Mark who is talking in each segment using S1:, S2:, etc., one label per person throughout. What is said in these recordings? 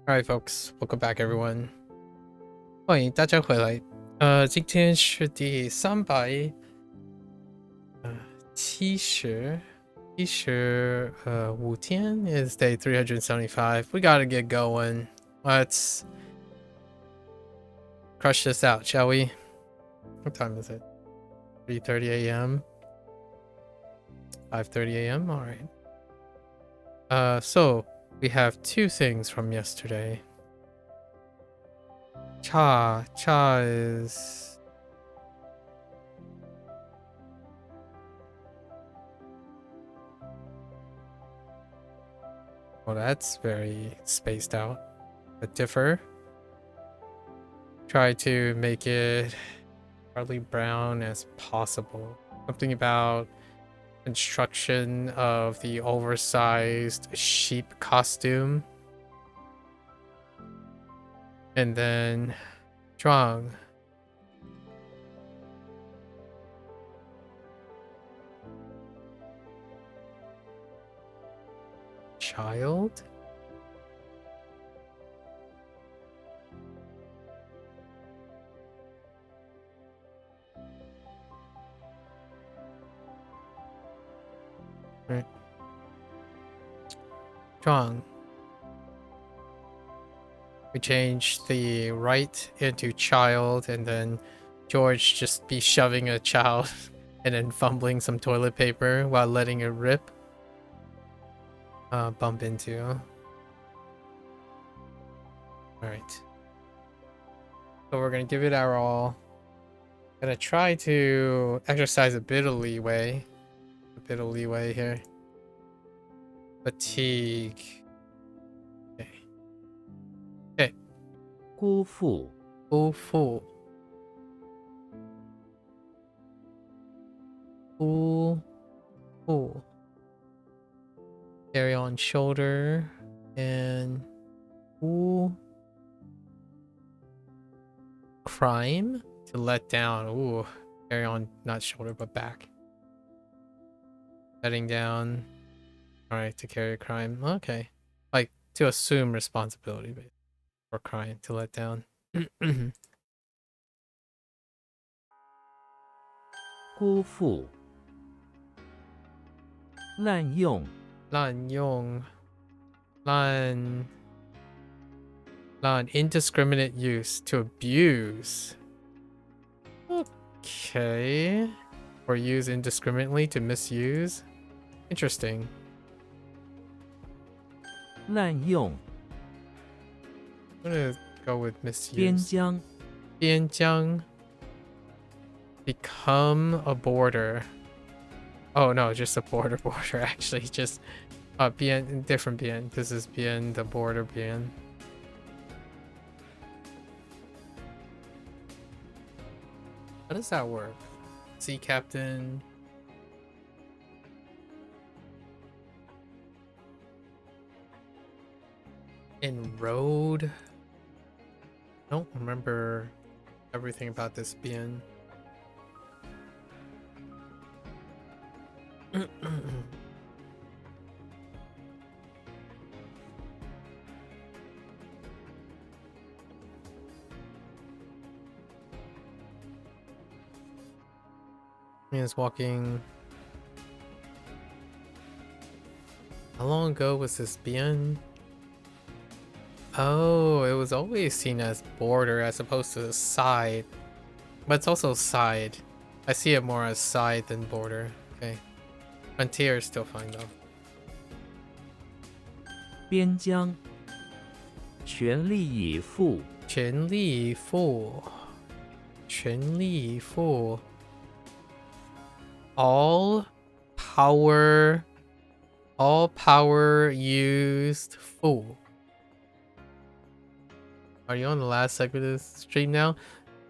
S1: Alright, folks, welcome back, everyone. 欢迎大家回来。今天是第370，5天 is day 375. We gotta get going. Let's crush this out, shall we? What time is it? 3:30 a.m. 5:30 a.m. All right. So we have two things from yesterday. Cha is well, that's very spaced out. But differ. Try to make it hardly brown as possible. Something about construction of the oversized sheep costume. And then strong. Child? Right. Strong. We changed the right into child, and then George just be shoving a child and then fumbling some toilet paper while letting it rip. Bump into. Alright. So we're gonna give it our all. Gonna try to exercise a bit of leeway. Here. Fatigue. Okay.
S2: 辜负
S1: Carry on shoulder and crime to let down. Ooh, carry on not shoulder but back. Letting down. Alright, to carry a crime. Okay. Like to assume responsibility for crime to let down.
S2: 辜负滥用
S1: indiscriminate use, to abuse. Okay. Or use indiscriminately, to misuse. Interesting.
S2: 滥用
S1: I'm gonna go with misuse.
S2: 边疆
S1: 边疆. Become a border. Oh no, just a border actually. Just bien, different bien. This is bien, the border bien. How does that work? Sea captain. In road. I don't remember everything about this bien. Is walking. How long ago was this bien? Oh, it was always seen as border as opposed to side. But it's also side. I see it more as side than border. Okay. Frontier is still fine though.
S2: 边疆全力以赴
S1: 全力以赴 all power used full. Are you on the last segment of this stream now?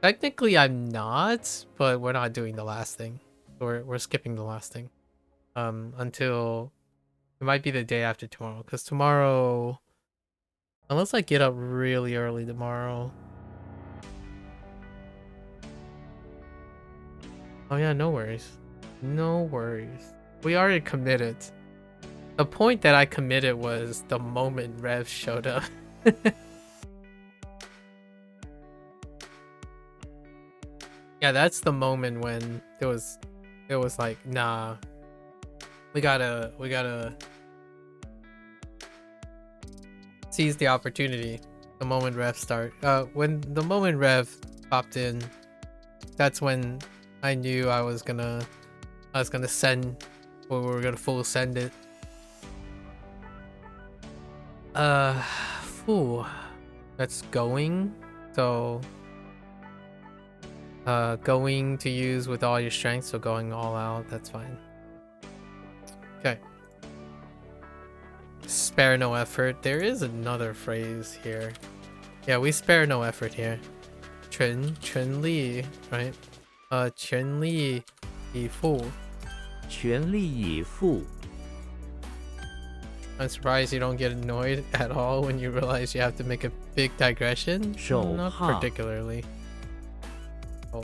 S1: Technically I'm not, but we're not doing the last thing. We're skipping the last thing. Until it might be the day after tomorrow, because tomorrow, unless I get up really early tomorrow. Oh yeah, no worries. We already committed. The point that I committed was the moment Rev showed up. Yeah, that's the moment when it was like, nah, we gotta seize the opportunity. The moment Rev when the moment Rev popped in, that's when I knew I was gonna send, or we were gonna full send it. Phew. That's going. So going to use with all your strength, so going all out, that's fine. Okay. Spare no effort. There is another phrase here. Yeah, we spare no effort here. 全力, right? 全力以赴.
S2: 全力以赴
S1: I'm surprised you don't get annoyed at all when you realize you have to make a big digression.
S2: 手
S1: Not
S2: 帕
S1: particularly. Oh,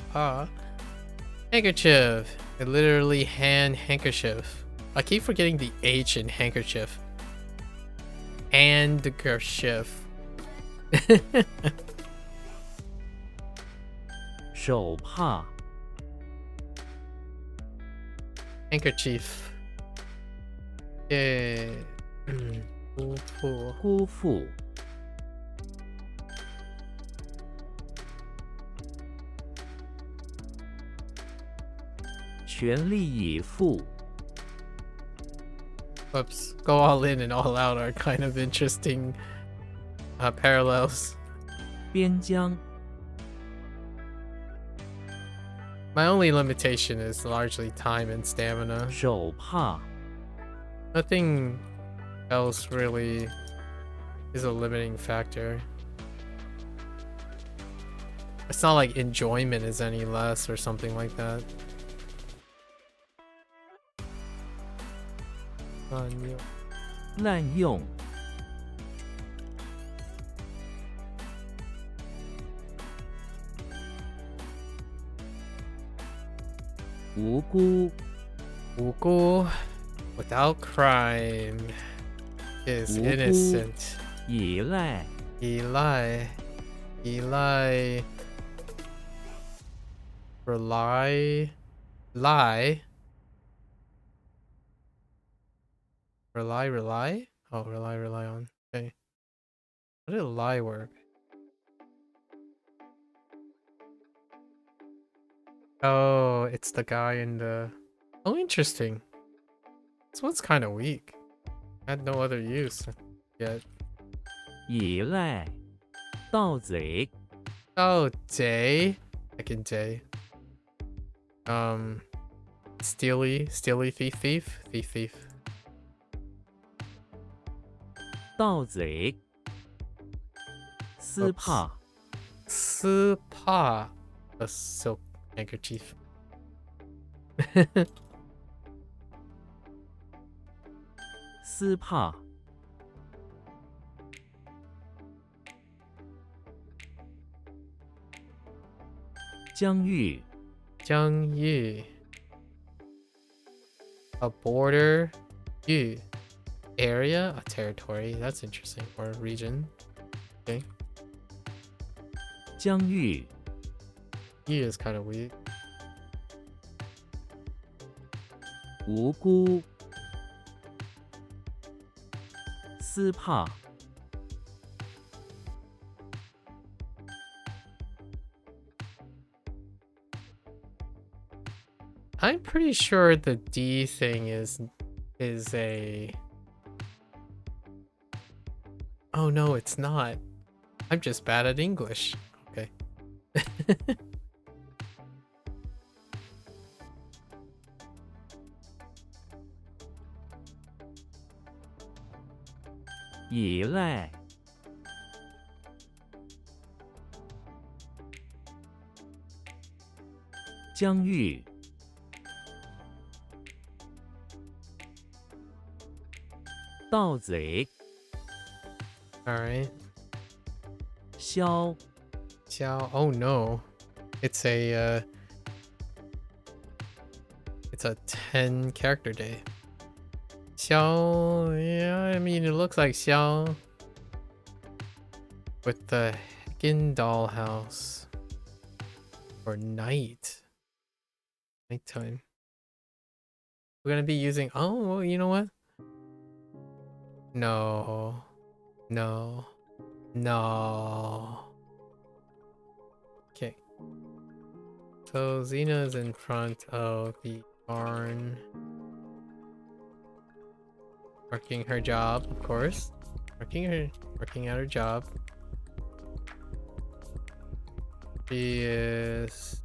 S1: handkerchief. Literally handkerchief. I keep forgetting the H in handkerchief. Handkerchief.
S2: 手帕
S1: Handkerchief. Yeah.
S2: 辜负 全力以赴
S1: Whoops. Go all in and all out are kind of interesting parallels.
S2: 边疆
S1: My only limitation is largely time and stamina.
S2: 手帕
S1: Nothing else really is a limiting factor. It's not like enjoyment is any less or something like that.
S2: 滥用 无辜
S1: 无辜 without crime is
S2: 无辜
S1: innocent.
S2: 依赖
S1: Eli. Rely. Lie. Rely? Oh, rely on. Okay. How did lie work? Oh, it's the guy in the... Oh, interesting. This one's kind of weak. Had no other use yet.
S2: 依赖盗贼
S1: Oh, day. Back in day. Steely, thief.
S2: 盗贼丝帕
S1: Spa. A silk handkerchief.
S2: 丝帕疆域
S1: Jiangyu. A border. Yu. Area? A territory. That's interesting. Or a region. Okay.
S2: 疆域
S1: Yu is kind of weak.
S2: 无辜丝帕
S1: I'm pretty sure the D thing is a... Oh no, it's not. I'm just bad at English. Okay.
S2: 依赖疆域盗贼
S1: Alright.
S2: 消
S1: Xiao. Oh no. It's a 10 character day. Xiao, yeah, I mean it looks like Xiao. with the Heckin dollhouse for nighttime. We're gonna be using. Oh, well, you know what? No. Okay. So Xena's in front of the barn, working her job, of course. Working at her job. She is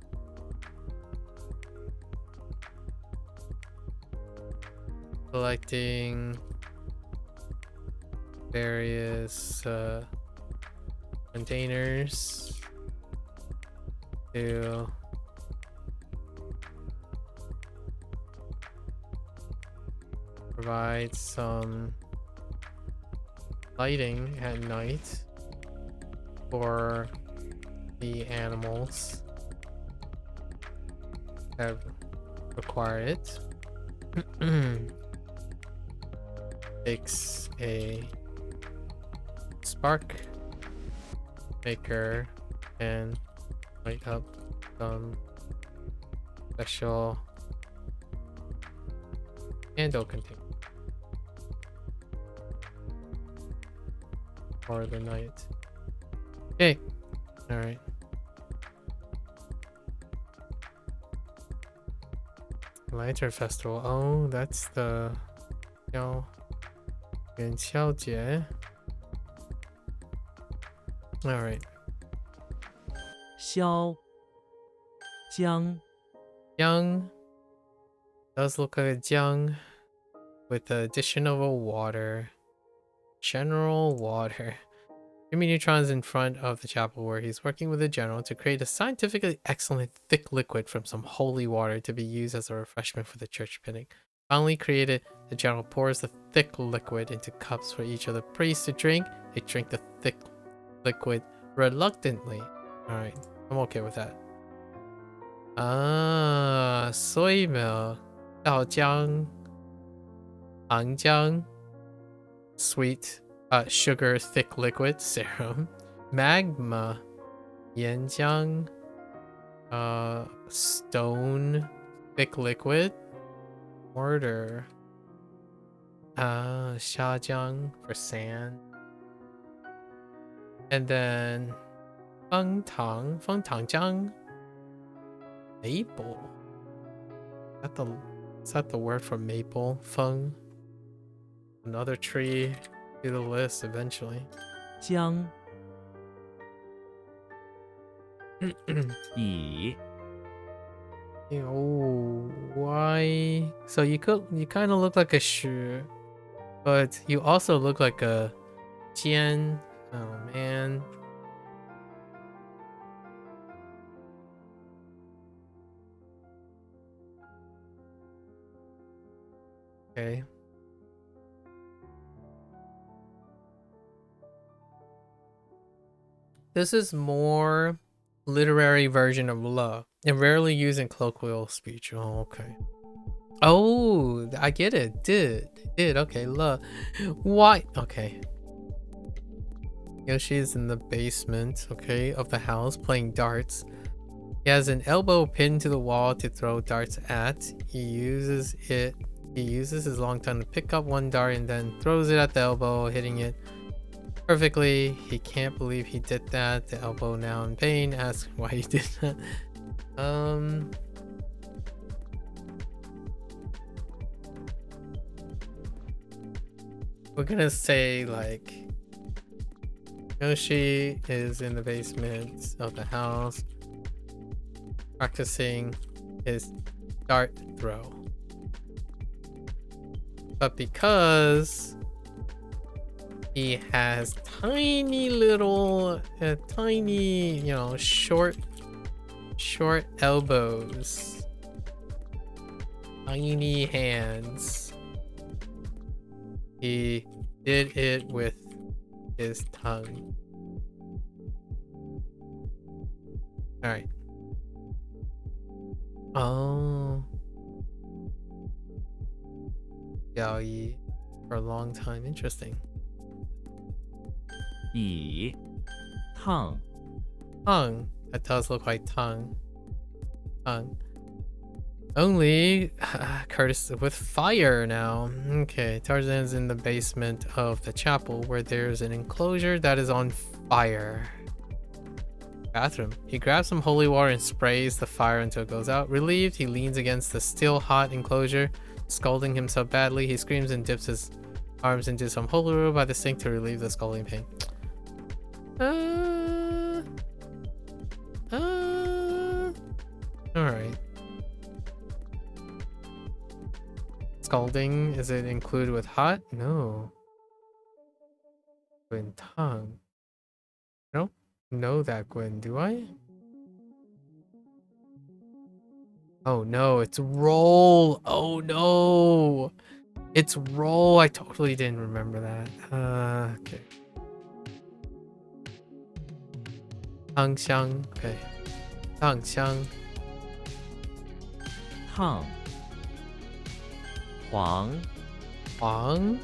S1: collecting various containers to provide some lighting at night for the animals that require it. Takes a spark maker and light up some special candle container for the night. Okay, all right. Lantern Festival. Oh, that's the元宵节. All right.
S2: 萧江
S1: Young does look like a jiang with the addition of a water. General water. Jimmy Neutron's in front of the chapel where he's working with the general to create a scientifically excellent thick liquid from some holy water to be used as a refreshment for the church picnic. Finally created, the general pours the thick liquid into cups for each of the priests to drink. They drink the thick liquid reluctantly. Alright, I'm okay with that. Ah, soy milk, 豆浆, 糖浆, sweet sugar thick liquid serum, magma, 岩浆, stone thick liquid, mortar, 虾浆 for sand, and then 枫糖浆, maple. Is that the word for maple? Feng. Another tree to the list eventually.
S2: 江乙
S1: Oh, why? So you kind of look like a shu, but you also look like a jian. Oh man. Okay. This is more literary version of le and rarely used in colloquial speech. Oh, okay. Oh, I get it. Did. Okay, le. Why? Okay. Yoshi's in the basement, okay, of the house playing darts. He has an elbow pinned to the wall to throw darts at. He uses his long tongue to pick up one dart and then throws it at the elbow, hitting it perfectly. He can't believe he did that. The elbow, now in pain, asks why he did that. We're gonna say like Yoshi is in the basement of the house practicing his dart throw. But because he has tiny little, short elbows, tiny hands, he did it with his tongue. All right. Oh. Yao for a long time. Interesting.
S2: 乙 tongue,
S1: Tongue. That does look like tongue. Tongue. Only Curtis with fire now. Okay, Tarzan's in the basement of the chapel where there's an enclosure that is on fire. Bathroom. He grabs some holy water and sprays the fire until it goes out. Relieved, he leans against the still hot enclosure, scalding himself badly. He screams and dips his arms into some holy water by the sink to relieve the scalding pain. Alright. Scalding, is it included with hot? No. Gwen tongue. I don't know that, Gwen, do I? Oh no, it's roll. Oh no. It's roll. I totally didn't remember that. Okay. Tang xiang. Okay. Tang xiang.
S2: tongue, 黄,
S1: Huang?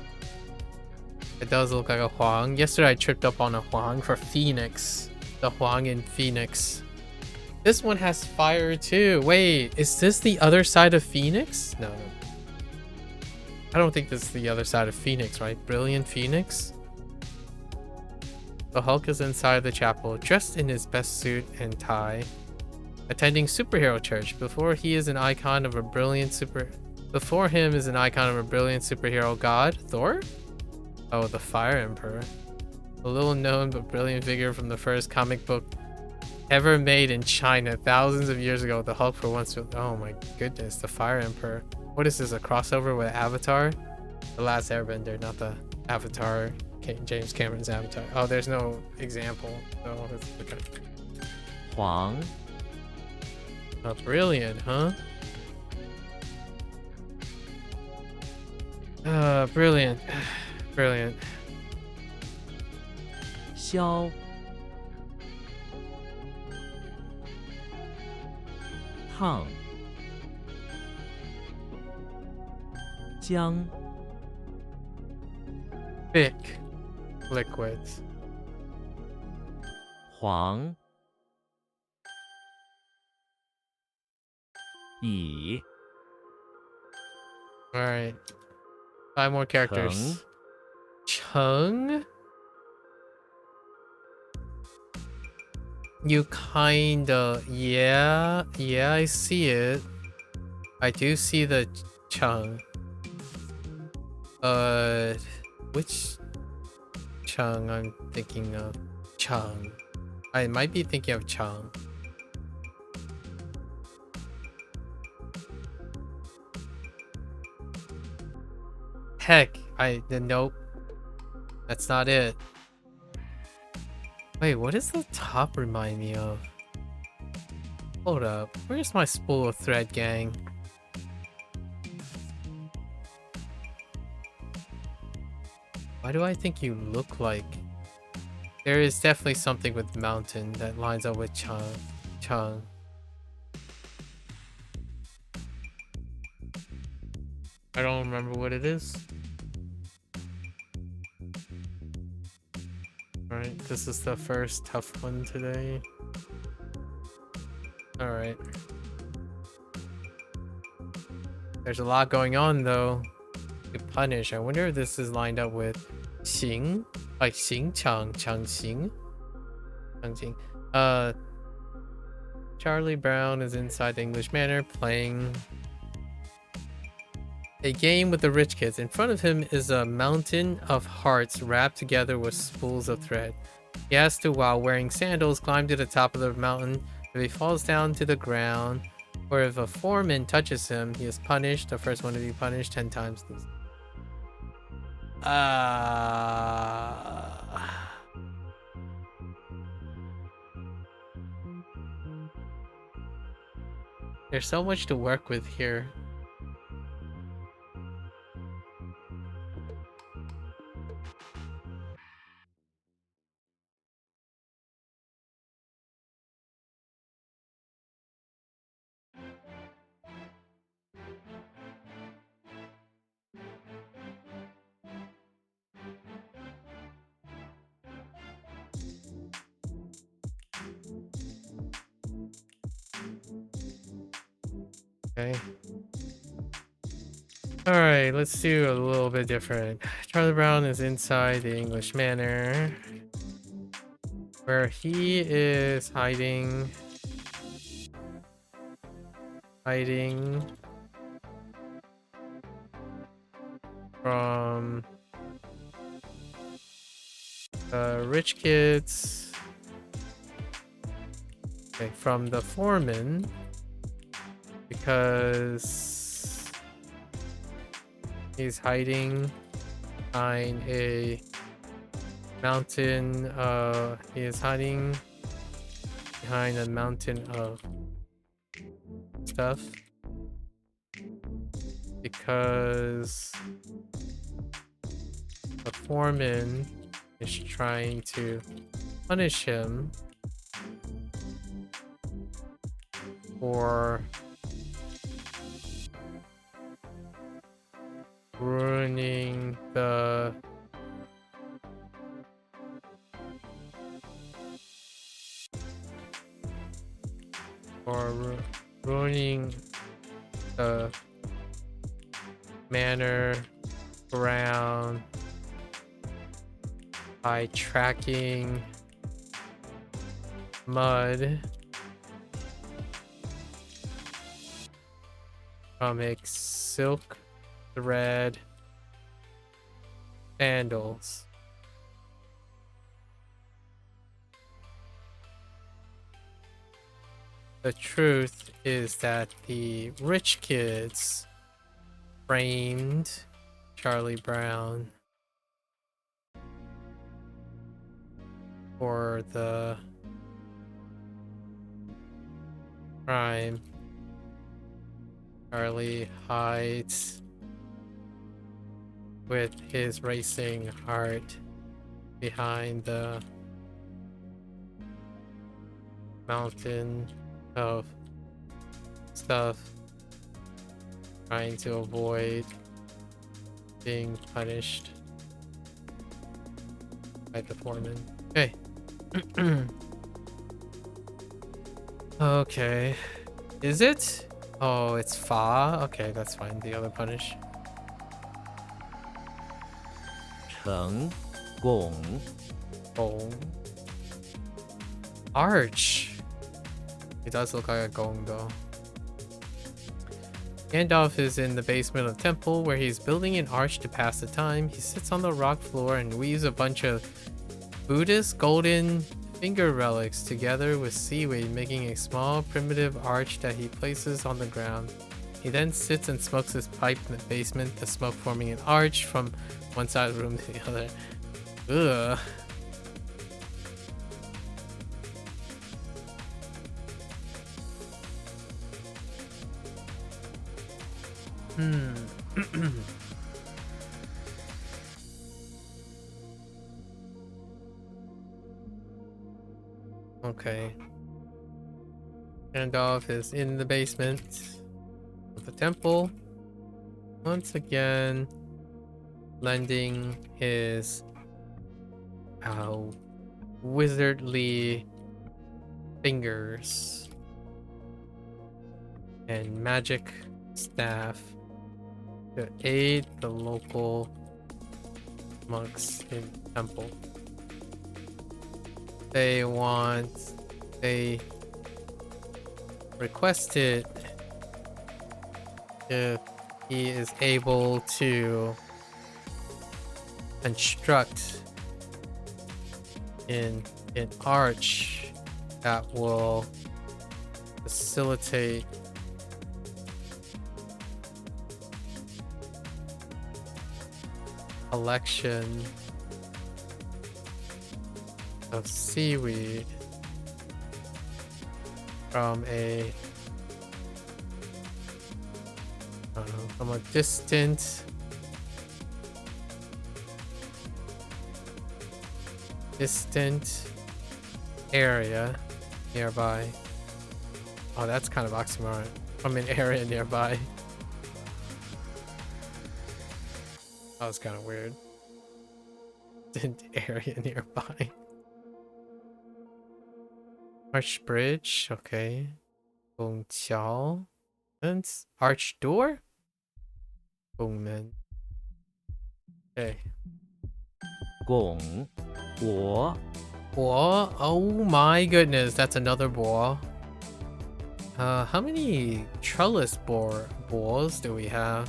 S1: It does look like a Huang. Yesterday I tripped up on a Huang for Phoenix. The Huang in Phoenix. This one has fire too. Wait, is this the other side of Phoenix? No. I don't think this is the other side of Phoenix, right? Brilliant Phoenix? The Hulk is inside the chapel, dressed in his best suit and tie, attending superhero church. Before him is an icon of a brilliant superhero god, Thor? Oh, the Fire Emperor. A little known but brilliant figure from the first comic book ever made in China thousands of years ago. The Hulk for once. Oh my goodness, the Fire Emperor. What is this, a crossover with Avatar? The Last Airbender, not the Avatar, James Cameron's Avatar. Oh, there's no example. So let's look at it.
S2: 黄,
S1: Oh, brilliant, huh? Brilliant. Brilliant.
S2: 萧, 烫, 姜,
S1: Thick liquids.
S2: 黄, 乙,
S1: Alright. 5 more characters. Chung? You kinda... Yeah, I see it. I do see the Chung. Which Chung I'm thinking of? Chung. I might be thinking of Chung. Heck, nope. That's not it. Wait, what does the top remind me of? Hold up, where's my spool of thread, gang? Why do I think you look like... There is definitely something with mountain that lines up with Chung. I don't remember what it is. Alright, this is the first tough one today. Alright. There's a lot going on though. To punish. I wonder if this is lined up with Xing? Like Xing Chang Xing? Chang Xing. Charlie Brown is inside the English Manor playing a game with the rich kids. In front of him is a mountain of hearts wrapped together with spools of thread. He has to, while wearing sandals, climb to the top of the mountain. If he falls down to the ground, or if a foreman touches him, he is punished. The first one to be punished 10 times. There's so much to work with here. Okay. Alright, let's do a little bit different. Charlie Brown is inside the English Manor, where he is hiding from the rich kids, okay, from the foreman, because he's hiding behind a mountain. He is hiding behind a mountain of stuff because the foreman is trying to punish him for ruining the ruining the manor ground by tracking mud from a silk thread sandals. The truth is that the rich kids framed Charlie Brown for the crime. Charlie hides with his racing heart behind the mountain of stuff, trying to avoid being punished by the foreman. Okay. Okay. Is it? Oh, it's Fa? Okay, that's fine. The other punish.
S2: 成功
S1: Gong. Arch. It does look like a gong though. Gandalf is in the basement of the temple where he's building an arch to pass the time. He sits on the rock floor and weaves a bunch of Buddhist golden finger relics together with seaweed, making a small primitive arch that he places on the ground. He then sits and smokes his pipe in the basement, the smoke forming an arch from one side of the room to the other. Ugh. Okay. Gandalf is in the basement of the temple. Once again, lending his wizardly fingers and magic staff to aid the local monks in the temple. They requested if he is able to construct an arch that will facilitate collection of seaweed from a distant area nearby. Oh, that's kind of oxymoron. From an area nearby. That was kind of weird. Distant area nearby. Arch Bridge, okay. Gongqiao. Fence? Arch door? Boom, man. Okay.
S2: 拱我
S1: Boar? Oh my goodness, that's another boar. How many trellis boars do we have?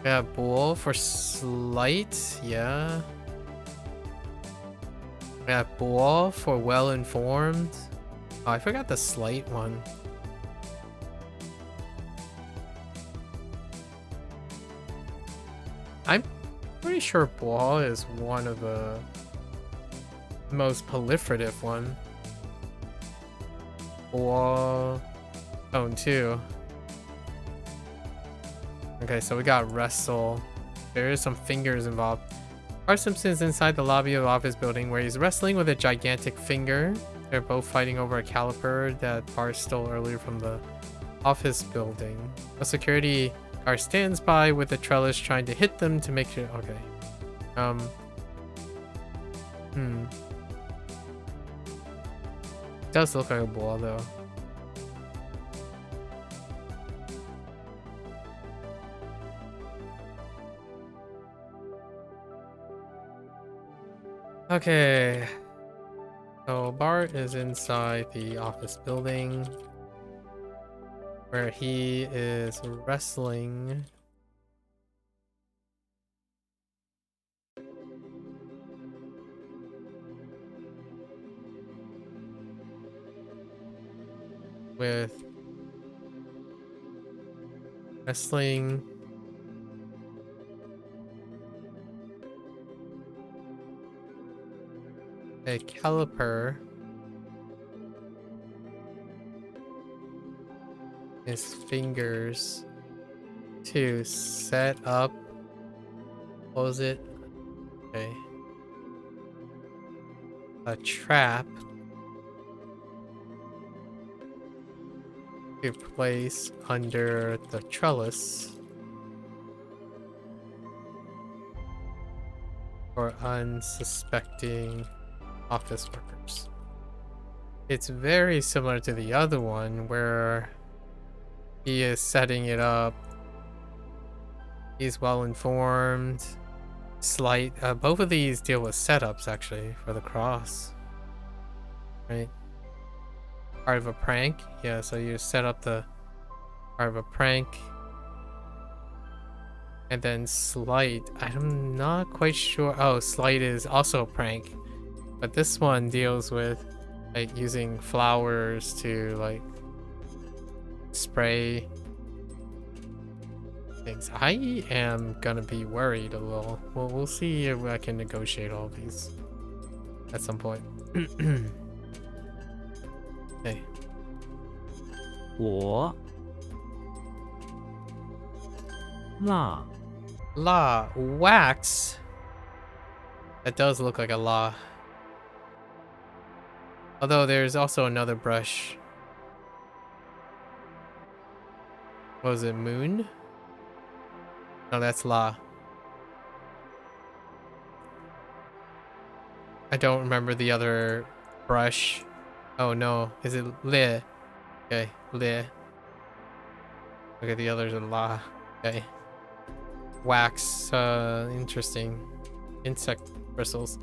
S1: Yeah, boar for slight, yeah. Yeah, boar for well-informed. Oh, I forgot the slight one. I'm pretty sure boar is one of the most proliferative one. Boar zone 2. Okay, so we got wrestle. There is some fingers involved. Bart Simpson's inside the lobby of the office building where he's wrestling with a gigantic finger. They're both fighting over a caliper that Bart stole earlier from the office building. A security guard stands by with a trellis trying to hit them to make sure. Okay. It does look like a ball though. Okay. So Bart is inside the office building where he is wrestling with a caliper. His fingers to set up. What was it? Okay. A trap to place under the trellis for unsuspecting office workers. It's very similar to the other one where he is setting it up. He's well informed. Slight. Both of these deal with setups actually for the cross. Right? Part of a prank. Yeah, so you set up the part of a prank. And then slight. I'm not quite sure. Oh, slight is also a prank. But this one deals with like using flowers to like spray things. I am gonna be worried a little. Well, we'll see if I can negotiate all these at some point. Okay.
S2: 我蜡
S1: La wax. That does look like a la. Although there's also another brush. What was it? Moon? No, that's la. I don't remember the other brush. Oh no, is it le? Okay, le. Okay, the others are la. Okay. Wax, interesting. Insect bristles.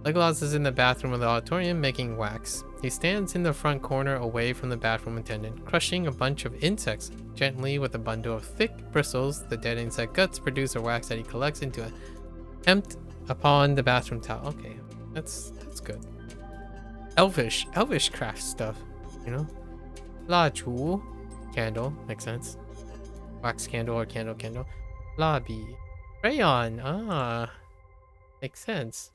S1: Legolas is in the bathroom of the auditorium making wax. He stands in the front corner away from the bathroom attendant, crushing a bunch of insects. Gently, with a bundle of thick bristles, the dead insect guts produce a wax that he collects into a tempt upon the bathroom towel. Okay, that's good. Elvish craft stuff, you know? La chu, candle, makes sense. Wax candle or candle. Lobby, crayon, makes sense.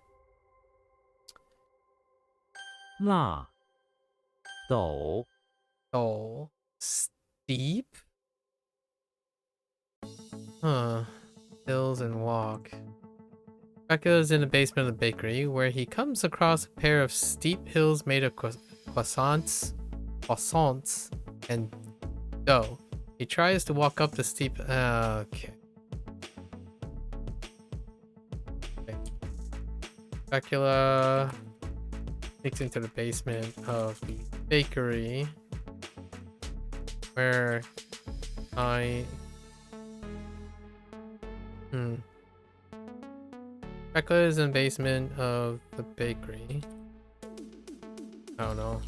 S2: 蜡斗
S1: Oh, steep? Huh. Hills and walk. Dracula is in the basement of the bakery, where he comes across a pair of steep hills made of croissants, and dough. He tries to walk up the steep. Okay. Dracula sneaks into the basement of the bakery where I Chocolate is in the basement of the bakery. I don't know.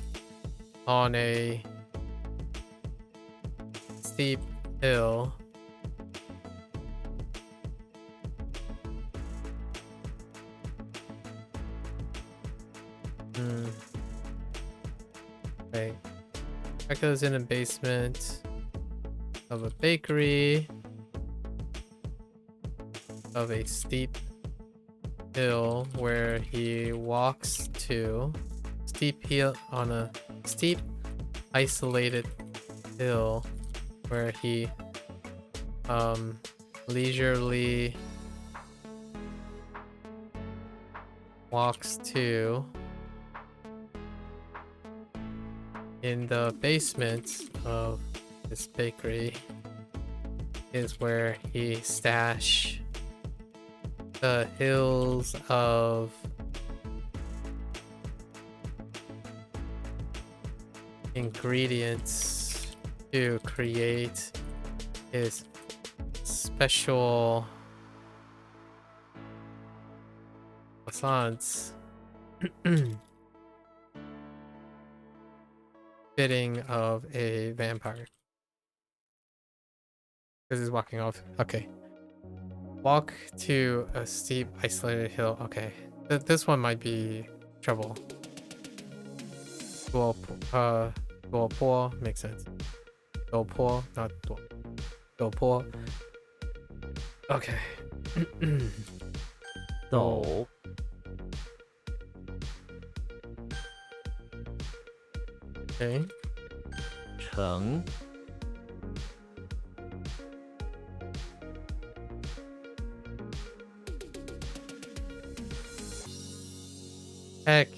S1: On a steep hill. Okay. Chocolate is in the basement of a bakery of a steep hill where he walks to steep hill on a steep isolated hill where he leisurely walks to in the basement of this bakery is where he stash the hills of ingredients to create his special croissants fitting of a vampire. Because he's walking off. Okay. Walk to a steep, isolated hill. Okay. This one might be trouble. Duo makes sense. Duo, not duo. Duo. Okay.
S2: 斗
S1: Okay.
S2: 成
S1: Heck.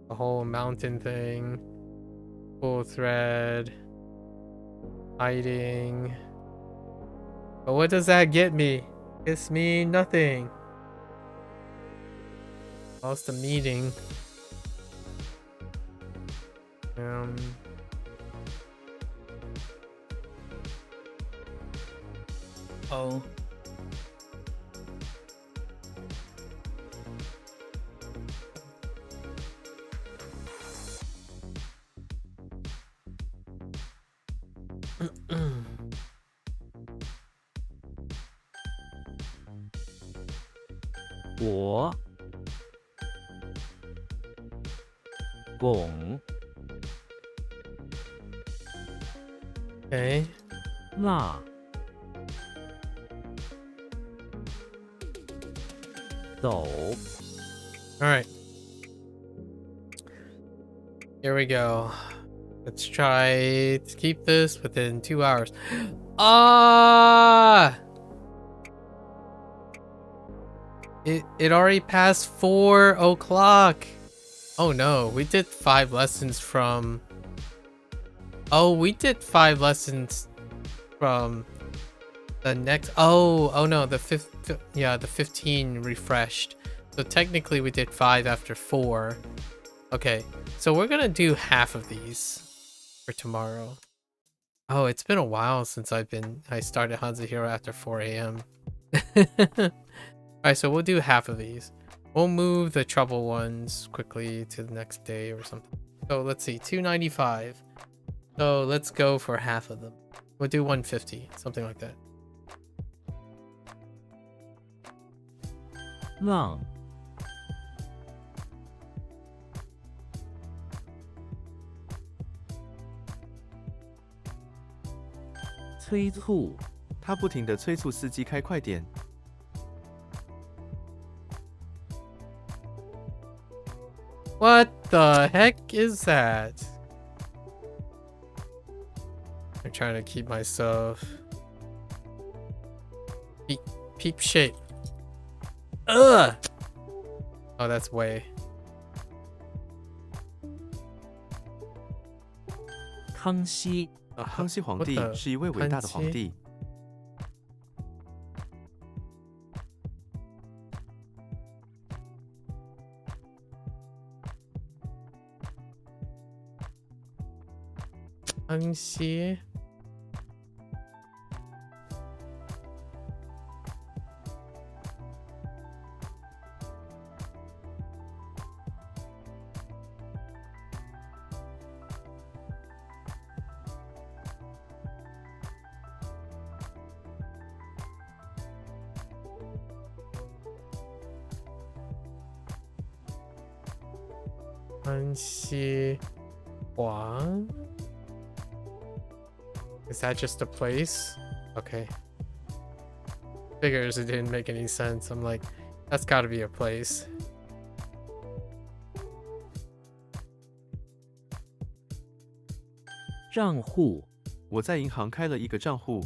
S1: The whole mountain thing. Full thread. Hiding. But what does that get me? It's me nothing. Lost the meeting. Oh.
S2: 我 拱
S1: Okay.
S2: 辣 斗
S1: Alright. Here we go. Let's try to keep this within 2 hours. Ah! It already passed 4 o'clock. Oh no, we did 5 lessons from... Oh, we did 5 lessons from the next... Oh no, the 15 refreshed. So technically we did 5 after 4. Okay, so we're gonna do half of these for tomorrow. Oh, it's been a while since I started HanziHero after 4 a.m. Alright, so we'll do half of these. We'll move the trouble ones quickly to the next day or something. So let's see, 295. So let's go for half of them. We'll do 150, something like that.
S2: 浪 催促
S3: 他不停地催促司机开快点。
S1: What the heck is that? I'm trying to keep myself peep shape. Ugh! Oh, that's way.
S2: 康熙
S3: 康熙皇帝是一位伟大的皇帝。
S1: 安息。安息王 Is that just a place? Okay. Figures it didn't make any sense. I'm like, that's gotta be a place.
S2: 账户
S3: 我在银行开了一个账户。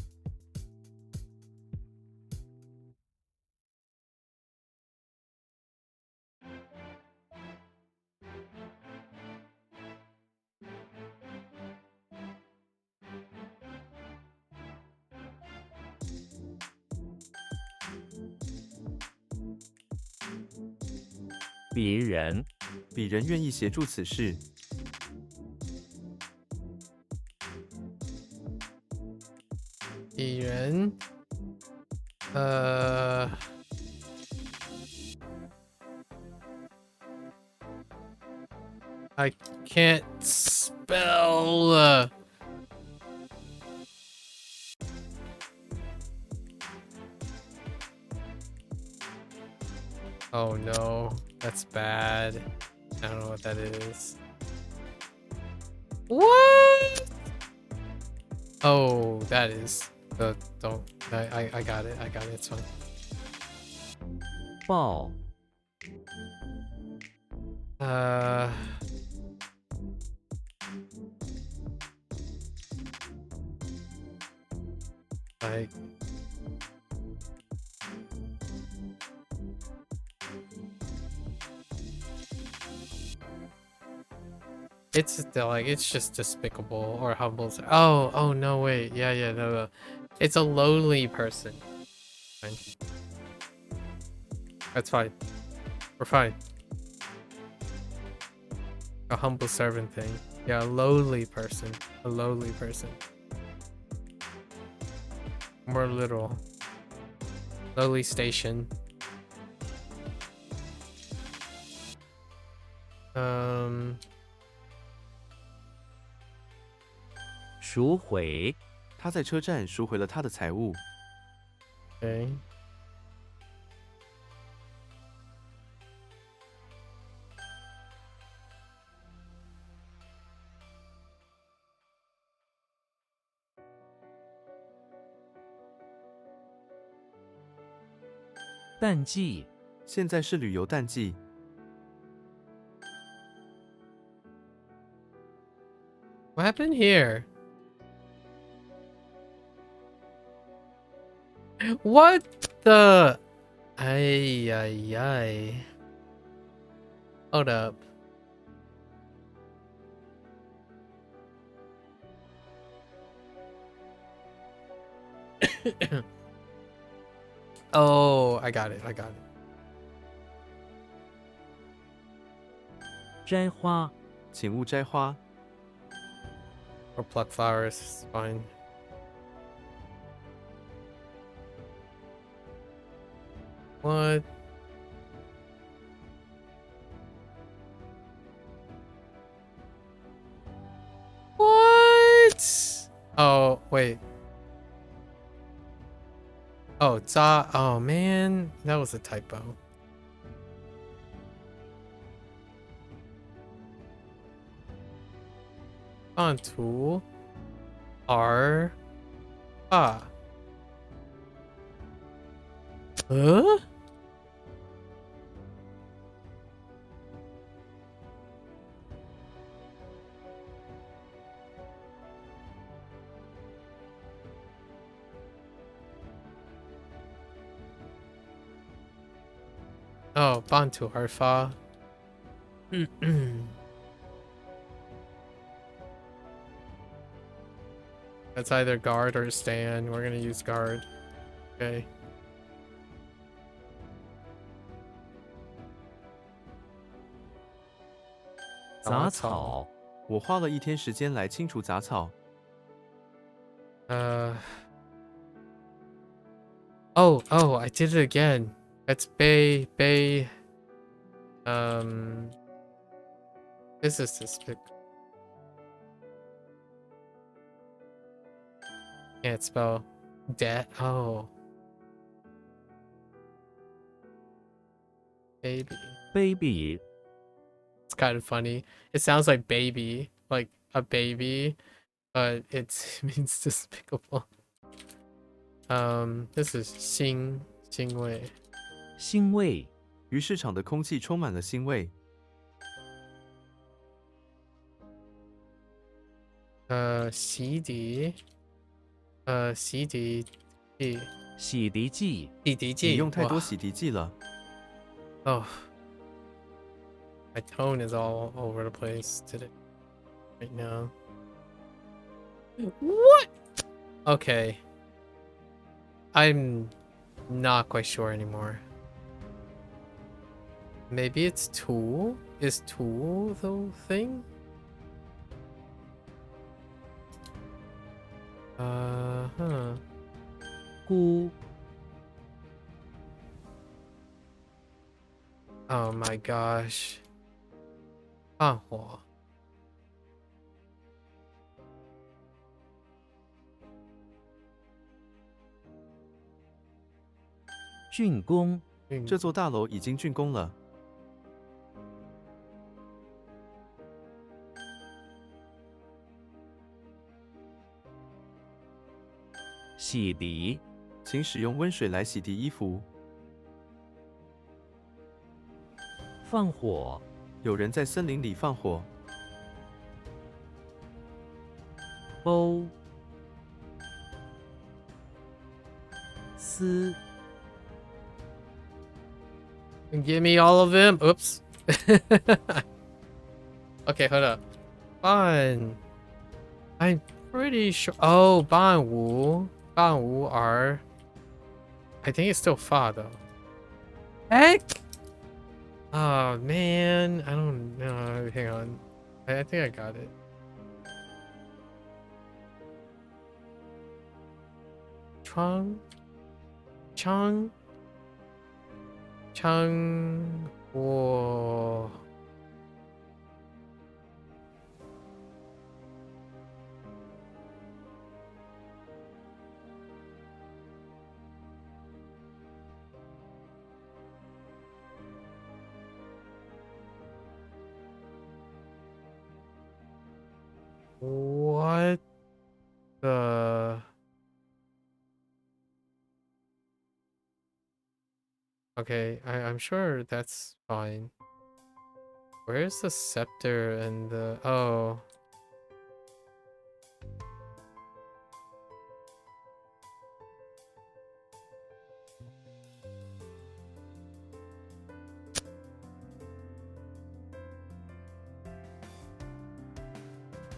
S2: 别人
S3: 鄙人愿意协助此事。
S1: 蚁人，I can't spell. Oh no, that's bad. I don't know what that is. What? Oh, that is. Don't. I got it. I got it. It's fine.
S2: 报
S1: Like. It's like it's just despicable or humble. Oh no, wait. Yeah, no. It's a lowly person. Fine. That's fine. We're fine. A humble servant thing. Yeah, a lowly person. A lowly person. More literal. Lowly station.
S2: 赎回
S3: 他在车站赎回了他的财物。
S1: Okay.
S2: “淡季
S3: 现在是旅游淡季。
S1: What happened here? What the? Ay. Hold up. Oh, I got it.
S2: 摘花
S3: 请勿摘花。
S1: Or pluck flowers. It's fine. What? What? Oh, wait. Oh, oh man, that was a typo. On tool. R. Ah. Huh? Oh, Bantu Harfa. That's either guard or stand. We're gonna use guard. Okay.
S2: 杂草
S3: 我花了一天时间来清除杂草。
S1: Uh. Oh, I did it again. That's Bay. This is this big. Can't spell debt. Oh, baby.
S2: baby,
S1: It's kind of funny. It sounds like baby, like a baby, but it means despicable. This is 欣慰。
S2: 欣慰，
S3: 鱼市场的空气充满了腥味。
S1: 洗涤，洗涤剂，
S2: 洗涤剂，
S1: 洗涤
S3: 你
S1: 剂。
S3: 用太多
S1: 哇
S3: 洗涤剂了。
S1: Oh, my tone is all over the place today, right now. What? Okay. I'm not quite sure anymore. Maybe it's tool? Is tool the thing? Huh.
S2: 菇，
S1: Oh my gosh. 放火。
S2: 竣工，
S3: 这座大楼已经竣工了。
S2: 洗涤，
S3: 请使用温水来洗涤衣服。
S2: 放火，
S3: 有人在森林里放火。
S2: 包，丝，
S1: Give me all of them. Oops. Okay, hold up. Ban. I'm pretty sure. Oh, Ban Wu. Ban Wu are. I think it's still Fa though. Heck. Oh man, I don't know. Hang on. I think I got it. Chung. Whoa. What the? Okay, I'm sure that's fine. Where's the scepter and the... Oh.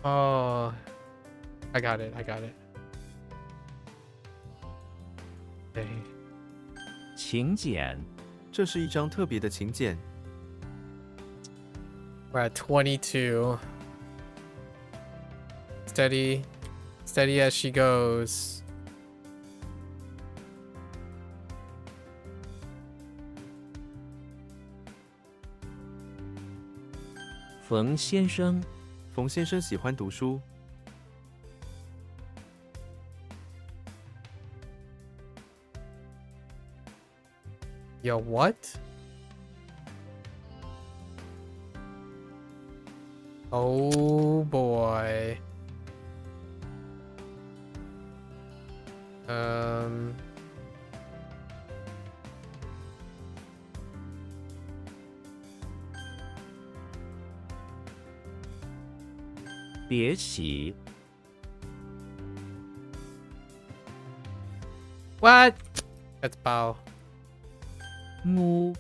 S1: Oh. I got it. Okay.
S2: 请柬，
S3: 这是一张特别的请柬。
S1: We're at 22. Steady as she goes.
S2: 冯先生，
S3: 冯先生喜欢读书。
S1: Yo, what? Oh boy. Um.
S2: 别起，
S1: What? That's Bao.
S2: 乌，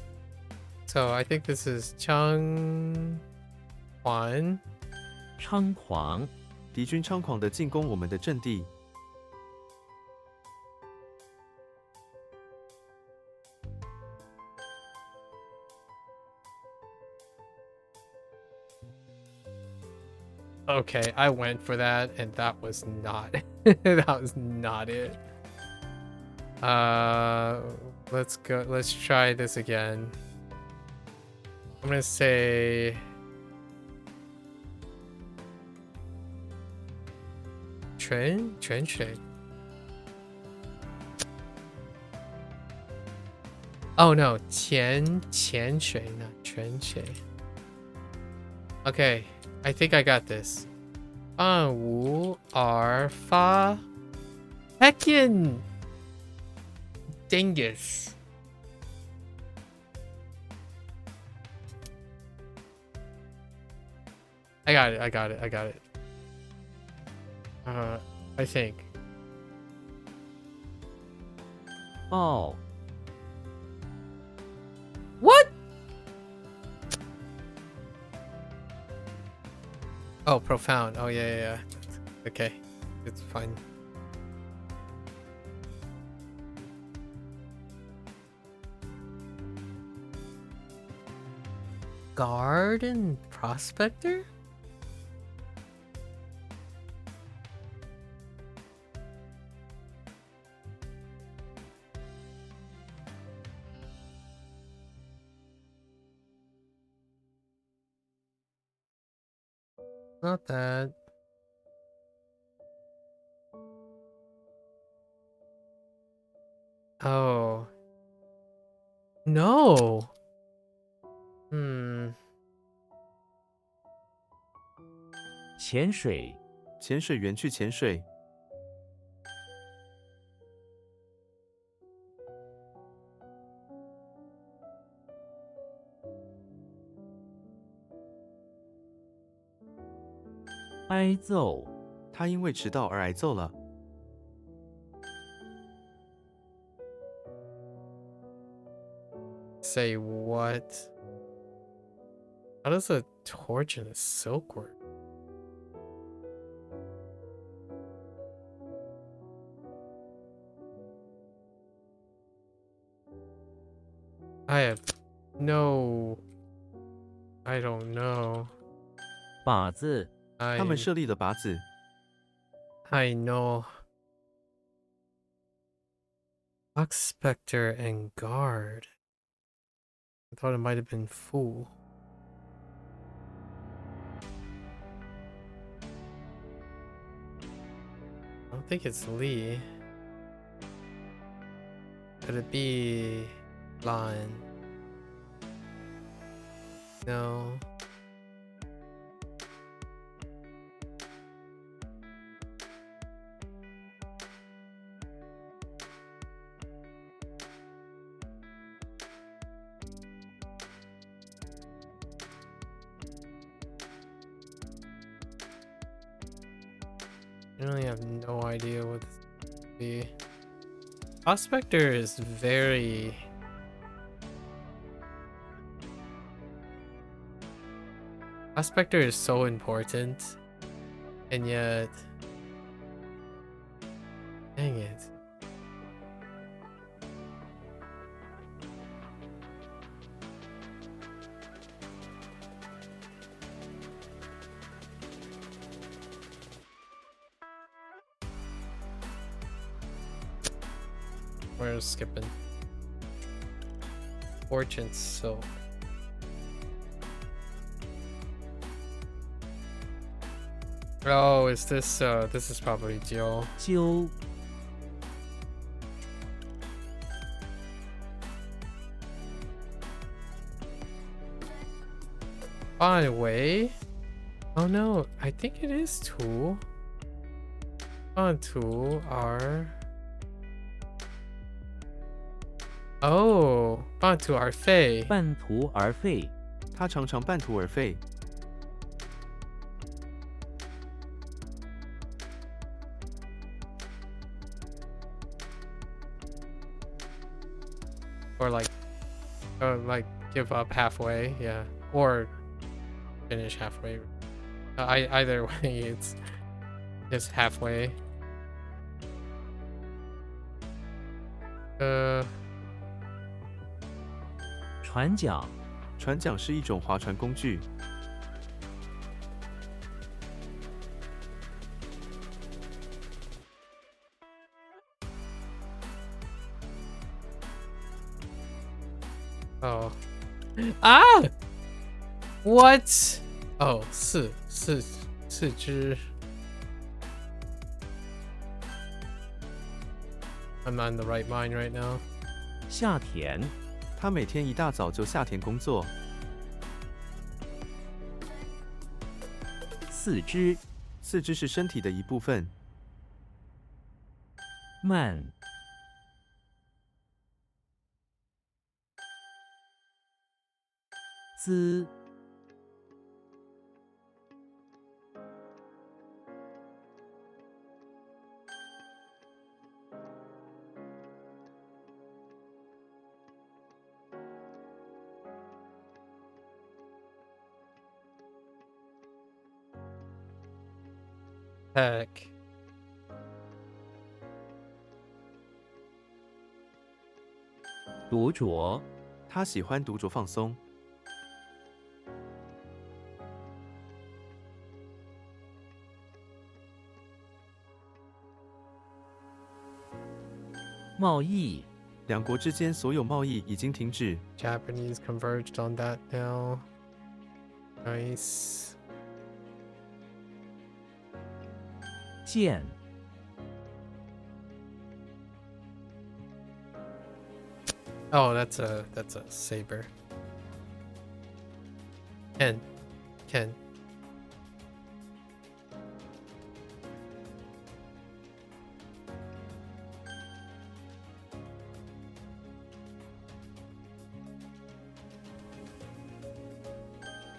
S1: So I think this is Chung Huan.
S2: 猖狂，
S3: 敌军猖狂地进攻我们的阵地。
S1: Okay, I went for that, and that was not that was not it. Let's go. Let's try this again. I'm gonna say Trend shui. Oh no, qian shui, not Trend shui. Okay, I think I got this. Wu er fa heckin dingus. I got it. I think.
S2: Oh.
S1: What? Oh, profound. Oh, yeah. Okay. It's fine. Garden prospector? Not that. Oh. No. Hmm.
S2: 潜水，
S3: 潜水员去潜水，
S2: 挨揍，
S3: 他因为迟到而挨揍了。
S1: Say what? How does a torch and a silk work? I have no... I don't know.
S2: 靶子，
S3: 他们设立了靶子，
S1: I know. Fox Spectre and Guard. I thought it might have been Fool. I don't think it's Lee. Could it be Lion? No. I really have no idea what this could be. Prospector is very... Prospector is so important, and yet... Dang it. We're skipping. Fortune Silk. Oh, is this this is probably Jill.
S2: 揪，
S1: By the way. Oh no, I think it is two. Two are... Oh, 半途而废.
S2: 半途而废，
S3: 他常常半途而废。
S1: Or like give up halfway, yeah. Or finish halfway. Either way, it's just halfway.
S2: 船桨，
S3: 船桨是一种划船工具，
S1: Oh. Ah! What? Oh, 四只. I'm not in the right mind right now.
S2: 下田，
S3: 他每天一大早就下田工作。
S2: 四肢，
S3: 四肢是身体的一部分。
S2: 慢，滋，Heck. 独酌，
S3: 他喜欢独酌放松。
S2: 贸易，
S3: 两国之间所有贸易已经停止。
S1: Japanese converged on that now. Nice.
S2: 剑，
S1: Oh, that's a saber. Ken.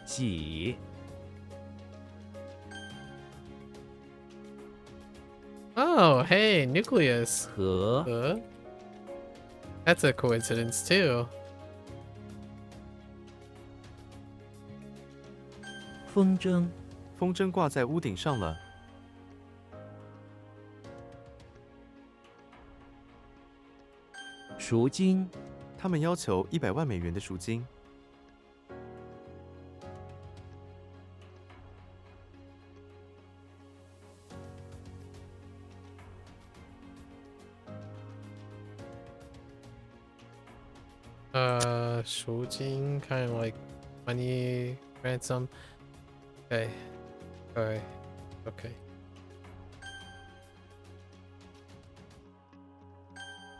S2: 己，
S1: Oh, hey, nucleus.
S2: 和，
S1: That's a coincidence too.
S2: 风筝，
S3: 风筝挂在屋顶上了。
S2: 赎金，
S3: 他们要求100万美元的赎金。
S1: 赎金, kind of like money ransom. Okay. Alright. Okay.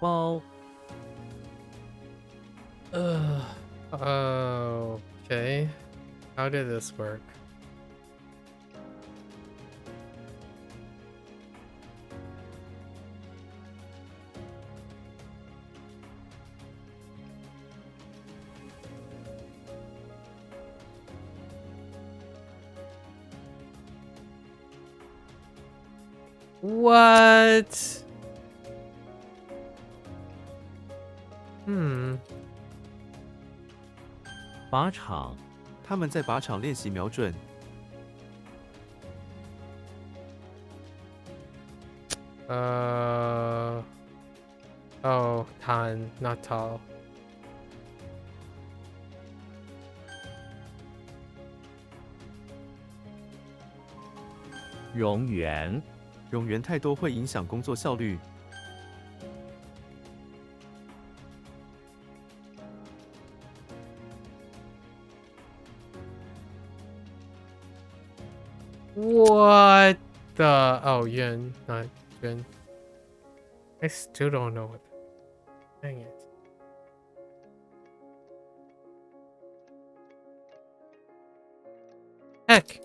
S2: 包，
S1: Okay. How did this work? What? Hmm.
S2: 靶场，
S3: 他们在靶场练习瞄准。
S1: Oh, tan, not tall.
S2: 蝾螈，
S3: 冗员太多会影响工作效率。
S1: What the? Oh, Yun, not Yun. I still don't know what. Dang it. Heck.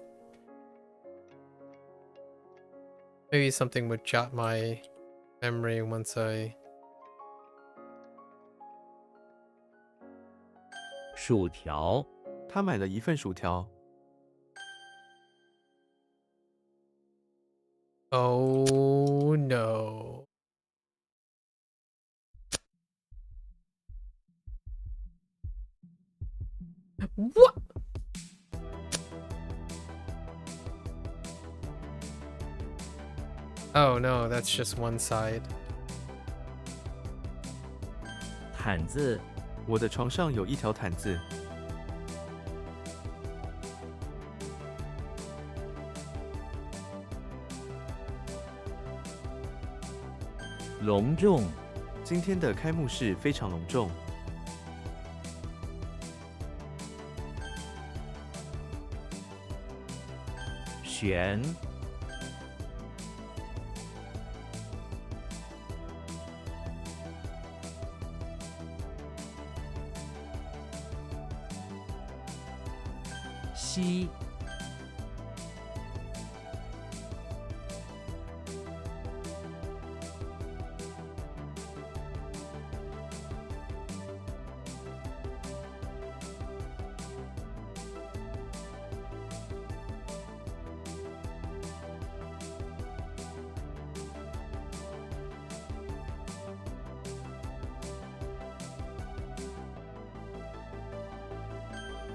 S1: Maybe something would jot my memory once I.
S2: 薯条，
S3: 他买了一份薯条。
S1: Oh no. What? Oh no, that's just one side.
S2: 毯子，
S3: 我的床上有一条毯子。
S2: 隆重，
S3: 今天的开幕式非常隆重。
S2: 旋，西，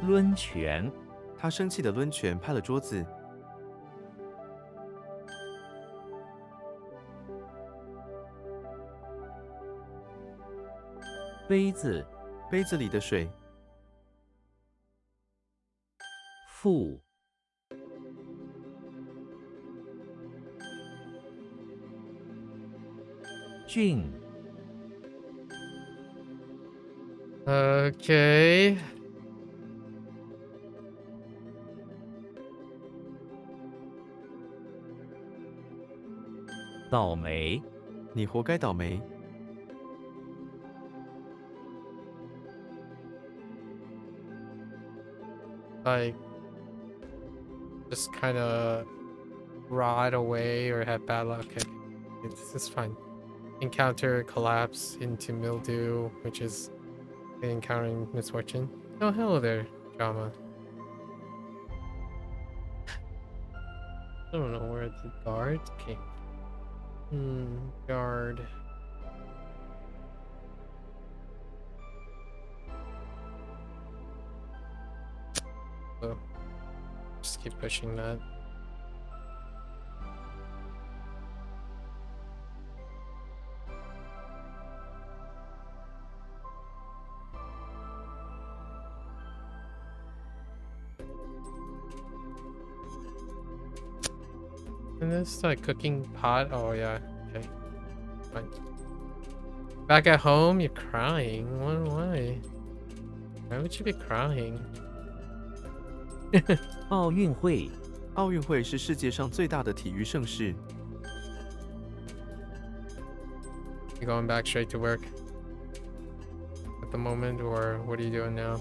S2: 抡拳，
S3: 他生气的抡拳拍了桌子。
S2: 杯子，
S3: 杯子里的水，
S2: 负，俊，
S1: Okay.
S2: 倒霉，
S3: 你活该倒霉。
S1: Like, just kind of rot away or have bad luck. Okay, it's fine. Encounter collapse into mildew, which is encountering misfortune. Oh, hello there, drama. I don't know where the guard came. Guard. So, just keep pushing that. And this like cooking pot. Oh yeah, okay, fine. Back at home, you're crying. Why? Why would you be crying?
S2: 奥运会，
S3: 奥运会是世界上最大的体育盛事。
S1: You going back straight to work at the moment, or what are you doing now?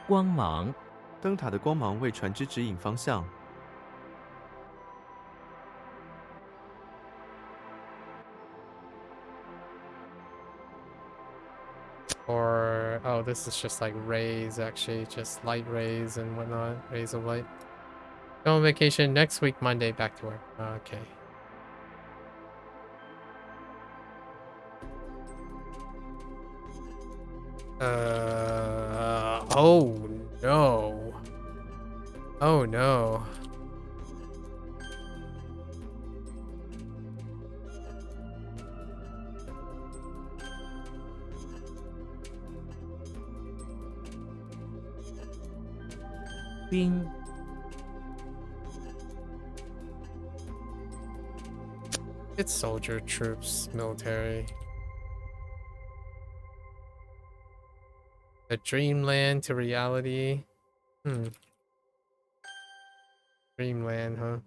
S2: 光芒，
S3: 灯塔的光芒为船只指引方向。
S1: Or oh, this is just like rays, actually, just light rays and whatnot, rays of light. Go on vacation next week, Monday, back to work. Okay. Oh no. Oh no.
S2: "冰
S1: It's soldier troops, military. A dreamland to reality. Dreamland, huh?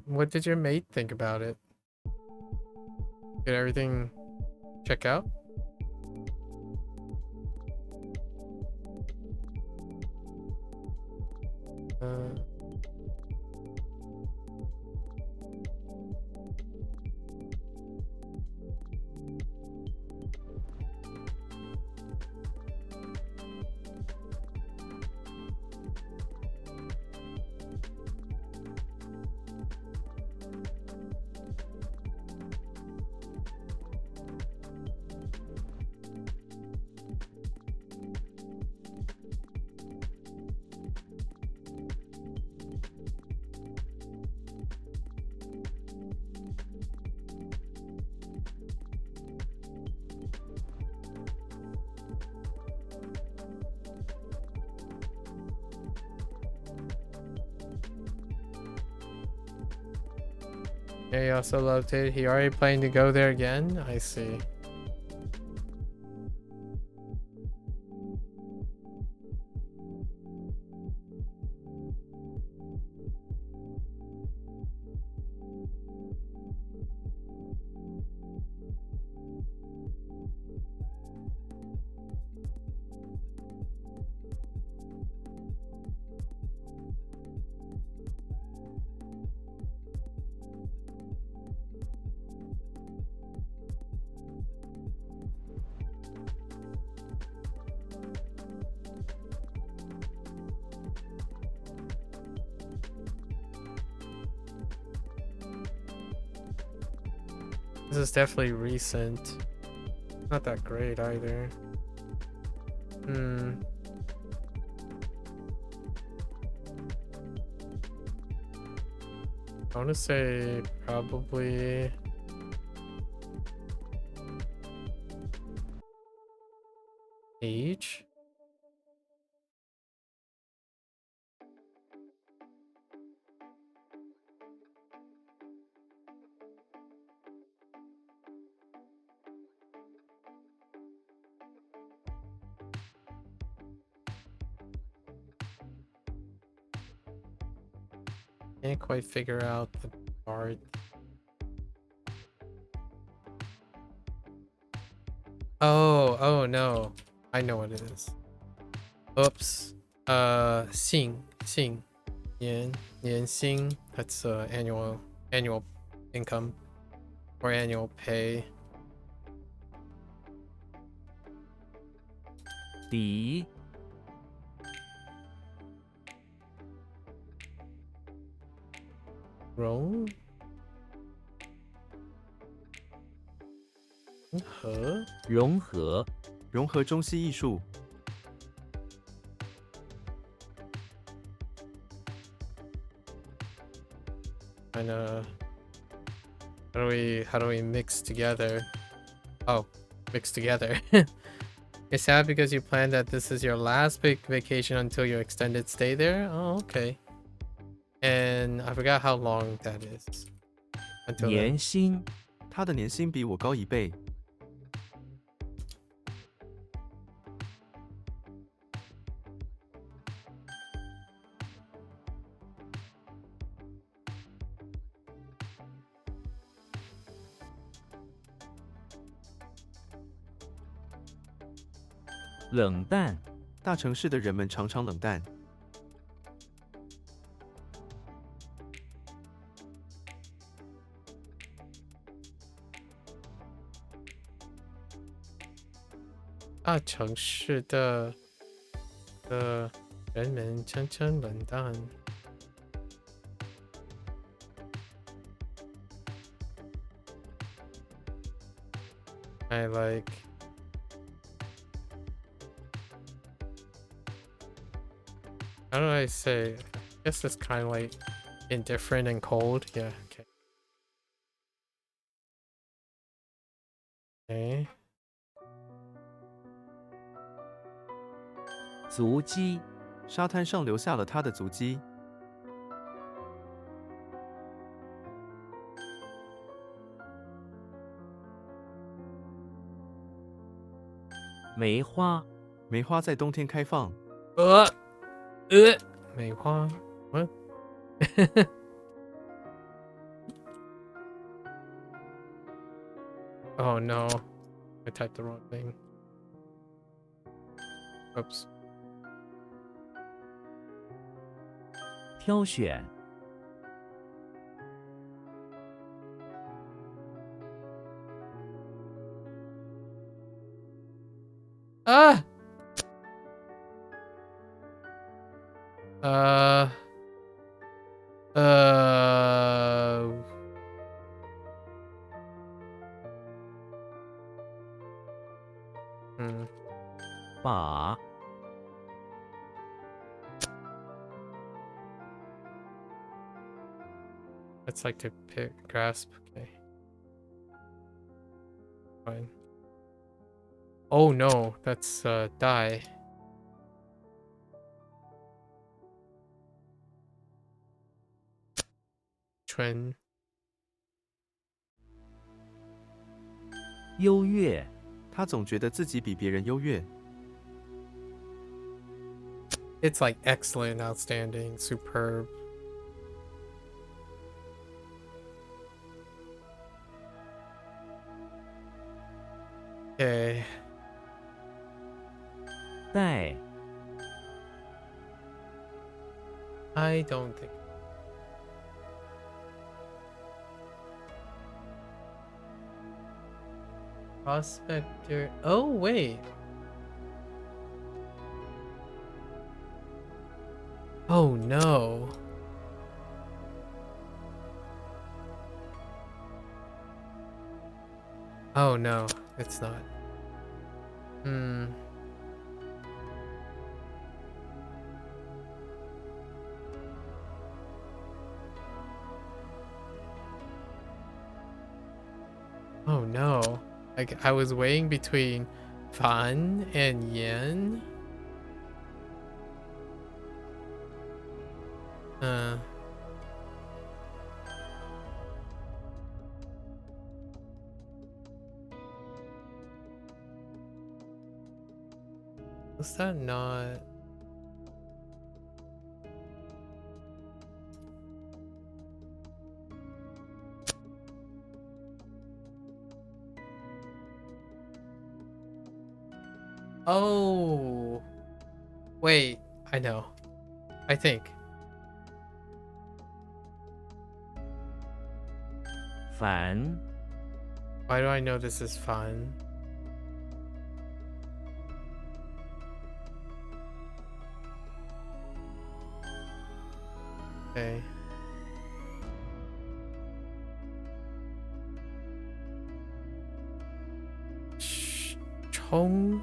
S1: What did your mate think about it? Did everything check out? Yeah, he also loved it. He already planning to go there again? I see. This is definitely recent. Not that great either. I want to say probably age. Can't quite figure out the part. Oh no. I know what it is. Oops. 薪 年薪. That's annual income or annual pay.
S2: 底
S1: 融合
S2: 融合
S3: 融合中西艺术，
S1: kind of how do we mix together? Oh, mix together. You're sad because you planned that this is your last big vacation until your extended stay there? Oh, okay. And I forgot how long that is. Until then.
S2: 年薪
S3: 他的年薪比我高1倍。
S2: 冷淡
S3: 大城市的人们常常冷淡。
S1: 大城市的人们常常冷淡。I like. How do I say? I guess it's kind of like indifferent and cold. Yeah. Okay. Okay.
S2: 足迹
S3: 沙滩上留下了他的足迹。
S2: 梅花
S3: 梅花在冬天开放。
S1: 梅花 What? Oh no. I typed the wrong thing. Oops.
S2: 挑选
S1: Ah! Uh...
S2: 把
S1: It's like to grasp. Okay. Fine. Oh no, that's die. Twin.
S2: 优越
S3: 他总觉得自己比别人优越。
S1: It's like excellent, outstanding, superb. Okay.
S2: 带
S1: I don't think. Prospector. Oh, wait. Oh, no. Oh no, it's not. Oh no. Like I was weighing between fan and yen. Uh was that not? Oh, wait, I know. I think.
S2: 反
S1: Why do I know this is fun? Okay. Chong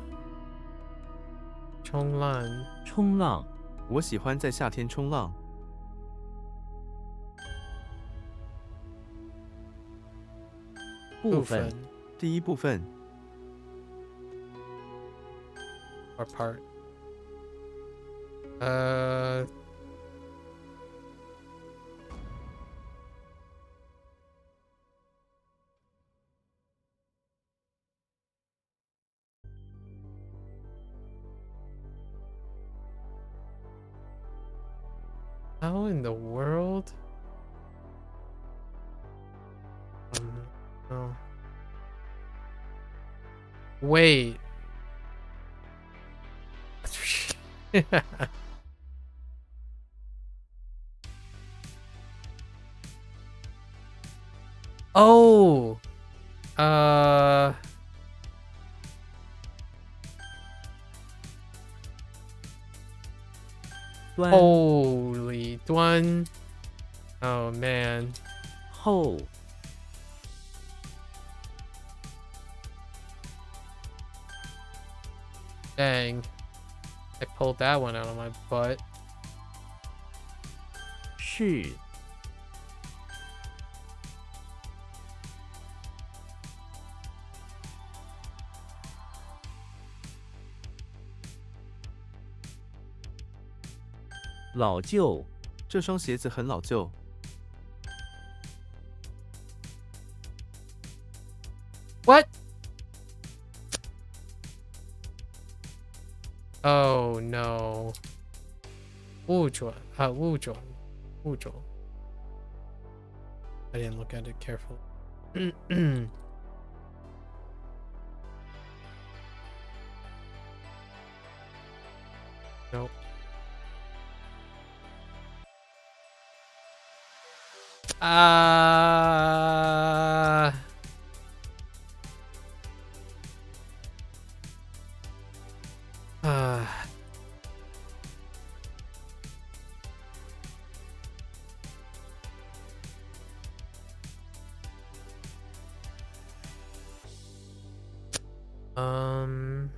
S1: Chonglan.
S2: 冲浪
S3: 我喜欢在夏天冲浪。
S2: 部分
S3: 第一部分
S1: or part. How in the world? No. Wait. Oh. Uh. Holy Duan. Oh man.
S2: 后
S1: Dang. I pulled that one out of my butt.
S2: 是老旧
S3: 这双鞋子很老旧。
S1: What? Oh no. 物种. I didn't look at it carefully. Nope. Ah. Um.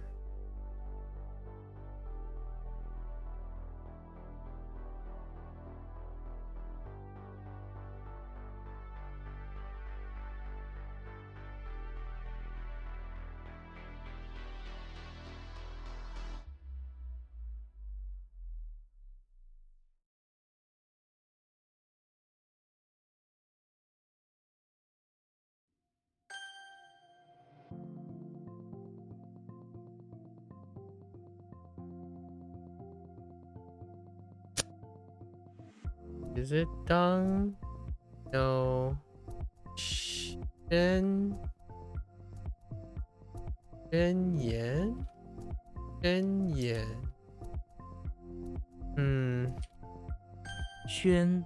S1: Is it done? No. Shen Yen? Shen Yen.
S2: 宣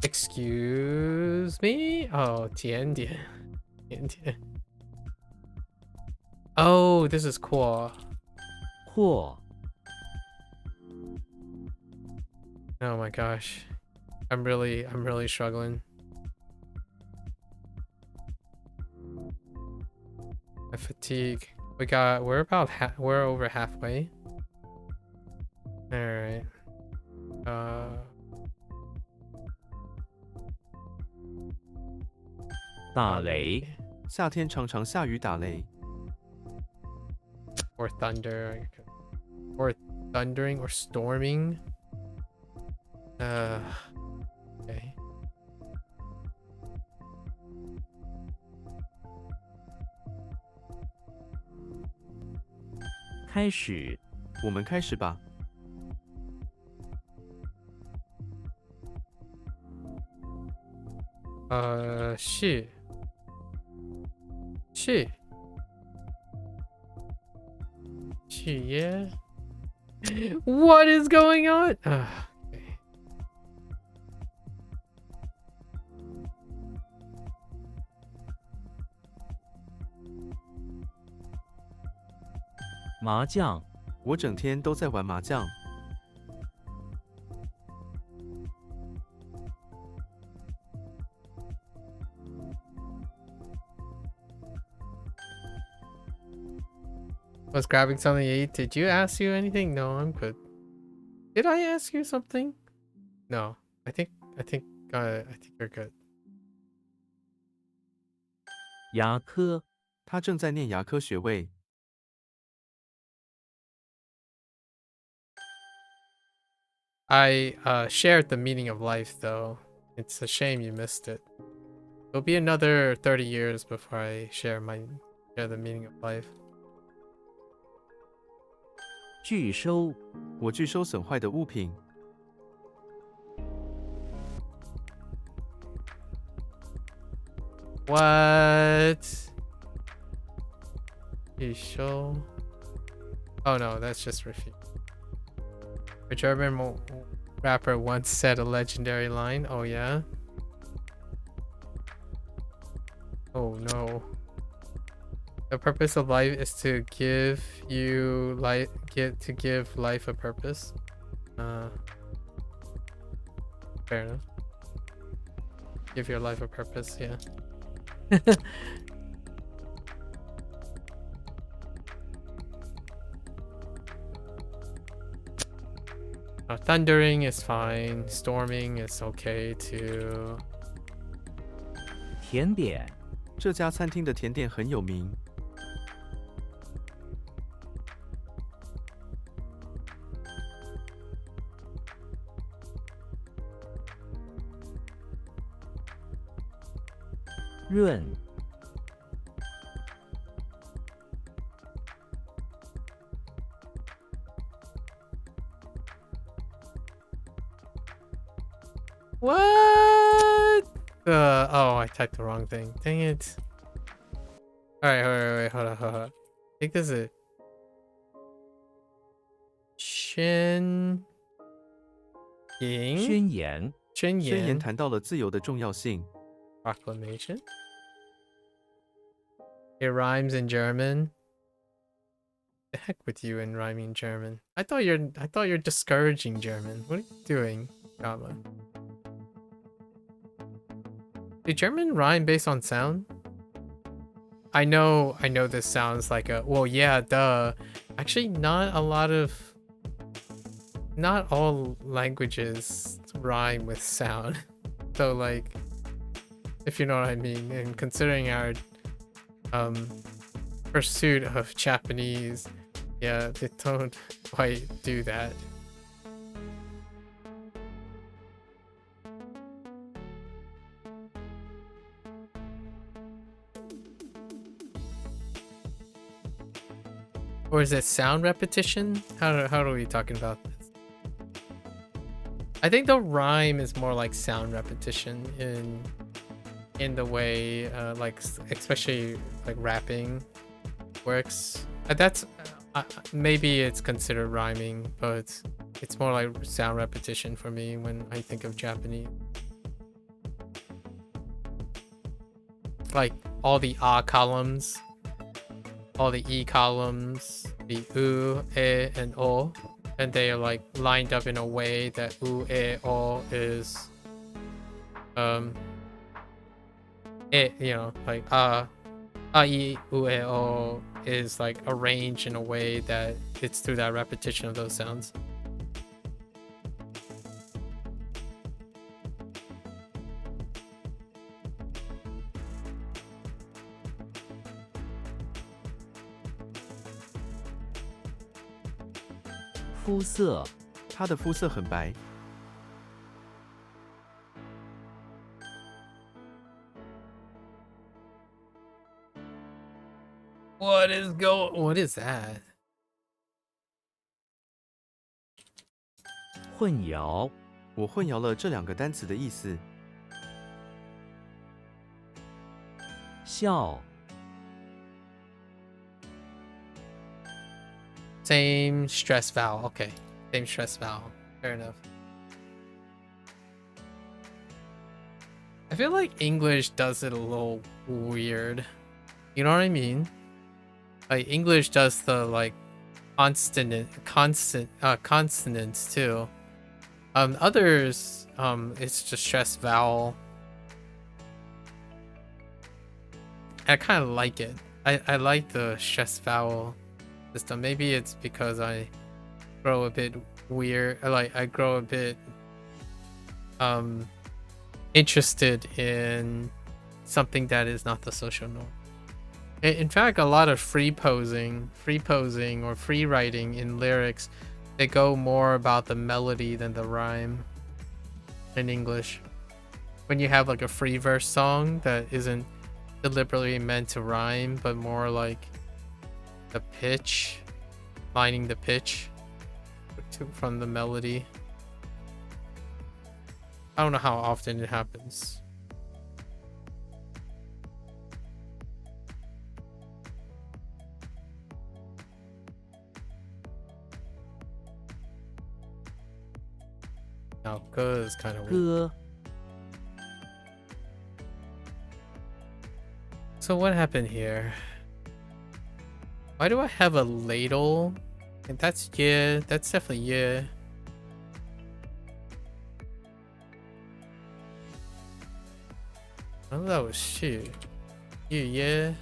S1: Excuse me? Oh, 甜点. Oh, this is cool.
S2: 或
S1: Oh my gosh. I'm really struggling. I fatigue. We're over halfway. All right.
S2: 打雷
S3: 夏天常常下雨打雷，
S1: or thunder, or thundering or storming. Okay.
S2: 开始
S3: 我们开始吧。
S1: 是 yeah. What is going on? Okay.
S2: 麻将
S3: 我整天都在玩麻将。
S1: Was grabbing something to eat. Did you ask you anything? No, I'm good. Did I ask you something? No. I think you're good.
S2: 牙科
S3: 他正在念牙科学位。
S1: I shared the meaning of life though. It's a shame you missed it. It'll be another 30 years before I share the meaning of life.
S2: 拒收
S3: 我拒收损坏的物品。
S1: What? You show? Oh no, that's just refute. A German rapper once said a legendary line. Oh yeah? Oh no. The purpose of life is to give life a purpose. Fair enough. Give your life a purpose, yeah. Thundering is fine. Storming is okay too.
S2: 甜点
S3: 这家餐厅的甜点很有名。
S2: 润
S1: What? Oh, I typed the wrong thing. Dang it. Alright, wait, hold on. I think this is it. Shen Ying?
S2: 宣言
S1: Shen
S3: 宣言
S1: Yan
S3: 谈到了自由的重要性。
S1: Proclamation. It rhymes in German. The heck with you and rhyming German. I thought you're discouraging German. What are you doing, Gamma? Did German rhyme based on sound? I know this sounds like a well yeah duh. Actually not all languages rhyme with sound. So like if you know what I mean, and considering our pursuit of Japanese, yeah, they don't quite do that. Or is it sound repetition? How are we talking about this? I think the rhyme is more like sound repetition in the way like especially like rapping works. That's maybe it's considered rhyming, but it's more like sound repetition for me when I think of Japanese. Like all the columns all the E columns, the U, E, and O, and they are like lined up in a way that U, E, O is like A, I, U, E, O is like arranged in a way that it's through that repetition of those sounds.
S2: 肤色，
S3: 他的肤色很白。
S1: What is that?
S2: 混淆，
S3: 我混淆了这两个单词的意思。
S2: 笑，
S1: Same stress vowel. Okay. Same stress vowel. Fair enough. I feel like English does it a little weird. You know what I mean? Like English does the like consonants too. Others it's just stress vowel. I kind of like it. I like the stress vowel system. Maybe it's because I grow a bit weird. I grow a bit interested in something that is not the social norm. In fact, a lot of free posing or free writing in lyrics, they go more about the melody than the rhyme in English. When you have like a free verse song that isn't deliberately meant to rhyme, but more like the pitch, lining the pitch from the melody. I don't know how often it happens. Now, 歌 is kind of weird.
S2: 歌，
S1: So what happened here? Why do I have a ladle? And that's yeah, that's definitely yeah. Oh, that was shit. Yeah.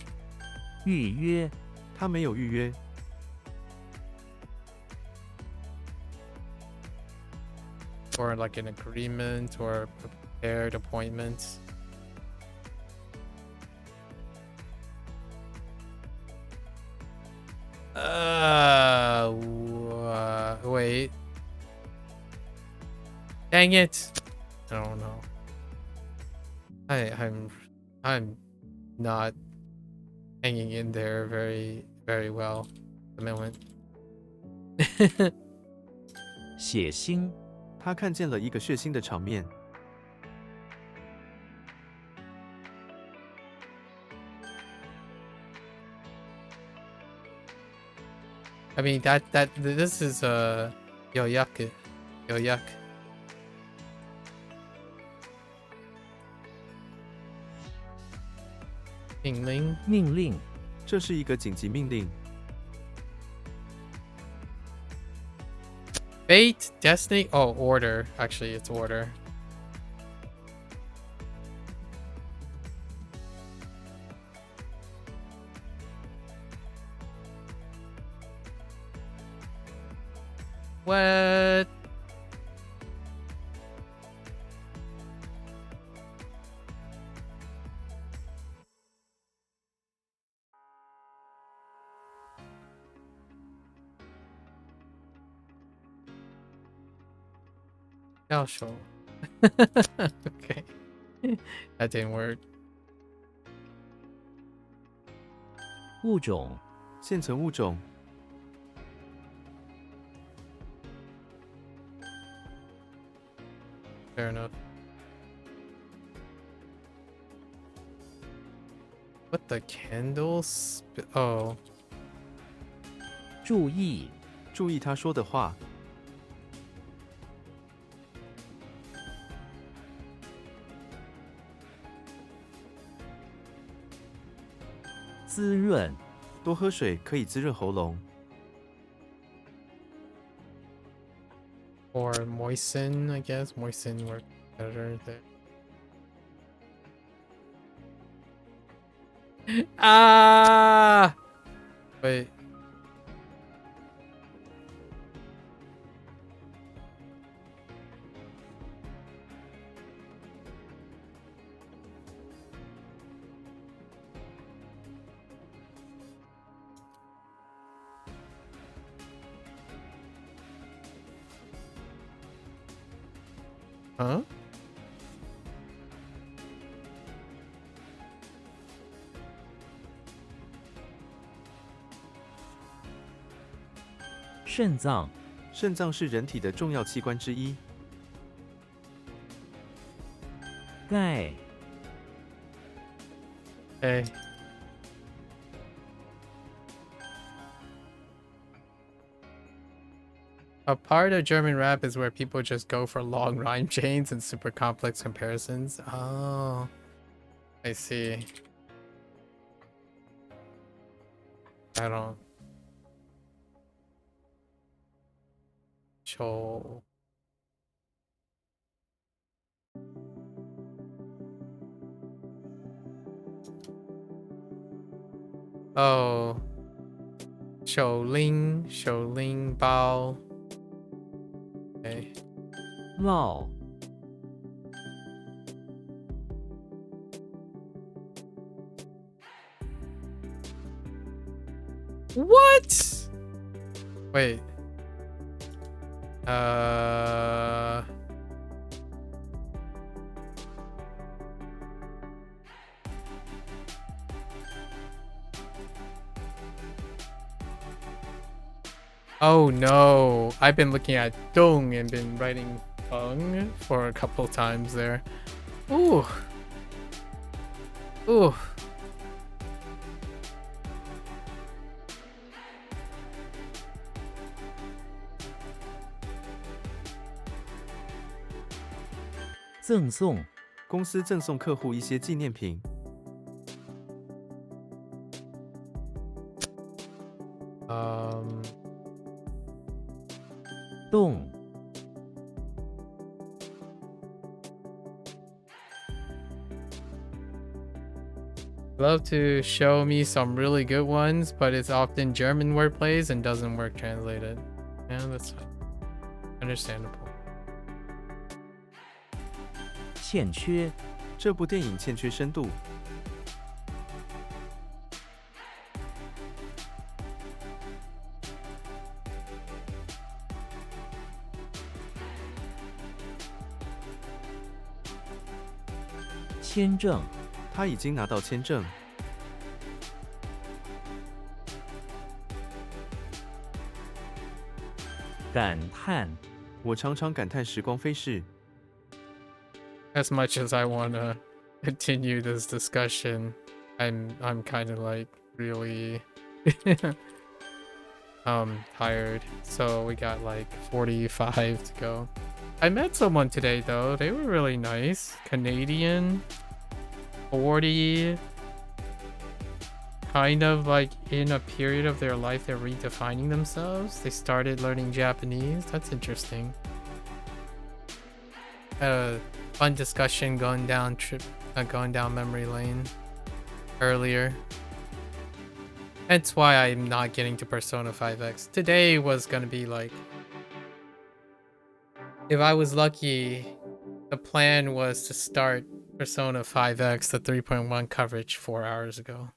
S2: 预约，
S3: 他没有预约。
S1: Or like an agreement or a prepared appointment. Wait. Dang it. I don't know. I'm not hanging in there very, very well at the moment.
S2: 血腥，
S3: 他看见了一个血腥的场面。
S1: I mean this is yoyak. 命令
S2: 命令，
S3: 这是一个紧急命令。
S1: Fate, destiny. Oh, order. Actually, it's order. What? Oh, sure. Okay. That didn't work.
S2: 物种，
S3: 现成物种。
S1: Fair enough. What the candles? Oh.
S2: 注意，
S3: 注意他说的话。
S2: 滋润，
S3: 多喝水可以滋润喉咙。
S1: Or moisten, I guess. Moisten works better there. Ah! Wait. Huh?
S2: 肾脏、
S3: 肾脏是人体的重要器官之一。
S2: 钙、
S1: Okay. A part of German rap is where people just go for long rhyme chains and super complex comparisons. Oh, I see. I don't. Show. Oh. Shouling Bao. Okay.
S2: 烙、
S1: What? Wait. Uh. Oh no. I've been looking at Dong and been writing Ung for a couple times there. Ooh. Ooh.
S2: 赠送、
S3: 公司赠送客户一些纪念品。
S2: 动、
S1: Love to show me some really good ones, but it's often German wordplays and doesn't work translated. Yeah, that's fine. Understandable.
S2: 欠缺、
S3: 这部电影欠缺深度。
S2: 签证、
S3: 他已经拿到签证。
S2: 感叹、
S3: 我常常感叹时光飞逝。
S1: As much as I want to continue this discussion, I'm kind of like really tired. So we got like 45 to go. I met someone today though. They were really nice. Canadian, 40, kind of like in a period of their life they're redefining themselves. They started learning Japanese. That's interesting. Fun discussion going down memory lane earlier. Hence why I'm not getting to Persona 5X. Today was gonna be like, if I was lucky, the plan was to start Persona 5X, the 3.1 coverage 4 hours ago.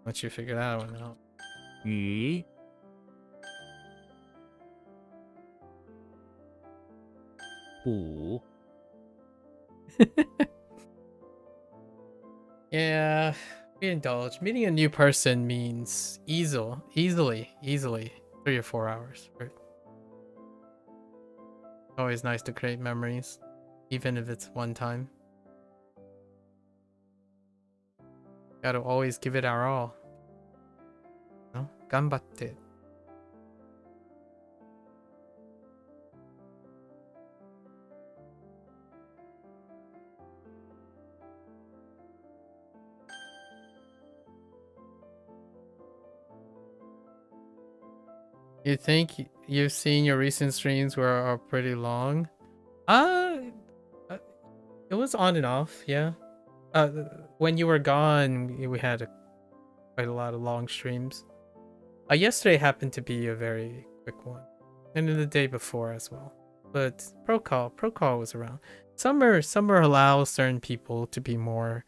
S1: Let you figure that one out.
S2: 鱼、 补、
S1: Yeah, we indulge. Meeting a new person means easily 3 or 4 hours. Right? Always nice to create memories, even if it's one time. Gotta always give it our all. No? Ganbatte. You think you've seen your recent streams were are pretty long? Uh, it was on and off, yeah. When you were gone, we had quite a lot of long streams. Yesterday happened to be a very quick one, and then the day before as well. But Pro Call was around. Summer allows certain people to be more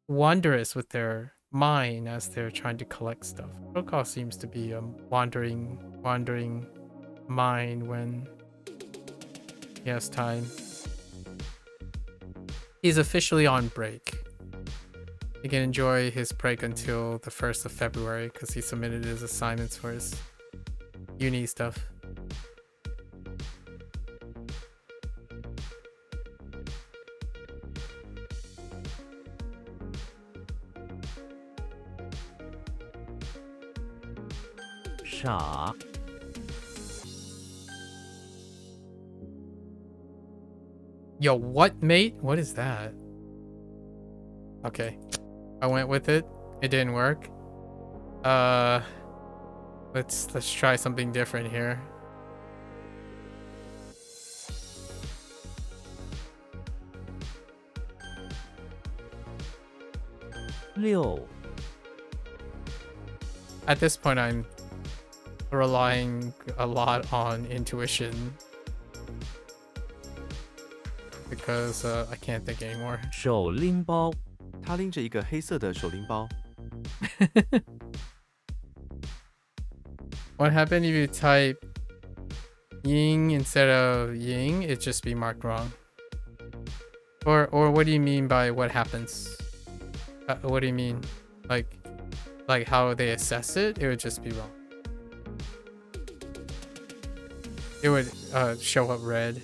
S1: wondrous with their mind as they're trying to collect stuff. Pro Call seems to be a wandering mind when he has time. He's officially on break. He can enjoy his break until the 1st of February because he submitted his assignments for his uni stuff.
S2: Sha.
S1: Yo, what, mate? What is that? Okay. I went with it. It didn't work. Let's try something different here.
S2: Liu.
S1: At this point, I'm relying a lot on intuition because I can't think anymore.
S2: 手拎包。
S3: 他拎着一个黑色的手拎包。
S1: What happened if you type ying instead of ying? It'd just be marked wrong. Or what do you mean by what happens? What do you mean? Like how they assess it? It would just be wrong. It would show up red.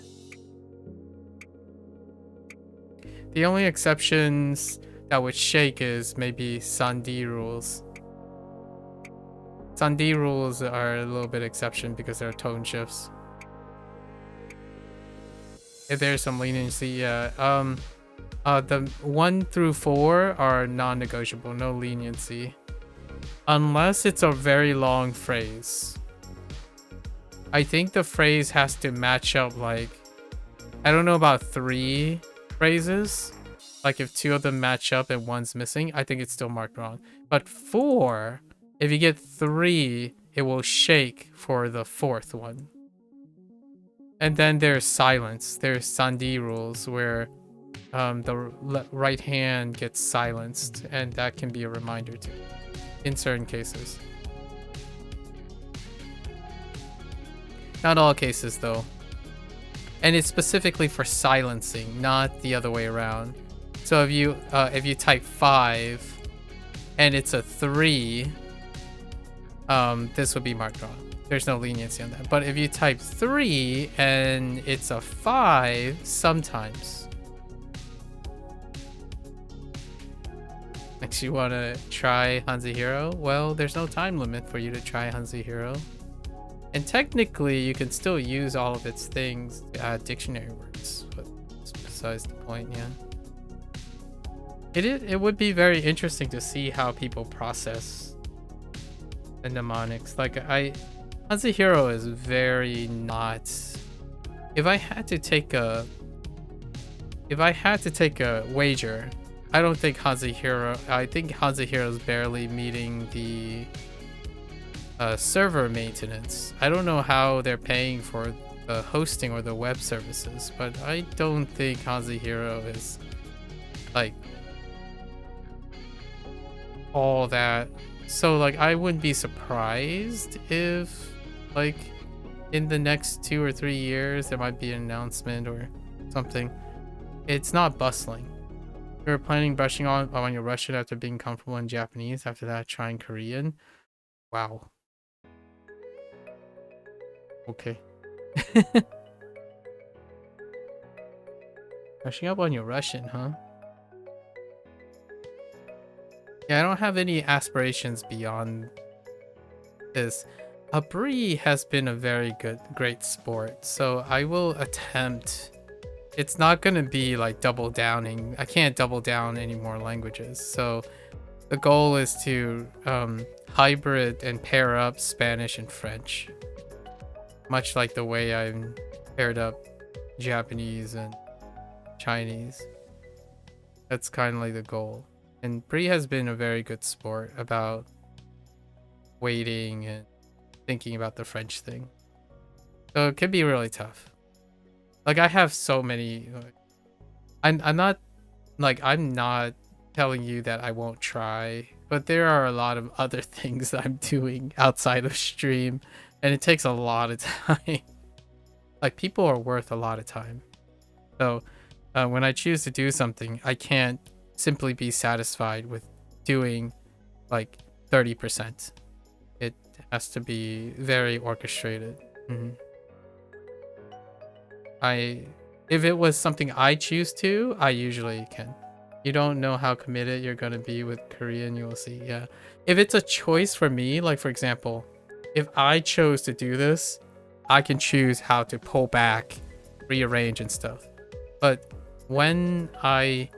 S1: The only exceptions that would shake is maybe Sandi rules. Sandi rules are a little bit exception because they're tone shifts. If there's some leniency, yeah. The 1 through 4 are non-negotiable, no leniency. Unless it's a very long phrase. I think the phrase has to match up like, I don't know about 3 phrases. Like if 2 of them match up and 1's missing, I think it's still marked wrong. But 4, if you get 3, it will shake for the 4th one. And then there's silence. There's Sandi rules where the right hand gets silenced, and that can be a reminder too, in certain cases. Not all cases though. And it's specifically for silencing, not the other way around. So if you type 5 and it's a 3, this would be marked wrong. There's no leniency on that. But if you type 3 and it's a 5, sometimes. Makes you want to try HanziHero? Well, there's no time limit for you to try HanziHero. And technically, you can still use all of its things to add dictionary words. But that's besides the point, yeah. It would be very interesting to see how people process the mnemonics. Like HanziHero is very not. If I had to take a wager, I don't think HanziHero. I think HanziHero is barely meeting the server maintenance. I don't know how they're paying for the hosting or the web services, but I don't think HanziHero is like all that. So like I wouldn't be surprised if like in the next 2 or 3 years there might be an announcement or something. It's not bustling. You're planning brushing on your Russian after being comfortable in Japanese, after that trying Korean. Wow. Okay. Brushing up on your Russian, huh? Yeah, I don't have any aspirations beyond this. Brie has been a very great sport, so I will attempt. It's not gonna be like double downing. I can't double down any more languages, so the goal is to hybrid and pair up Spanish and French. Much like the way I'm paired up Japanese and Chinese. That's kind of like the goal. And Bree has been a very good sport about waiting and thinking about the French thing. So it can be really tough. Like I have so many. I'm not telling you that I won't try, but there are a lot of other things that I'm doing outside of stream, and it takes a lot of time. Like people are worth a lot of time. So when I choose to do something, I can't simply be satisfied with doing like 30%. It has to be very orchestrated. If it was something I choose to, I usually can. You don't know how committed you're gonna be with Korean, you will see. Yeah. If it's a choice for me, like for example, if I chose to do this, I can choose how to pull back, rearrange and stuff. But when I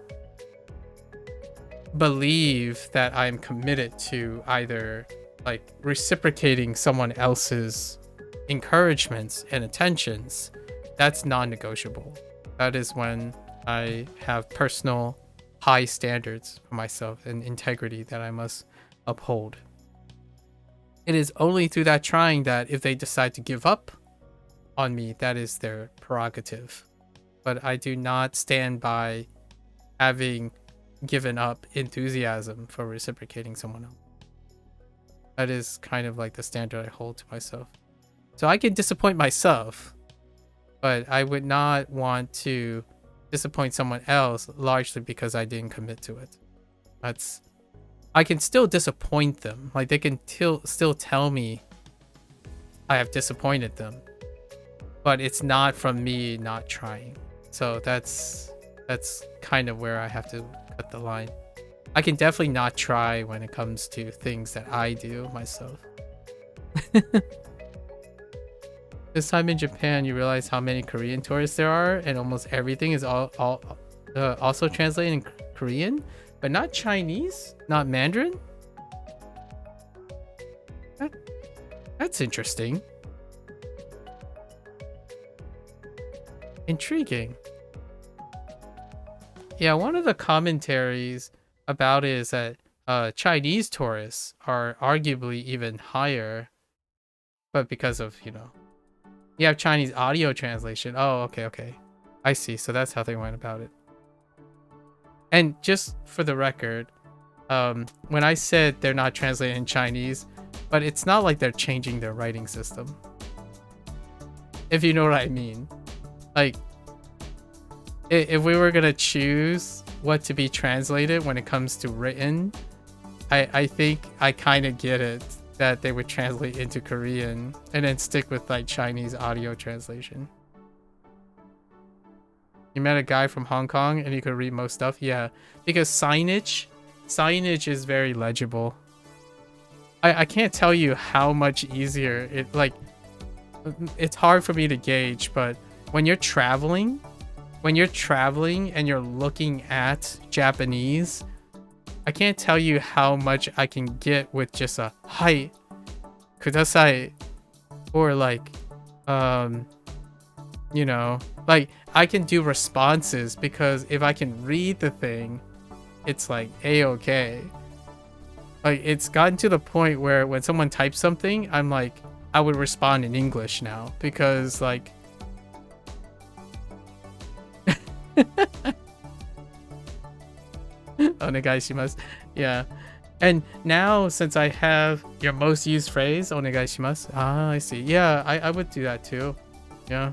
S1: believe that I'm committed to either like reciprocating someone else's encouragements and attentions, that's non-negotiable. That is when I have personal high standards for myself and integrity that I must uphold. It is only through that trying that if they decide to give up on me, that is their prerogative. But I do not stand by having given up enthusiasm for reciprocating someone else. That is kind of like the standard I hold to myself. So I can disappoint myself, but I would not want to disappoint someone else largely because I didn't commit to it. I can still disappoint them. Like they can still tell me I have disappointed them, but it's not from me not trying. So that's kind of where I have to cut the line. I can definitely not try when it comes to things that I do myself. This time in Japan, you realize how many Korean tourists there are, and almost everything is also translated in Korean, but not Chinese, not Mandarin. That's interesting. Intriguing. Yeah, one of the commentaries about it is that Chinese tourists are arguably even higher, but because of, you have Chinese audio translation. Oh, okay. I see. So that's how they went about it. And just for the record, when I said they're not translated in Chinese, but it's not like they're changing their writing system. If you know what I mean. Like, if we were gonna choose what to be translated when it comes to written, I think I kind of get it that they would translate into Korean and then stick with like Chinese audio translation. You met a guy from Hong Kong and he could read most stuff? Yeah, because signage is very legible. I can't tell you how much easier it's hard for me to gauge, but when you're traveling and you're looking at Japanese, I can't tell you how much I can get with just a "hai kudasai," or like like I can do responses because if I can read the thing, it's like a-okay. Like it's gotten to the point where when someone types something, I'm like, I would respond in English now because like onegaishimasu. Yeah. And now since I have your most used phrase, onegaishimasu. Ah, I see. Yeah, I would do that too. Yeah.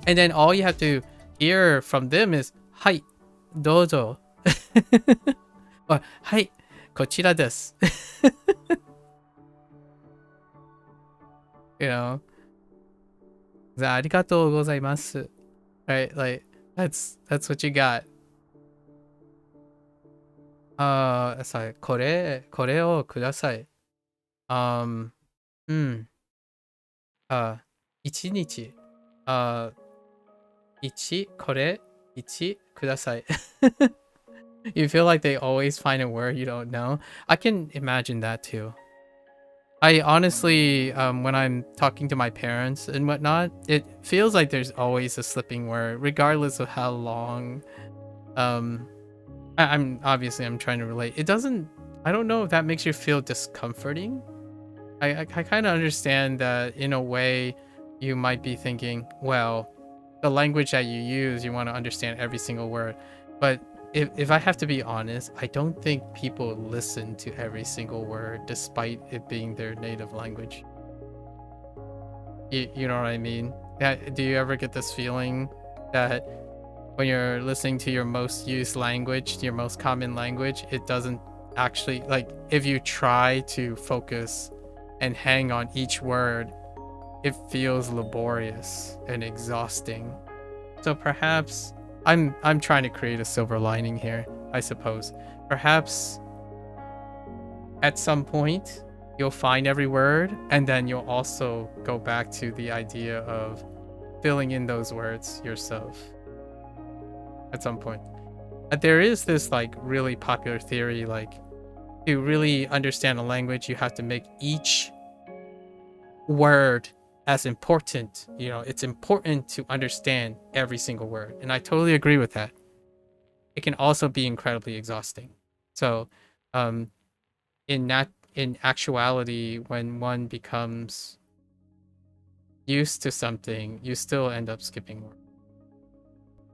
S1: And then all you have to hear from them is "はい、どうぞ." Or "はい、こちらです." "ありがとうございます." Right? Like that's what you got. It's like これをください. 1日1これ1ください. You feel like they always find a word you don't know. I can imagine that too. I honestly, when I'm talking to my parents and whatnot, it feels like there's always a slipping word, regardless of how long. I'm obviously I'm trying to relate. It doesn't. I don't know if that makes you feel discomforting. I kind of understand that in a way, you might be thinking, well, the language that you use, you want to understand every single word. But if I have to be honest, I don't think people listen to every single word despite it being their native language. You know what I mean? Yeah, do you ever get this feeling that when you're listening to your most used language, your most common language, it doesn't actually, like, if you try to focus and hang on each word, it feels laborious and exhausting. So perhaps I'm trying to create a silver lining here, I suppose. Perhaps at some point you'll find every word, and then you'll also go back to the idea of filling in those words yourself at some point. But there is this like really popular theory, like, to really understand a language, you have to make each word as important. You know, it's important to understand every single word, and I totally agree with that. It can also be incredibly exhausting. So in actuality, when one becomes used to something, you still end up skipping words.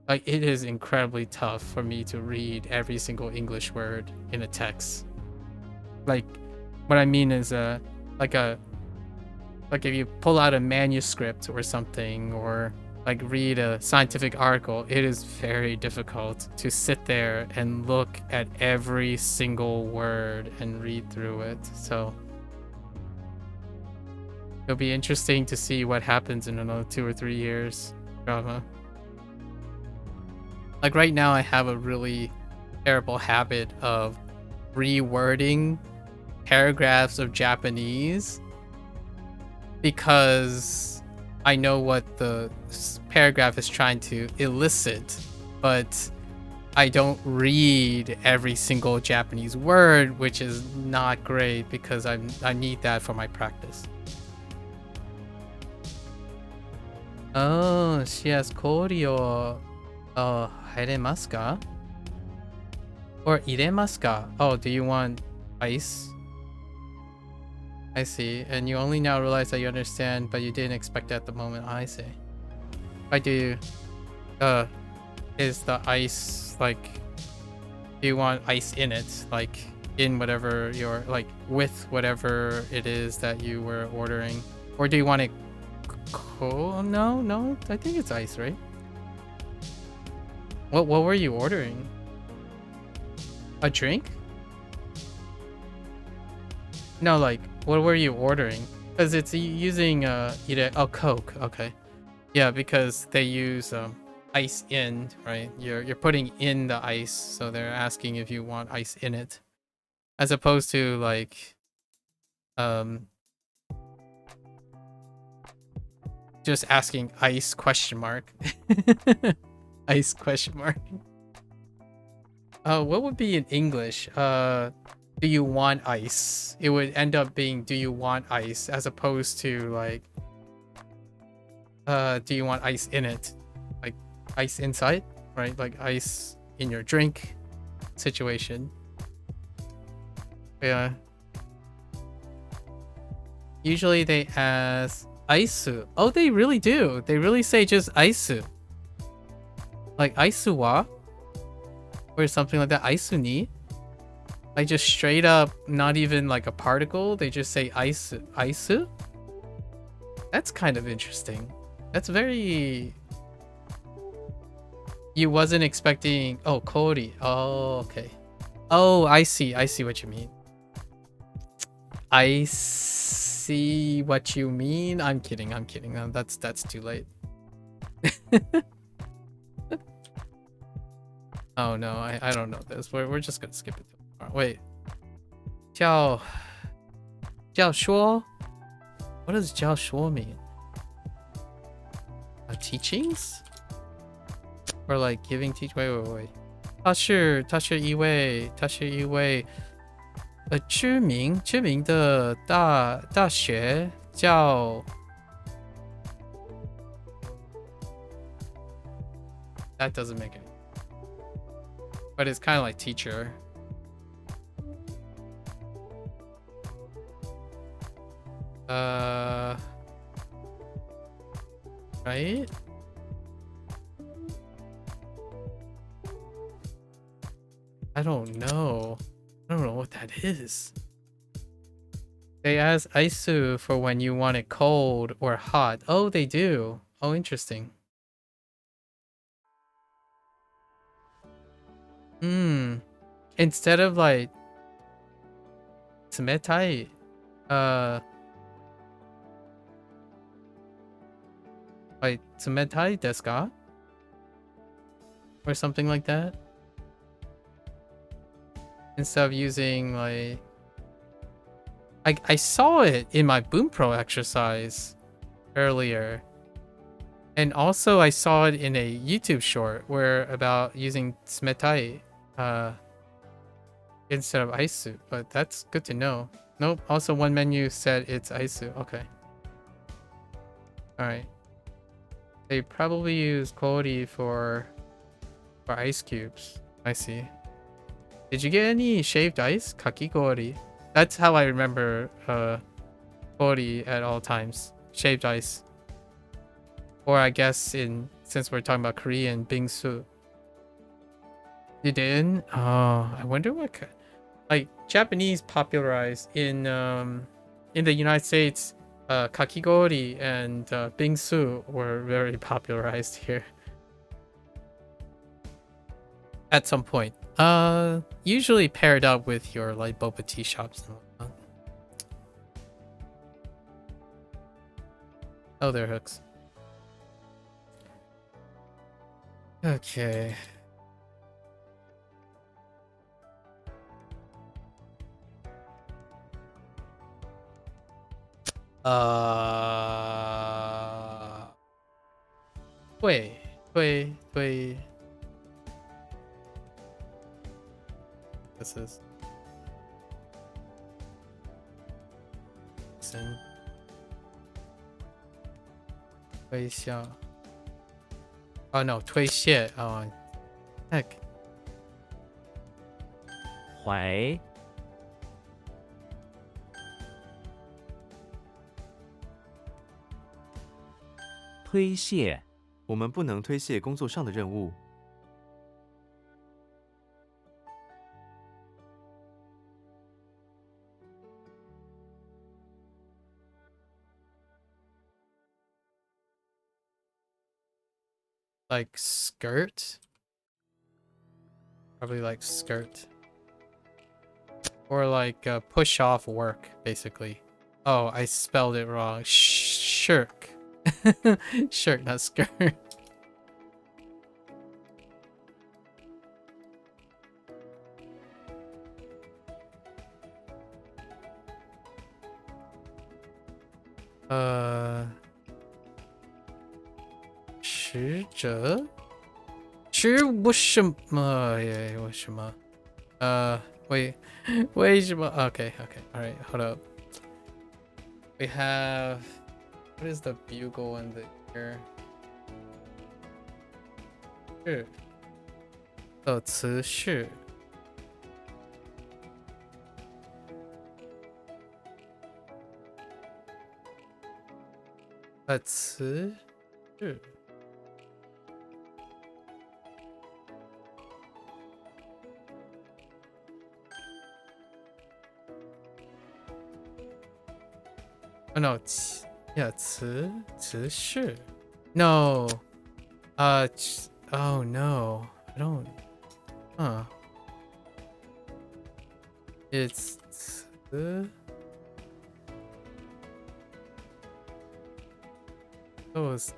S1: Like, it is incredibly tough for me to read every single English word in a text. Like, what I mean is like if you pull out a manuscript or something, or like read a scientific article, it is very difficult to sit there and look at every single word and read through it. So it'll be interesting to see what happens in another 2 or 3 years. Drama. Like right now, I have a really terrible habit of rewording paragraphs of Japanese because I know what the paragraph is trying to elicit, but I don't read every single Japanese word, which is not great because I need that for my practice. Oh, she has kori o hairemasu ka? Or iremasu ka? Oh, do you want ice? I see. And you only now realize that you understand, but you didn't expect it at the moment. I see. Why do you... is the ice, like... Do you want ice in it? Like, in whatever you're... Like, with whatever it is that you were ordering? Or do you want it cold? No. I think it's ice, right? What were you ordering? A drink? No, like, what were you ordering? Because it's using Coke. Okay, yeah, because they use ice in, right? You're putting in the ice, so they're asking if you want ice in it, as opposed to like just asking ice question mark. Ice question mark. What would be in English? Do you want ice? It would end up being, do you want ice, as opposed to like, do you want ice in it? Like ice inside, right? Like ice in your drink situation. Yeah. Usually they ask aisu. Oh, they really do. They really say just aisu. Like aisu wa? Or something like that. Aisu ni? Like just straight up, not even like a particle. They just say aisu. Aisu? That's kind of interesting. That's very... You wasn't expecting... Oh, kori. Oh, okay. Oh, I see. I see what you mean. I see what you mean. I'm kidding. That's too late. Oh no, I don't know this. We're just gonna skip it. Wait. 教说? What does 教说 mean? Teachings? Or like giving wait. 他是一位知名的大学叫 That doesn't make it. But it's kind of like teacher. Right? I don't know. I don't know what that is. They ask Aisu for when you want it cold or hot. Oh, they do. Oh, interesting. Instead of like 冷たい like 冷たいですか? Or something like that. Instead of using like I saw it in my Boom Pro exercise earlier. And also I saw it in a YouTube short where about using smetai instead of aisu, but that's good to know. Nope, also one menu said it's aisu. Okay. Alright. They probably use kori for ice cubes. I see. Did you get any shaved ice? Kakigori. That's how I remember kori at all times. Shaved ice. Or I guess since we're talking about Korean, bingsu. You didn't? Oh, I wonder what like Japanese popularized in the United States. Kakigori and bingsu were very popularized here at some point. Usually paired up with your like boba tea shops and whatnot. Oh, there, Hooks. Okay. Wait. This is listen. 微笑. Oh no, 推卸. Oh, heck.
S2: 怀推卸
S3: 我们不能推卸工作上的任务。
S1: Like skirt? Probably like skirt. Or like push off work, basically. Oh, I spelled it wrong. Shirk. Shirk, not skirt. Wait. Okay, alright, hold up. We have... What is the bugle in the ear? Sure. Oh, 词是. A 词是. Oh no, yeah, 词是. No. Oh no. I don't. Huh. It's 词. So it's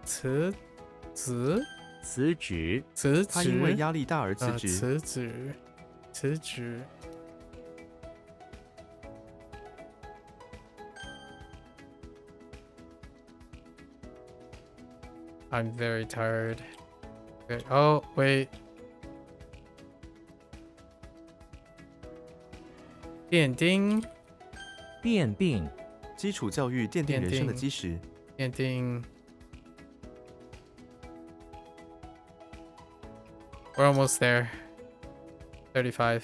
S1: 词. 辞职
S3: 他因为压力大而辞职。
S1: 辞职。I'm very tired. Okay. Oh, wait. 电钉
S2: 奠定
S3: 基础教育奠定人生的基石。
S1: 电钉 We're almost there. 35.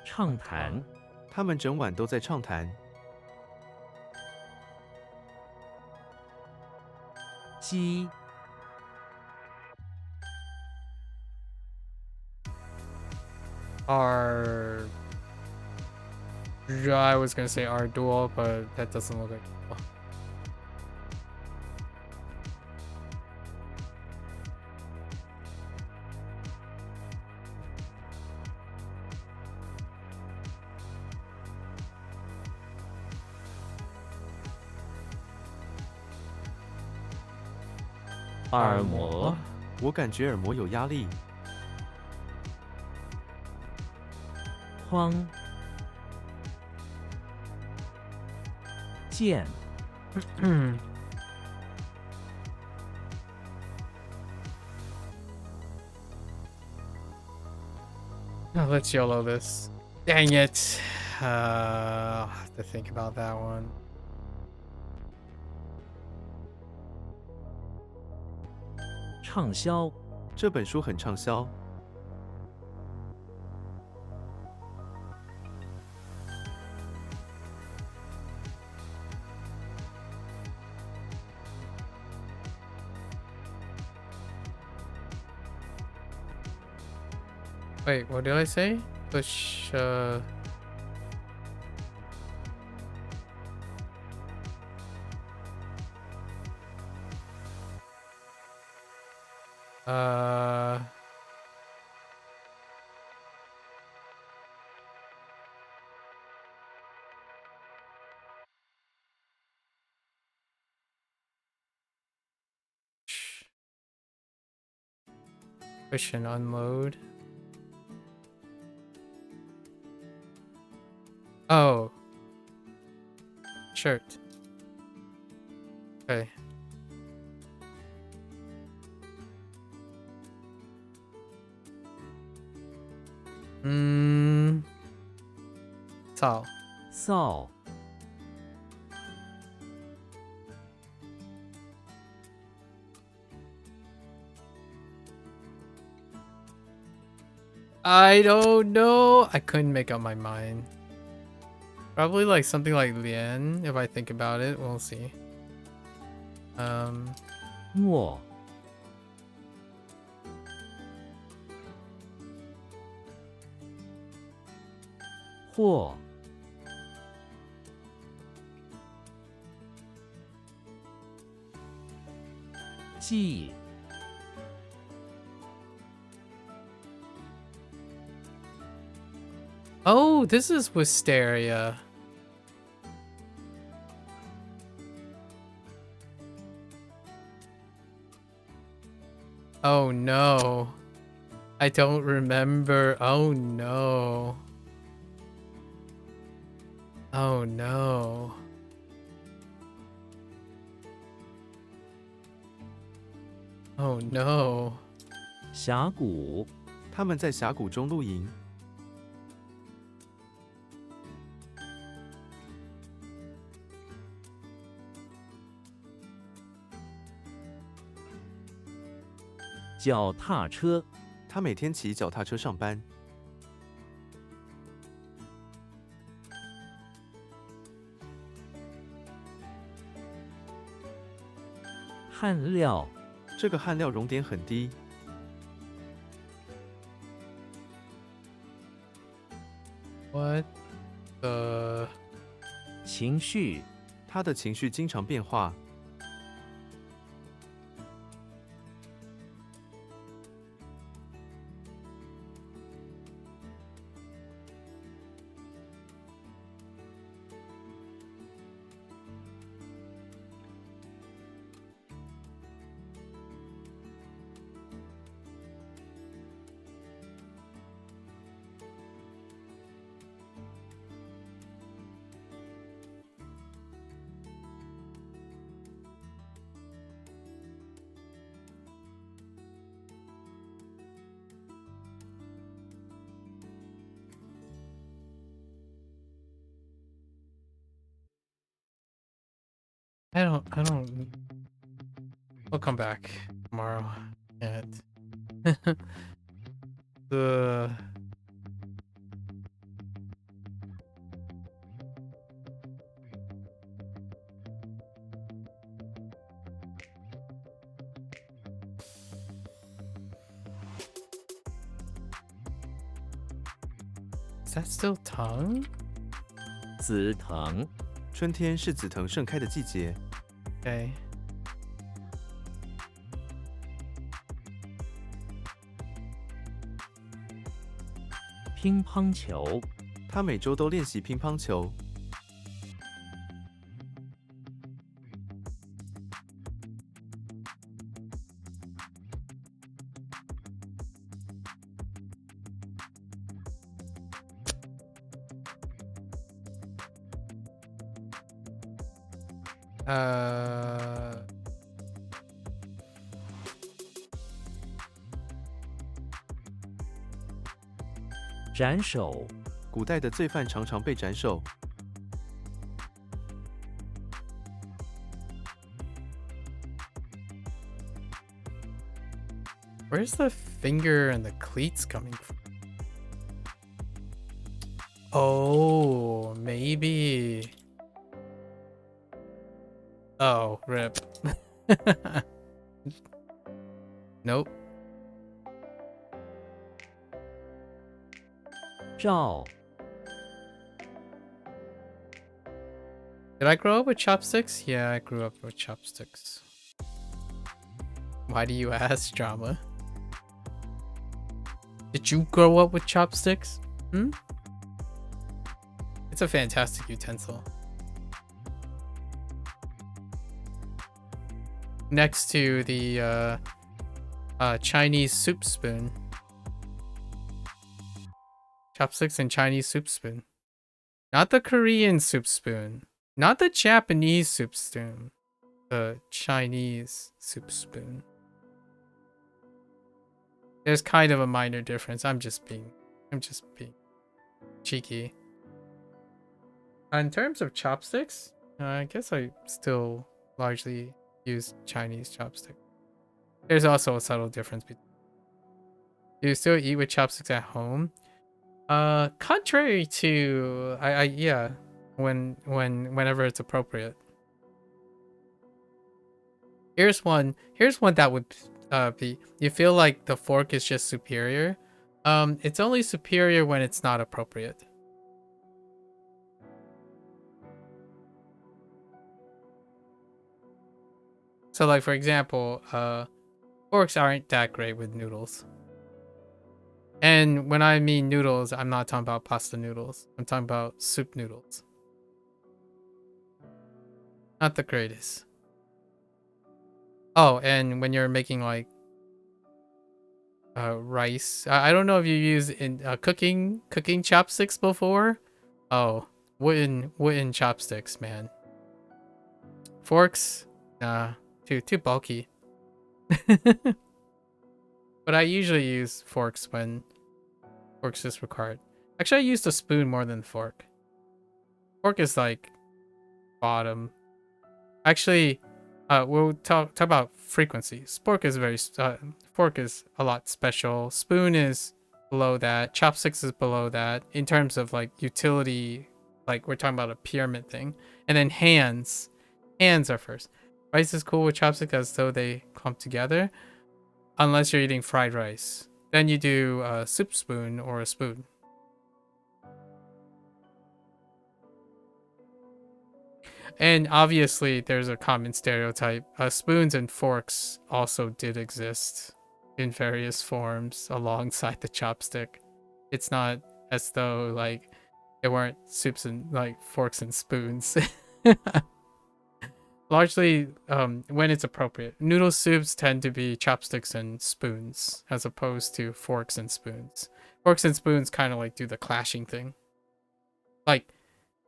S2: 畅谈
S3: 他们整晚都在畅谈。
S2: 鸡
S1: Our... I was gonna say our duel, but that doesn't look like... Oh.
S2: 耳膜
S3: 我感觉耳膜有压力。
S2: 框键
S1: Now let's YOLO this. Dang it. I'll have to think about that one.
S2: 畅销
S3: 这本书很畅销。
S1: Wait, what did I say? Push, push and unload. Oh. Shirt. Okay. Tall.
S2: 扫
S1: I don't know. I couldn't make up my mind. Probably like something like Lian, if I think about it. We'll see.
S2: 墨或记
S1: Oh, this is Wisteria. Oh no. I don't remember. Oh no. Oh no. Oh no.
S2: 峡谷
S3: 他们在峡谷中露营。
S2: 脚踏车
S3: 他每天骑脚踏车上班。
S2: 焊料
S3: 这个焊料熔点很低。
S1: What the...
S2: 情绪
S3: 他的情绪经常变化。
S1: I don't. We'll come back tomorrow. And the is that still tongue?
S2: 紫藤，
S3: 春天是紫藤盛开的季节。
S1: Okay.
S2: 乒乓球，
S3: 他每周都练习乒乓球。
S2: 斩首，
S3: 古代的罪犯常常被斩首。
S1: Where's the finger and the cleats coming from? Oh, maybe. Oh, rip. Nope.
S2: 照，
S1: Did I grow up with chopsticks? Yeah, I grew up with chopsticks. Why do you ask, drama? Did you grow up with chopsticks? Hmm? It's a fantastic utensil. Next to the Chinese soup spoon. Chopsticks and Chinese soup spoon. Not the Korean soup spoon. Not the Japanese soup spoon. The Chinese soup spoon. There's kind of a minor difference. I'm just being cheeky. In terms of chopsticks, I guess I still largely use Chinese chopsticks. There's also a subtle difference between. Do you still eat with chopsticks at home? Contrary to yeah, whenever it's appropriate. Here's one that would be, you feel like the fork is just superior. It's only superior when it's not appropriate. So like for example, forks aren't that great with noodles. And when I mean noodles, I'm not talking about pasta noodles. I'm talking about soup noodles. Not the greatest. Oh, and when you're making like rice, I don't know if you use in cooking chopsticks before. Oh, wooden chopsticks, man. Forks, nah, too bulky. But I usually use forks when forks is required. Actually, I use the spoon more than the fork. Fork is like bottom. Actually, we'll talk about frequency. Fork is fork is a lot special. Spoon is below that. Chopsticks is below that in terms of like utility. Like we're talking about a pyramid thing. And then hands are first. Rice is cool with chopsticks as though they clump together, unless you're eating fried rice. Then you do a soup spoon or a spoon. And obviously, there's a common stereotype. Spoons and forks also did exist in various forms alongside the chopstick. It's not as though like there weren't soups and like forks and spoons. Largely, when it's appropriate. Noodle soups tend to be chopsticks and spoons as opposed to forks and spoons. Forks and spoons kind of like do the clashing thing. Like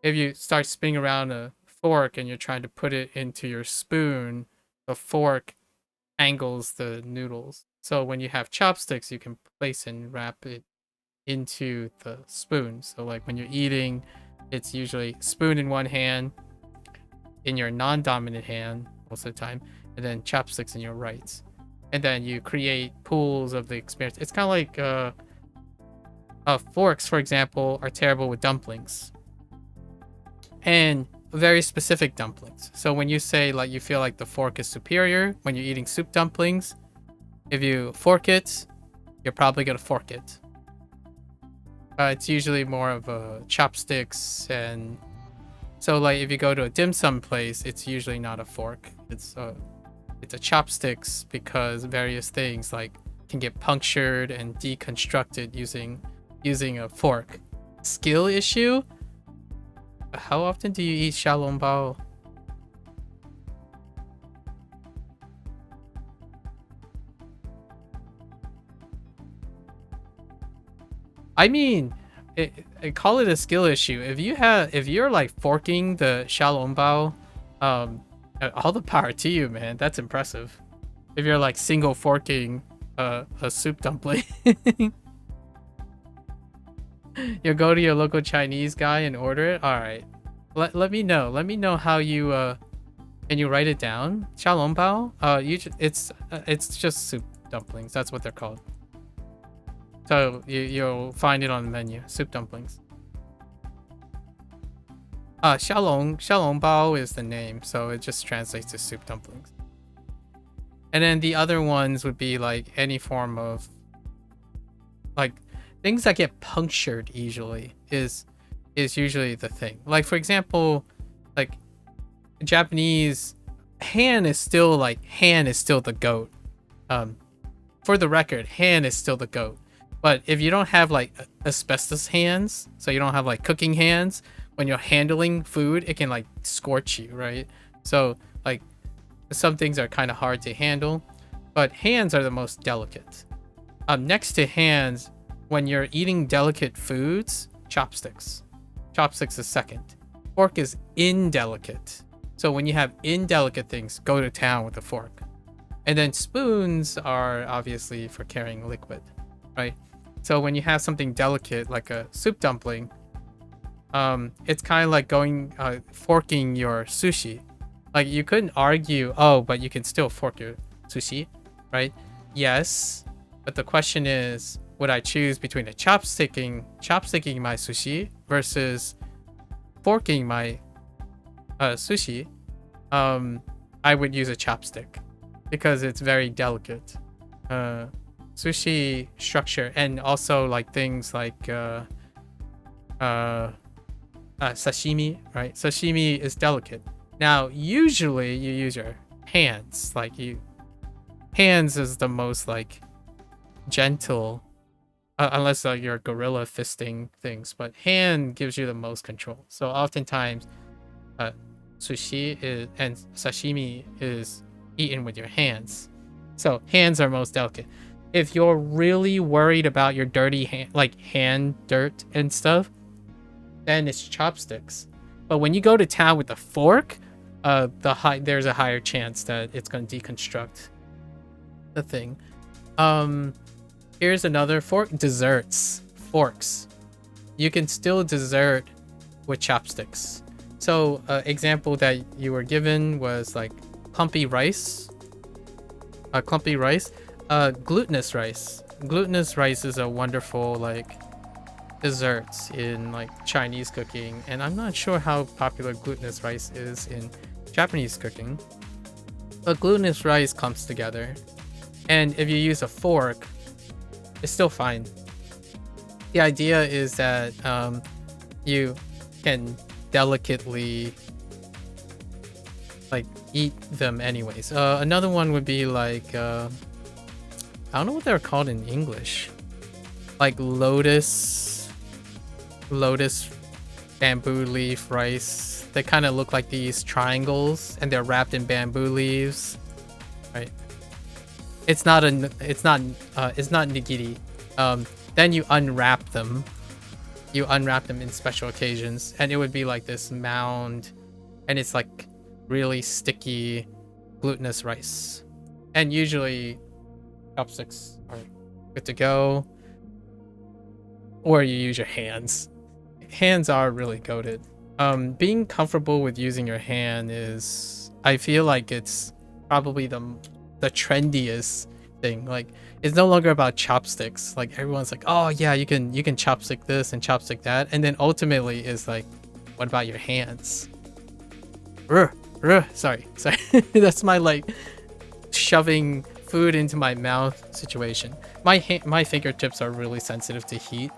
S1: if you start spinning around a fork and you're trying to put it into your spoon, the fork angles the noodles. So when you have chopsticks, you can place and wrap it into the spoon. So like when you're eating, it's usually spoon in one hand, in your non-dominant hand most of the time, and then chopsticks in your right. And then you create pools of the experience. It's kind of like forks, for example, are terrible with dumplings. And very specific dumplings. So when you say like you feel like the fork is superior when you're eating soup dumplings, if you fork it, you're probably gonna fork it. It's usually more of chopsticks, and so like if you go to a dim sum place, it's usually not a fork. It's a chopsticks, because various things like can get punctured and deconstructed using a fork. Skill issue? How often do you eat xiaolongbao? I mean, call it a skill issue. If you're like forking the xiaolongbao, all the power to you, man. That's impressive. If you're like single forking a soup dumpling, you go to your local Chinese guy and order it. All right, let me know. Let me know how you can you write it down? Xiaolongbao. It's just soup dumplings. That's what they're called. So you'll find it on the menu. Soup dumplings. Xiaolongbao is the name, so it just translates to soup dumplings. And then the other ones would be like any form of like things that get punctured easily is usually the thing. Like for example, like Japanese Han is still the goat. For the record, Han is still the goat. But if you don't have like asbestos hands, so you don't have like cooking hands, when you're handling food, it can like scorch you, right? So like some things are kind of hard to handle, but hands are the most delicate. Next to hands, when you're eating delicate foods, chopsticks. Chopsticks is second. Fork is indelicate. So when you have indelicate things, go to town with a fork. And then spoons are obviously for carrying liquid, right? So when you have something delicate like a soup dumpling, it's kind of like forking your sushi. Like you couldn't argue, oh, but you can still fork your sushi, right? Yes, but the question is, would I choose between chopsticking my sushi versus forking my sushi? I would use a chopstick because it's very delicate. Sushi structure, and also like things like sashimi, right? Sashimi is delicate. Now, usually you use your hands. Hands is the most like gentle, unless you're gorilla fisting things. But hand gives you the most control. So oftentimes, sushi and sashimi is eaten with your hands. So hands are most delicate. If you're really worried about your dirty hand dirt and stuff, then it's chopsticks. But when you go to town with a fork, there's a higher chance that it's going to deconstruct the thing. Here's another fork. Desserts. Forks. You can still dessert with chopsticks. So example that you were given was like clumpy rice. Glutinous rice. Glutinous rice is a wonderful like dessert in like Chinese cooking, and I'm not sure how popular glutinous rice is in Japanese cooking. But glutinous rice comes together, and if you use a fork, it's still fine. The idea is that you can delicately like eat them anyways. Another one would be like I don't know what they're called in English. Like lotus bamboo leaf rice. They kind of look like these triangles, and they're wrapped in bamboo leaves, right? It's not nigiri. Then you unwrap them. You unwrap them in special occasions, and it would be like this mound, and it's like really sticky glutinous rice. And usually chopsticks are good to go, or you use your hands. Hands are really goated. Being comfortable with using your hand is, I feel like it's probably the trendiest thing. Like, it's no longer about chopsticks. Like, everyone's like, oh yeah, you can chopstick this and chopstick that, and then ultimately is like, what about your hands? Sorry. That's my like shoving food into my mouth situation. My fingertips are really sensitive to heat.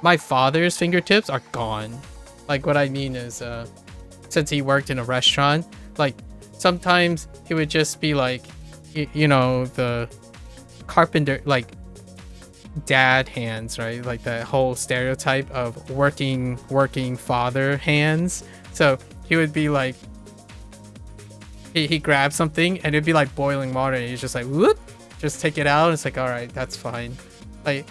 S1: My father's fingertips are gone. Like, what I mean is, since he worked in a restaurant, like, sometimes he would just be like, you know, the carpenter, like, dad hands, right? Like, the whole stereotype of working father hands. So he would be like, he grabbed something and it'd be like boiling water, and he's just like, whoop, just take it out. It's like, all right, that's fine. Like,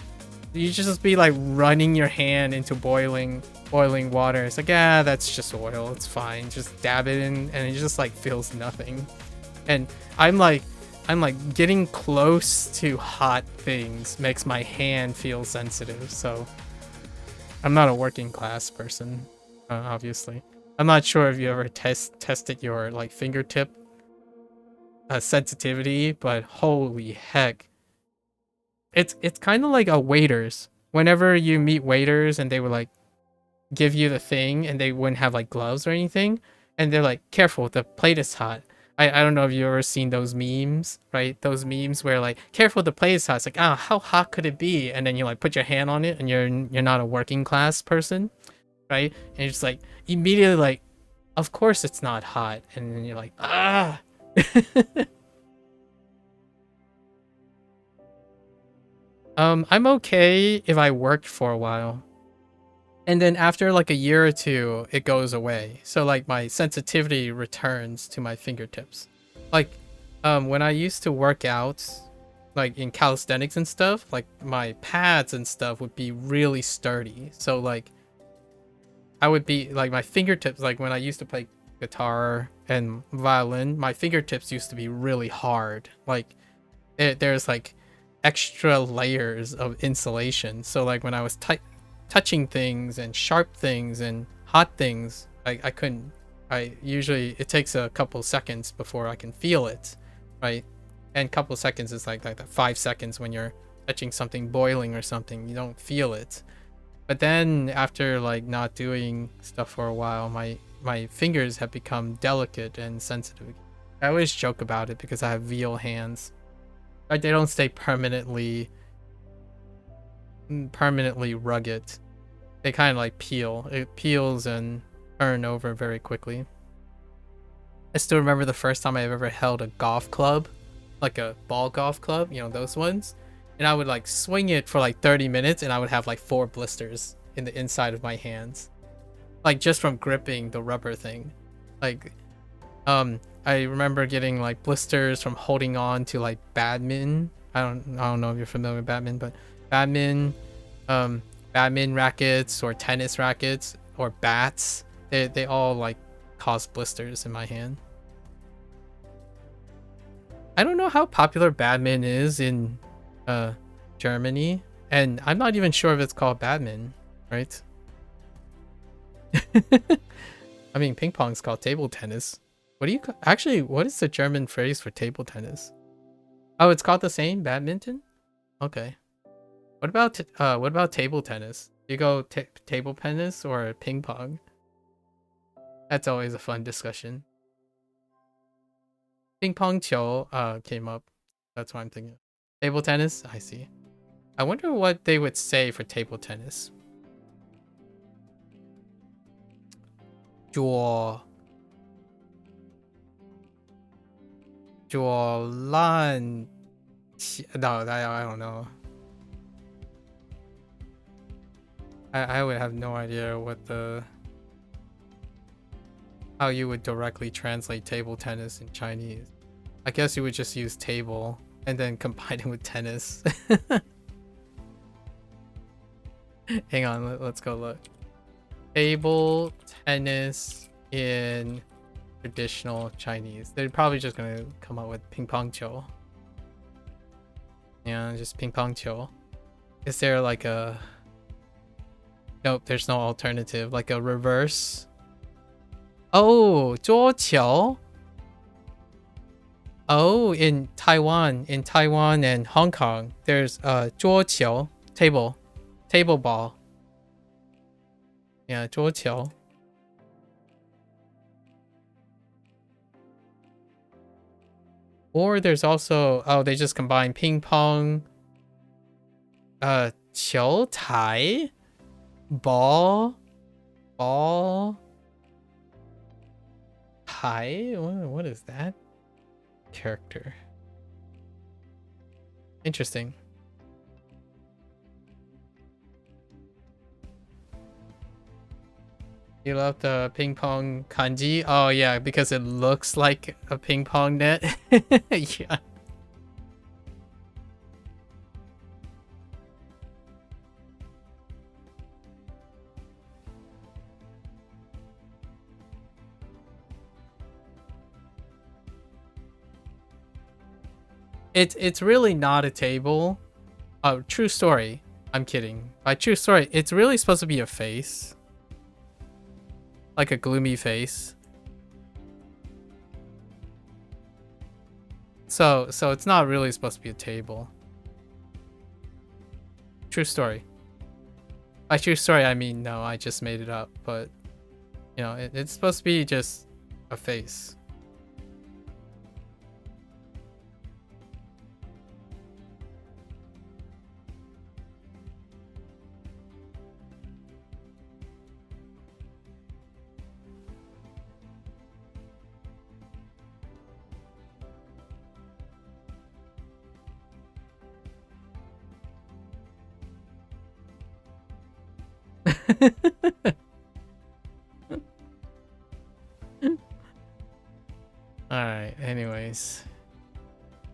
S1: you just be like running your hand into boiling water. It's like, yeah, that's just oil, it's fine, just dab it in, and it just like feels nothing. And I'm like getting close to hot things makes my hand feel sensitive. So I'm not a working class person, obviously. I'm not sure if you ever tested your like fingertip sensitivity, but holy heck, it's kind of like a waiters. Whenever you meet waiters and they would like give you the thing and they wouldn't have like gloves or anything, and they're like, careful, the plate is hot. I don't know if you've ever seen those memes, right? Those memes where like, careful, the plate is hot. It's like, oh, how hot could it be? And then you like put your hand on it and you're not a working class person, right? And you're just like immediately like, of course it's not hot. And then you're like, ah. I'm okay if I worked for a while, and then after like a year or two, it goes away. So like my sensitivity returns to my fingertips. Like, when I used to work out, like in calisthenics and stuff, like my pads and stuff would be really sturdy. So like, I would be like, my fingertips, like when I used to play guitar and violin, my fingertips used to be really hard. Like, there's like extra layers of insulation. So like when I was touching things and sharp things and hot things, I couldn't. Usually it takes a couple seconds before I can feel it, right? And couple seconds is like 5 seconds when you're touching something boiling or something, you don't feel it. But then after like not doing stuff for a while, my fingers have become delicate and sensitive. I always joke about it because I have veal hands. Like, they don't stay permanently rugged. They kind of like peel. It peels and turn over very quickly. I still remember the first time I've ever held a golf club, like a ball golf club, you know, those ones. And I would like swing it for like 30 minutes and I would have like 4 blisters in the inside of my hands. Like, just from gripping the rubber thing. Like, I remember getting like blisters from holding on to like badminton. I don't know if you're familiar with badminton, but badminton rackets or tennis rackets or bats, they all like cause blisters in my hand. I don't know how popular badminton is in Germany, and I'm not even sure if it's called badminton, right? I mean, ping pong's called table tennis. What do you actually, what is the German phrase for table tennis? Oh, it's called the same, badminton? Okay. What about table tennis? Do you go table tennis or ping pong? That's always a fun discussion. Ping pong 球 came up. That's what I'm thinking. Table tennis? I see. I wonder what they would say for table tennis. 烂 No, I don't know. I would have no idea what how you would directly translate table tennis in Chinese. I guess you would just use table and then combine it with tennis. Hang on, let's go look. Table tennis in traditional Chinese. They're probably just gonna come up with ping pong 球. Yeah, just ping pong 球. Is there like a... Nope, there's no alternative. Like a reverse Oh, 桌球. Oh, in Taiwan and Hong Kong, there's 桌球 table ball. Yeah, 桌球. Or there's also, oh, they just combine ping pong, 球台 ball 台. What is that character? Interesting. You love the ping pong kanji? Oh yeah, because it looks like a ping pong net. Yeah. It's really not a table. Oh, true story. I'm kidding. By true story, it's really supposed to be a face. Like a gloomy face. So it's not really supposed to be a table. True story. By true story, I mean, no, I just made it up. But, you know, it's supposed to be just a face. Alright, anyways.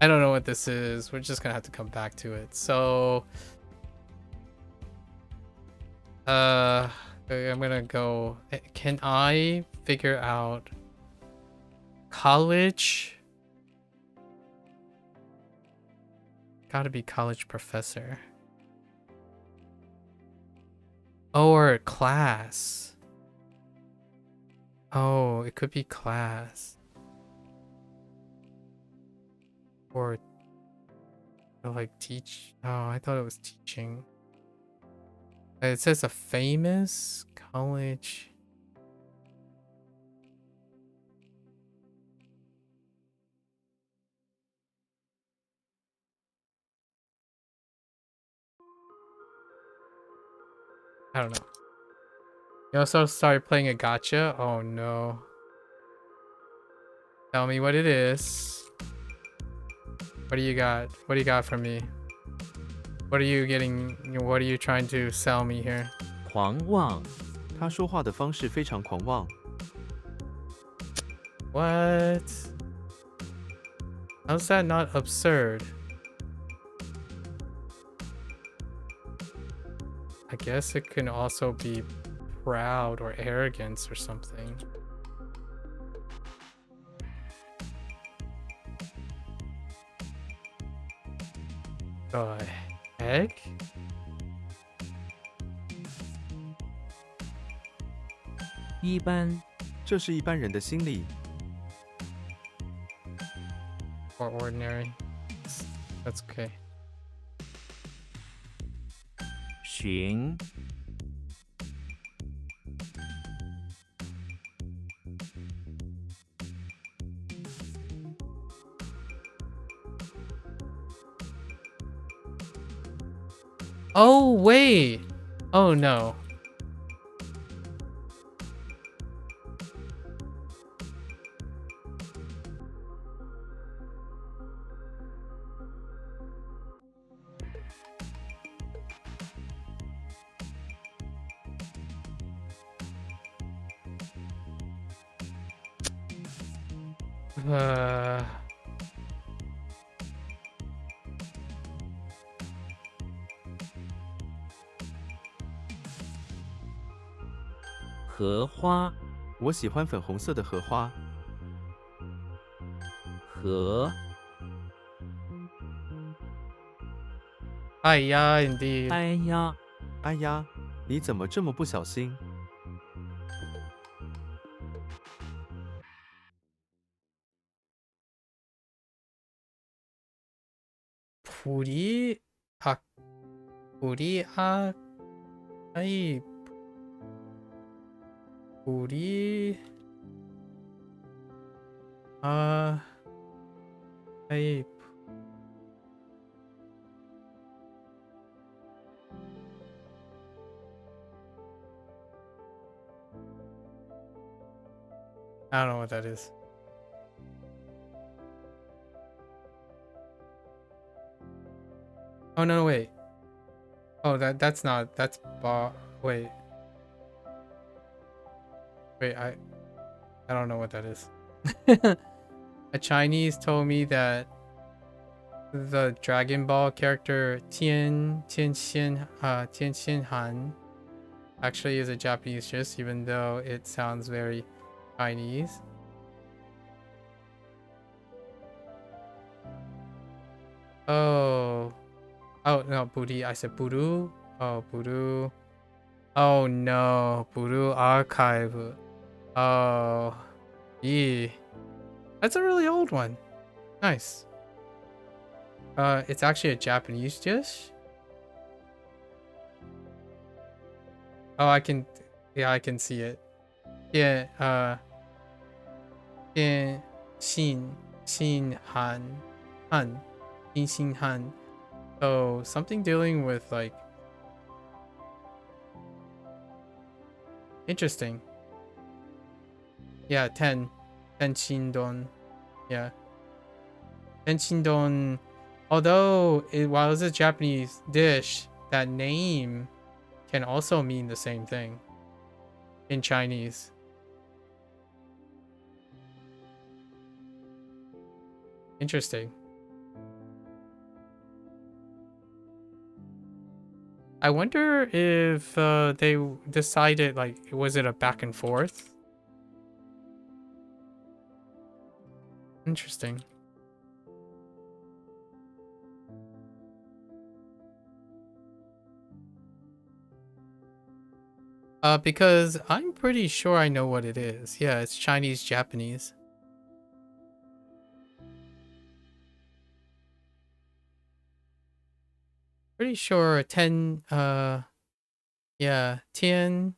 S1: I don't know what this is. We're just gonna have to come back to it. So... I'm gonna go... Can I figure out... college? Gotta be college professor. Or class. Oh, it could be class. Or like teach. Oh, I thought it was teaching. It says a famous college. I don't know. You also started playing a gacha? Oh no. Tell me what it is. What do you got? What do you got from me? What are you getting? What are you trying to sell me here?
S2: 狂妄
S3: 他说话的方式非常狂妄。
S1: What? How's that not absurd? I guess it can also be proud or arrogance or something. The heck?
S2: 一般
S3: 这是一般人的心理。
S1: Or ordinary. That's okay.
S2: 寻
S1: Oh, wait. Oh, no. Uh...
S2: 荷花
S3: 我喜欢粉红色的荷花。
S2: 荷
S1: 哎呀 indeed.
S2: 哎呀
S3: 哎呀，你怎么这么不小心？
S1: 우리 아 우리 아이 우리 아이 I don't know what that is. Oh no, wait. Oh, that's not. That's wait. Wait, I don't know what that is. A Chinese told me that the Dragon Ball character Tianxian Han actually is a Japanese dish, even though it sounds very Chinese. Oh no, Buri. I said Buru. Oh, Buru. Oh no, Buru Archive. Oh, yeah. That's a really old one. Nice. It's actually a Japanese dish. Oh, I can see it. Yeah, yeah, Xin Han, Xin Han. So something dealing with like interesting. Yeah, 10 Shindon. Yeah. 10 Shindon. Although while it's a Japanese dish, that name can also mean the same thing in Chinese. Interesting. I wonder if they decided, like, was it a back and forth? Interesting. Because I'm pretty sure I know what it is. Yeah, it's Chinese Japanese. Pretty sure 10 yeah, Tian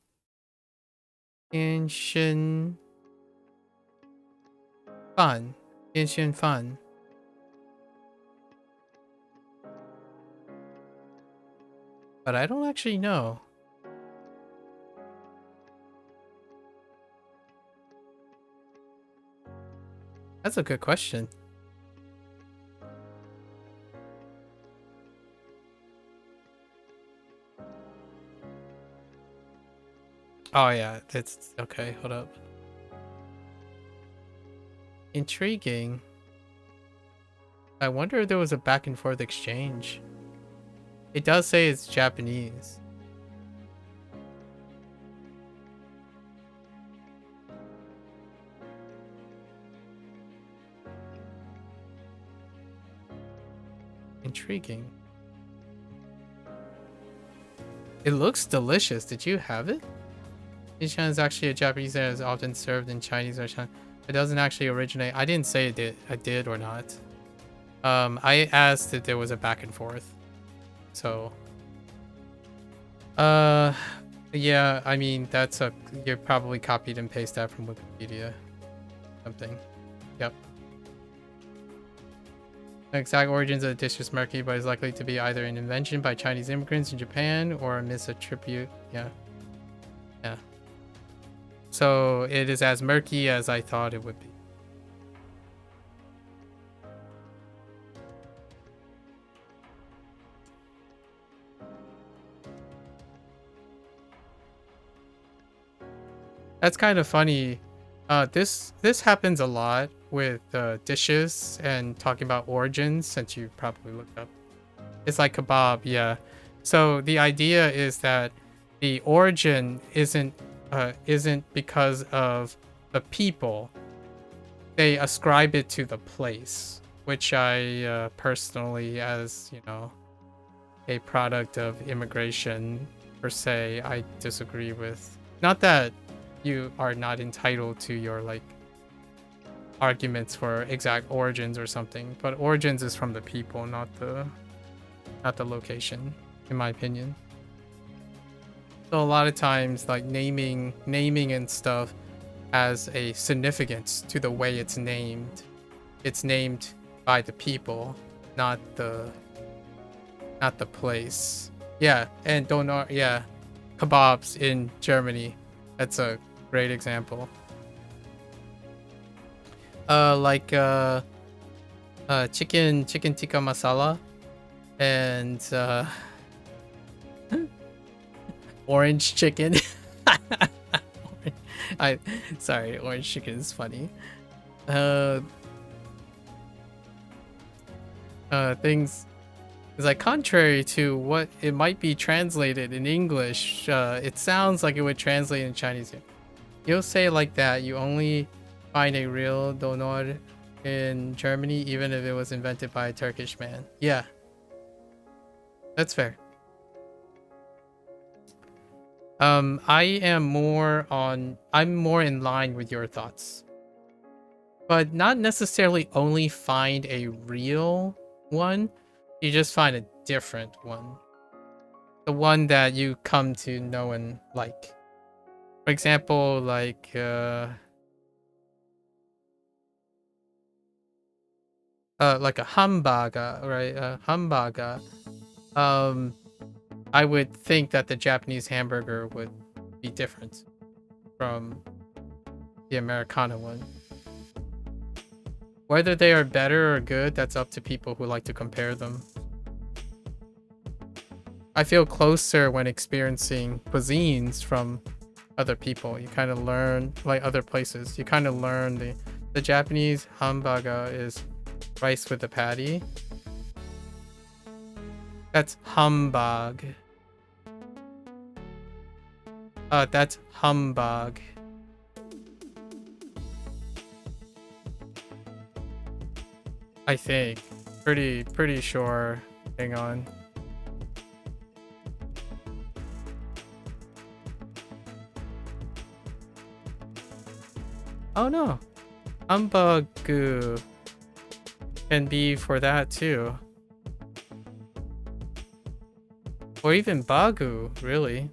S1: Shin Fan. Tian Shin Fan. But I don't actually know. That's a good question. Oh yeah, that's okay, hold up. Intriguing. I wonder if there was a back and forth exchange. It does say it's Japanese. Intriguing. It looks delicious. Did you have it? Ishan is actually a Japanese that is often served in Chinese restaurants. It doesn't actually originate. I didn't say it did. I did or not. I asked if there was a back and forth. So, yeah. I mean, that's a. You probably copied and pasted that from Wikipedia. Something. Yep. The exact origins of the dish is murky, but is likely to be either an invention by Chinese immigrants in Japan or a misattribute. Yeah. Yeah. So it is as murky as I thought it would be. That's kind of funny. This happens a lot with dishes and talking about origins, since you probably looked up. It's like kebab, yeah. So the idea is that the origin isn't because of the people. They ascribe it to the place, which I personally, as you know, a product of immigration per se, I disagree with. Not that you are not entitled to your like arguments for exact origins or something, but origins is from the people, not the not the location, in my opinion. So a lot of times, like naming and stuff has a significance to the way it's named. It's named by the people, not the place. Yeah, and Donar, yeah, kebabs in Germany. That's a great example. Chicken tikka masala and orange chicken. Sorry, orange chicken is funny. Things is like contrary to what it might be translated in English. It sounds like it would translate in Chinese. You'll say like that. You only find a real donor in Germany, even if it was invented by a Turkish man. Yeah, that's fair. I'm more in line with your thoughts, but not necessarily only find a real one. You just find a different one, the one that you come to know and like. For example, like a hamburger, right? A hamburger. I would think that the Japanese hamburger would be different from the Americana one. Whether they are better or good, that's up to people who like to compare them. I feel closer when experiencing cuisines from other people. You kind of learn, like other places, you kind of learn the Japanese hamburger is rice with the patty. That's humbug. That's humbug. I think. Pretty sure. Hang on. Oh no. Humbug can be for that too. Or even bagu, really.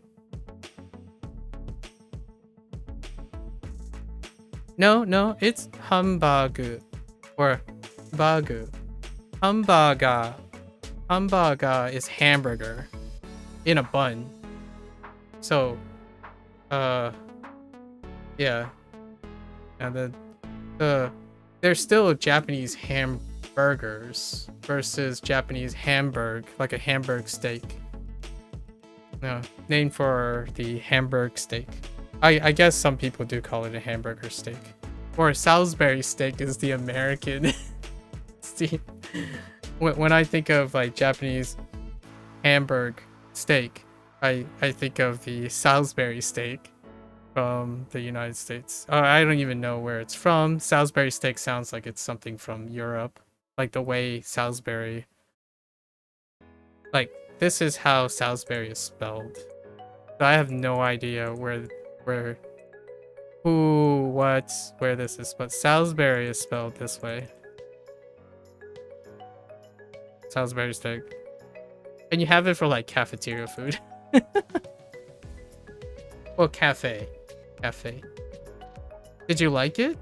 S1: No, it's hambagu or bagu. Hamburger is hamburger in a bun. So, yeah. And there's still Japanese hamburgers versus Japanese hamburg, like a Hamburg steak. No, named for the Hamburg steak. I guess some people do call it a hamburger steak. Or Salisbury steak is the American. When I think of like Japanese Hamburg steak, I think of the Salisbury steak from the United States. I don't even know where it's from. Salisbury steak sounds like it's something from Europe. Like the way Salisbury... Like, this is how Salisbury is spelled. So I have no idea where this is, but Salisbury is spelled this way. Salisbury steak. And you have it for like cafeteria food. Well, cafe. Did you like it?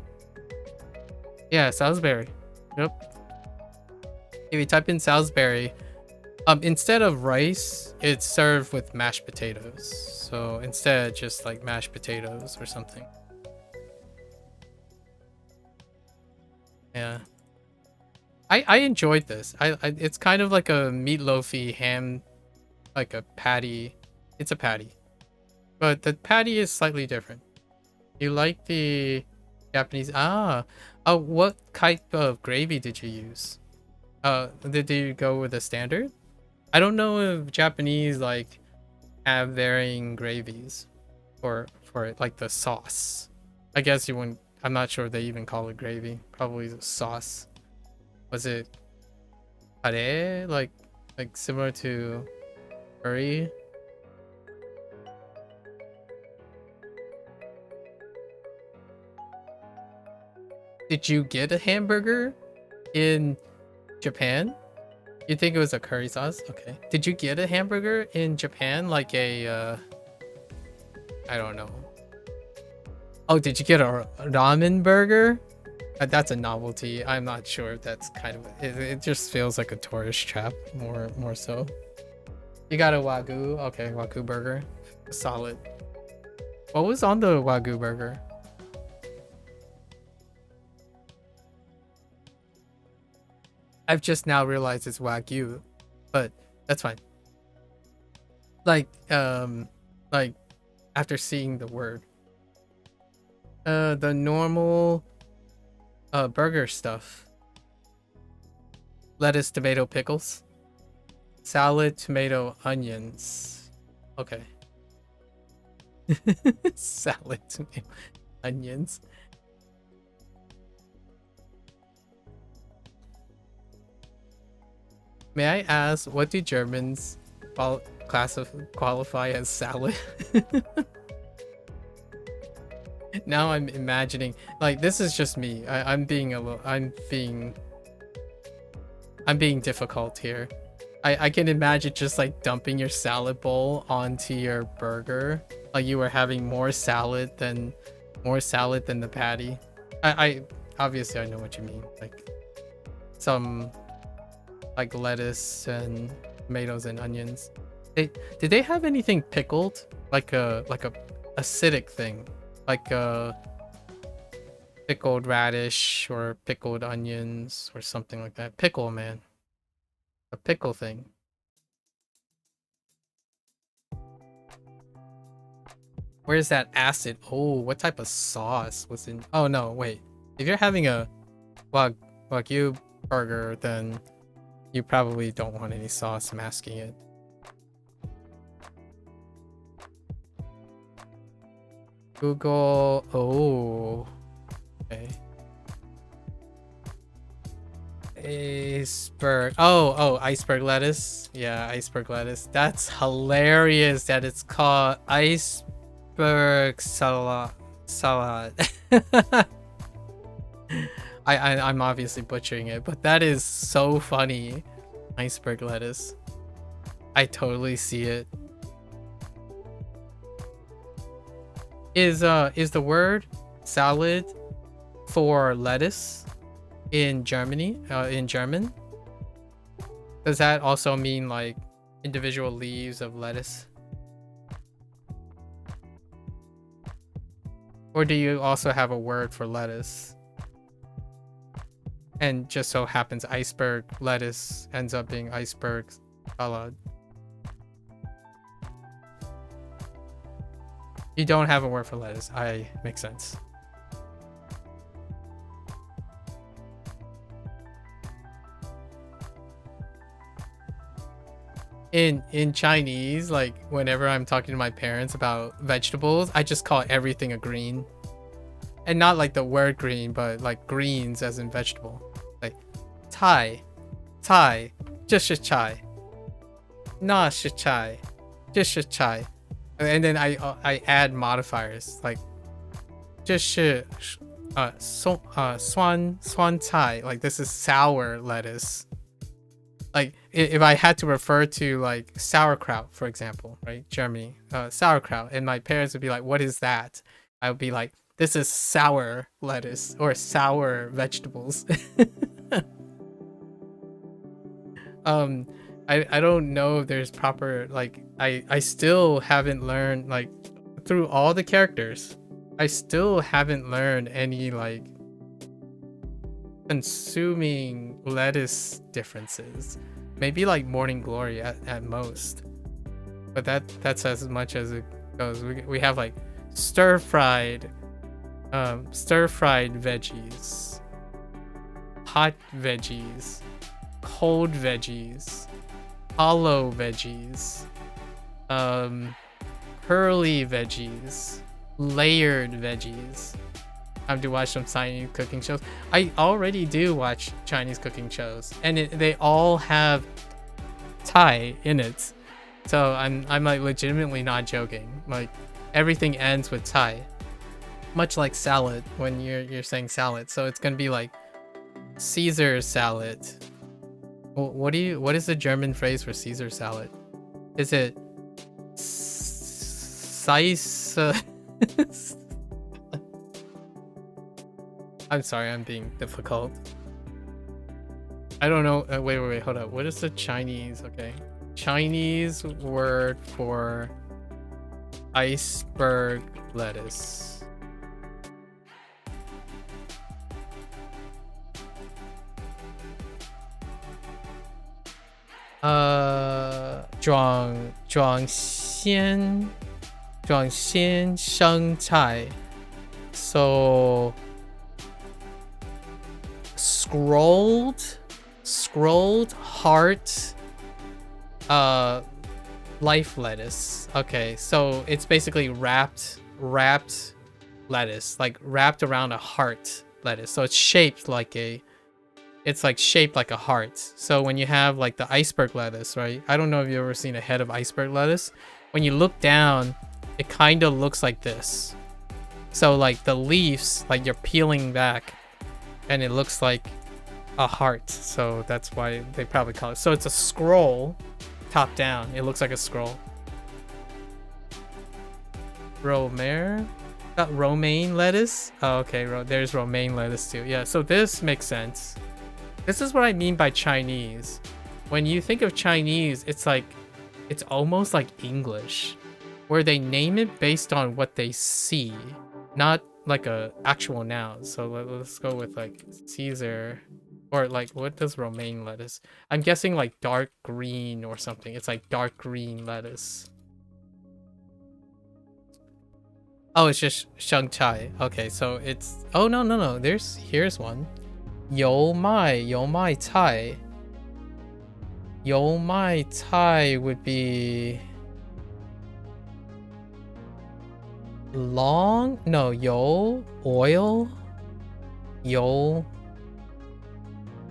S1: Yeah, Salisbury. Yep. If you type in Salisbury, instead of rice, it's served with mashed potatoes. So instead, just like mashed potatoes or something. Yeah. I enjoyed this. It's kind of like a meatloafy ham, like a patty. It's a patty. But the patty is slightly different. You like the Japanese... what type of gravy did you use? Did you go with the standard? I don't know if Japanese like have varying gravies for it, like the sauce. I guess you wouldn't... I'm not sure if they even call it gravy. Probably the sauce. Was it kare? Like similar to curry? Did you get a hamburger in Japan? You think it was a curry sauce? Okay. Did you get a hamburger in Japan? Like a, I don't know. Oh, did you get a ramen burger? That's a novelty. I'm not sure if that's kind of... It just feels like a tourist trap, more so. You got a Wagyu? Okay, Wagyu burger. Solid. What was on the Wagyu burger? I've just now realized it's Wagyu, but that's fine. Like after seeing the word. The normal burger stuff. Lettuce, tomato, pickles. Salad, tomato, onions. Okay. Salad, tomato, onions. May I ask, what do Germans qualify as salad? Now I'm imagining, like, this is just me. I'm being difficult here. I can imagine just like dumping your salad bowl onto your burger, like you were having more salad than the patty. I obviously I know what you mean, like some like lettuce and tomatoes and onions. Did they have anything pickled, like a acidic thing, like a pickled radish or pickled onions or something like that? Pickle, man. A pickle thing. Where's that acid? Oh, what type of sauce was in? Oh no, wait. If you're having a Wagyu burger, then you probably don't want any sauce masking it. Google. Oh, okay. Iceberg. Oh, iceberg lettuce. Yeah, iceberg lettuce. That's hilarious that it's called iceberg salad. I'm obviously butchering it, but that is so funny. Iceberg lettuce. I totally see it. Is the word salad for lettuce in Germany, in German? Does that also mean like individual leaves of lettuce? Or do you also have a word for lettuce? And just so happens iceberg lettuce ends up being iceberg salad. You don't have a word for lettuce. Makes sense. In Chinese, like whenever I'm talking to my parents about vegetables, I just call everything a green. And not like the word green, but like greens as in vegetable. Like Thai, just a chai. Na shi chai, just a chai. And then I add modifiers like just swan chai, like this is sour lettuce. Like if I had to refer to like sauerkraut, for example, right? Germany, sauerkraut, and my parents would be like, what is that? I would be like, this is sour lettuce or sour vegetables. I don't know if there's proper, like, I still haven't learned, like, through all the characters, I still haven't learned any like consuming lettuce differences. Maybe like morning glory at most, but that's as much as it goes. We have like stir-fried veggies, hot veggies, cold veggies, hollow veggies, curly veggies, layered veggies. I have to watch some Chinese cooking shows. I already do watch Chinese cooking shows, and they all have Thai in it. So I'm like legitimately not joking. Like everything ends with Thai, much like salad when you're saying salad. So it's gonna be like Caesar salad, What is the German phrase for Caesar salad? Is it size? I'm sorry, I'm being difficult. I don't know. Wait, hold up. What is the Chinese? Okay, Chinese word for iceberg lettuce. 装鲜生菜 so scrolled heart life lettuce. Okay, so it's basically wrapped lettuce, like wrapped around a heart lettuce, so it's shaped like a heart. So when you have like the iceberg lettuce, right? I don't know if you've ever seen a head of iceberg lettuce. When you look down, it kind of looks like this. So like the leaves, like you're peeling back and it looks like a heart. So that's why they probably call it. So it's a scroll top down. It looks like a scroll. Romaine lettuce? Oh, okay. There's romaine lettuce too. Yeah, so this makes sense. This is what I mean by Chinese. When you think of Chinese, it's like, it's almost like English, where they name it based on what they see, not like a actual noun. So let's go with like Caesar, or like, what does romaine lettuce? I'm guessing like dark green or something. It's like dark green lettuce. Oh, it's just sheng chai. Okay, so it's, oh no. Here's one. 油麦菜. 油麦菜 would be long, no, 油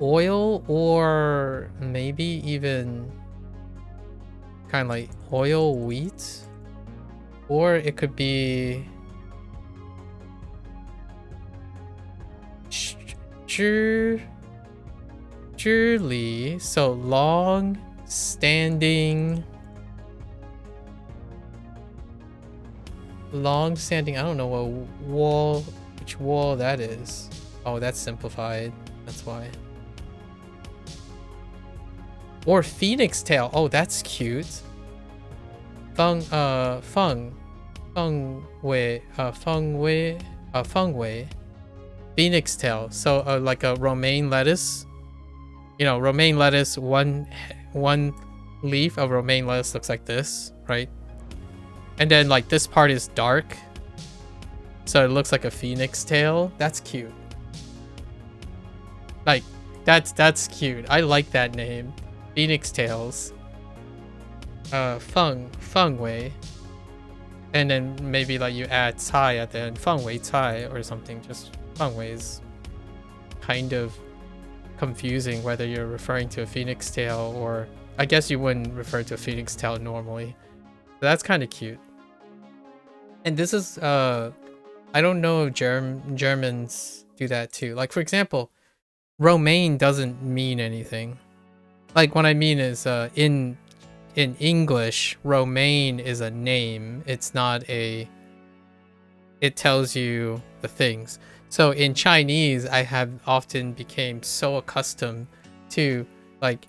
S1: oil, or maybe even kind of like oil wheat, or it could be 知理, so long standing, I don't know which wall that is. Oh, that's simplified, that's why. Or phoenix tail. Oh, that's cute. Feng wei, phoenix tail. So like a romaine lettuce. You know, romaine lettuce, one leaf of romaine lettuce looks like this, right? And then like this part is dark, so it looks like a phoenix tail. That's cute. Like that's cute. I like that name. Phoenix tails. Feng wei. And then maybe like you add cai at the end, feng wei cai or something. Just feng wei is kind of confusing whether you're referring to a phoenix tail, or I guess you wouldn't refer to a phoenix tail normally. So that's kind of cute. And this is I don't know if Germans do that too. Like for example, romaine doesn't mean anything. Like what I mean is in English, romaine is a name. It's not a, it tells you the things. So in Chinese, I have often became so accustomed to like,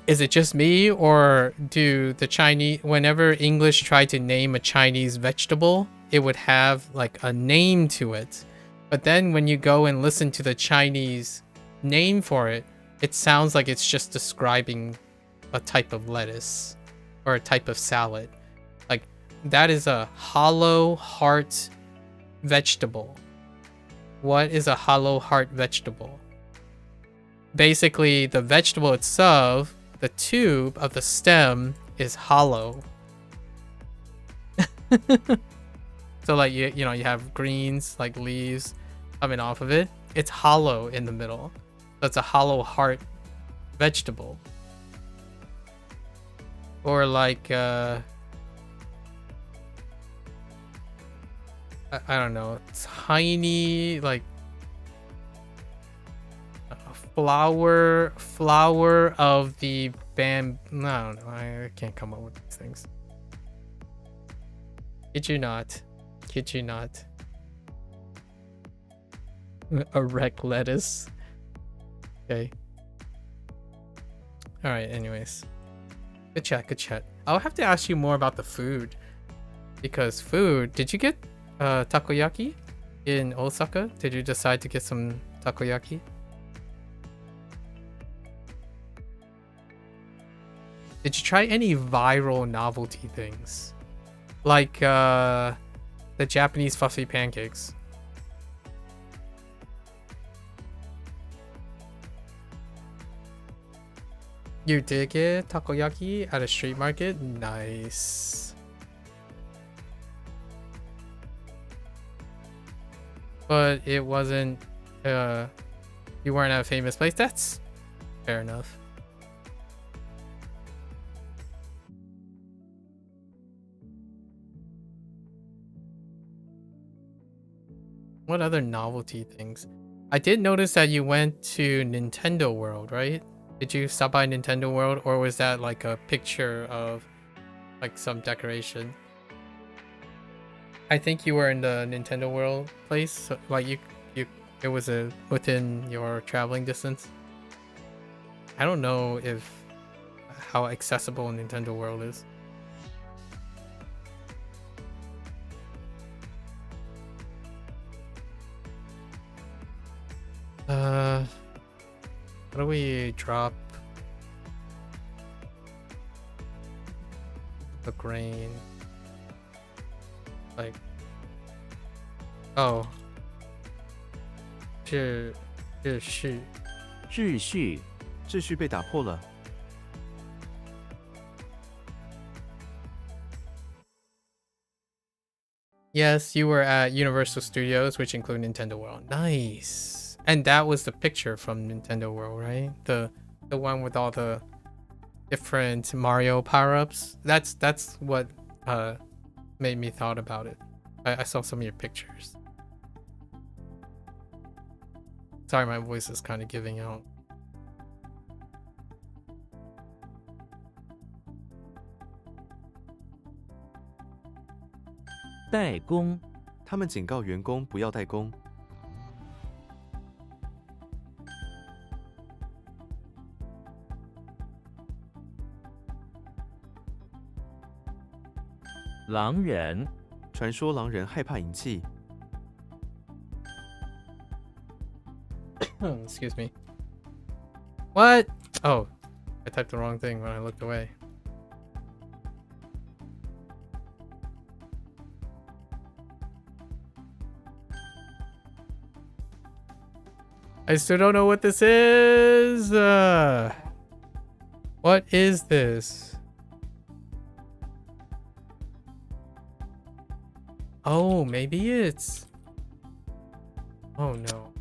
S1: is it just me, or do the Chinese, whenever English tried to name a Chinese vegetable, it would have like a name to it. But then when you go and listen to the Chinese name for it, it sounds like it's just describing a type of lettuce or a type of salad. Like that is a hollow heart vegetable. What is a hollow heart vegetable? Basically, the vegetable itself, the tube of the stem is hollow. So like you know, you have greens, like leaves coming off of it. It's hollow in the middle. So it's a hollow heart vegetable. Or like I don't know, tiny, like flower of the bam. No, I don't know. I can't come up with these things. Kid you not. Kid you not. Erect lettuce. Okay. All right. Anyways, good chat. Good chat. I'll have to ask you more about the food, because food. Did you get takoyaki in Osaka? Did you decide to get some takoyaki? Did you try any viral novelty things, like the Japanese fluffy pancakes? You did get takoyaki at a street market? Nice. But it wasn't, you weren't at a famous place? That's fair enough. What other novelty things? I did notice that you went to Nintendo World, right? Did you stop by Nintendo World, or was that like a picture of like some decoration? I think you were in the Nintendo World place, so, like it was within your traveling distance. I don't know how accessible Nintendo World is. How do we drop the grain? Like, oh, 秩序
S3: 秩序被打破了。
S1: Yes, you were at Universal Studios, which include Nintendo World. Nice. And that was the picture from Nintendo World, right? The one with all the different Mario power-ups. That's what made me thought about it. I saw some of your pictures. Sorry, my voice is kind of giving out.
S2: 代工，
S3: 他们警告员工不要代工。
S2: 狼人，
S3: 传说狼人害怕银器。
S1: Excuse me. What? Oh, I typed the wrong thing when I looked away. I still don't know what this is. What is this? Oh, maybe it's... Oh no.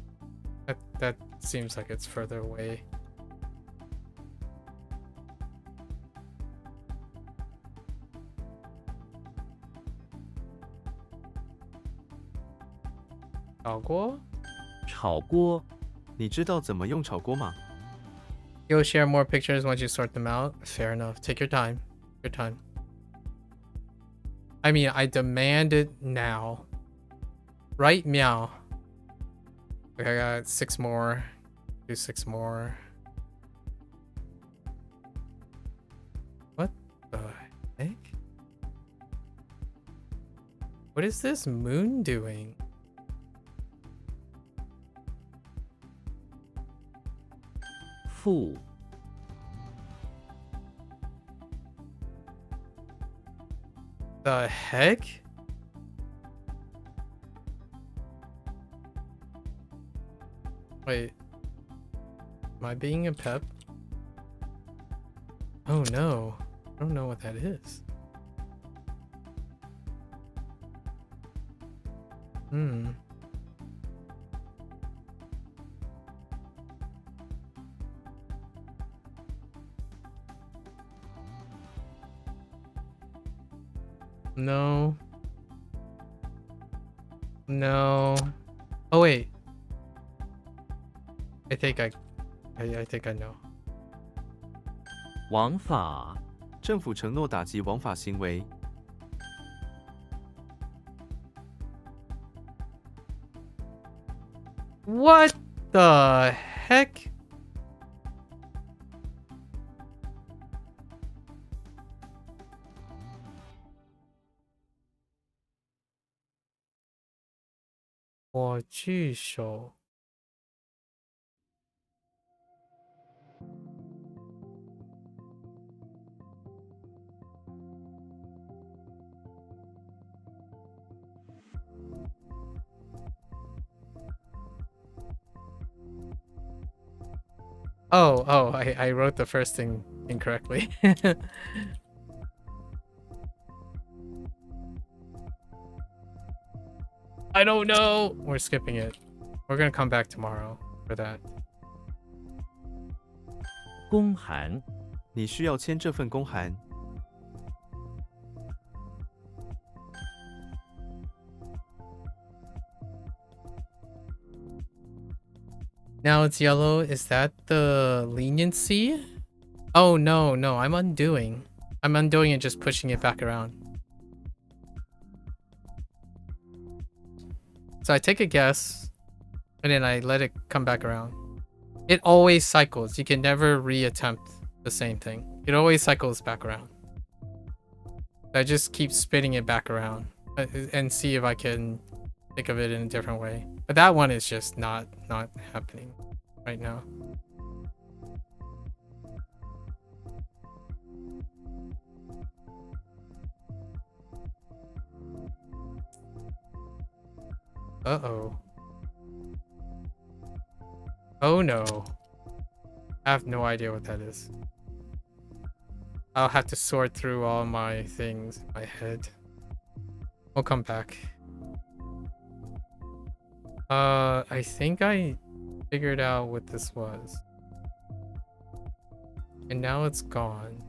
S1: That seems like it's further away.
S2: 炒锅，
S3: 你知道怎么用炒锅吗？
S1: You'll share more pictures once you sort them out. Fair enough. Take your time. Your time. I mean, I demand it now. Right meow. Okay, I got 6 more. Do 6 more. What the heck? What is this moon doing?
S2: Fool.
S1: The heck? Wait. Am I being a pep? Oh no. I don't know what that is. No. No. Oh wait. I think I I think I know.
S2: 王法
S3: 政府承诺打击枉法行为。
S1: What the heck? Oh, I wrote the first thing incorrectly. I don't know. We're skipping it. We're gonna come back tomorrow for that.
S2: 公函
S3: 你需要签这份公函。
S1: Now it's yellow. Is that the leniency? Oh, no. I'm undoing. I'm undoing and just pushing it back around. So I take a guess, and then I let it come back around. It always cycles. You can never reattempt the same thing. It always cycles back around. I just keep spinning it back around and see if I can think of it in a different way. But that one is just not happening right now. Uh-oh. Oh no. I have no idea what that is. I'll have to sort through all my things in my head. We'll come back. I think I figured out what this was. And now it's gone.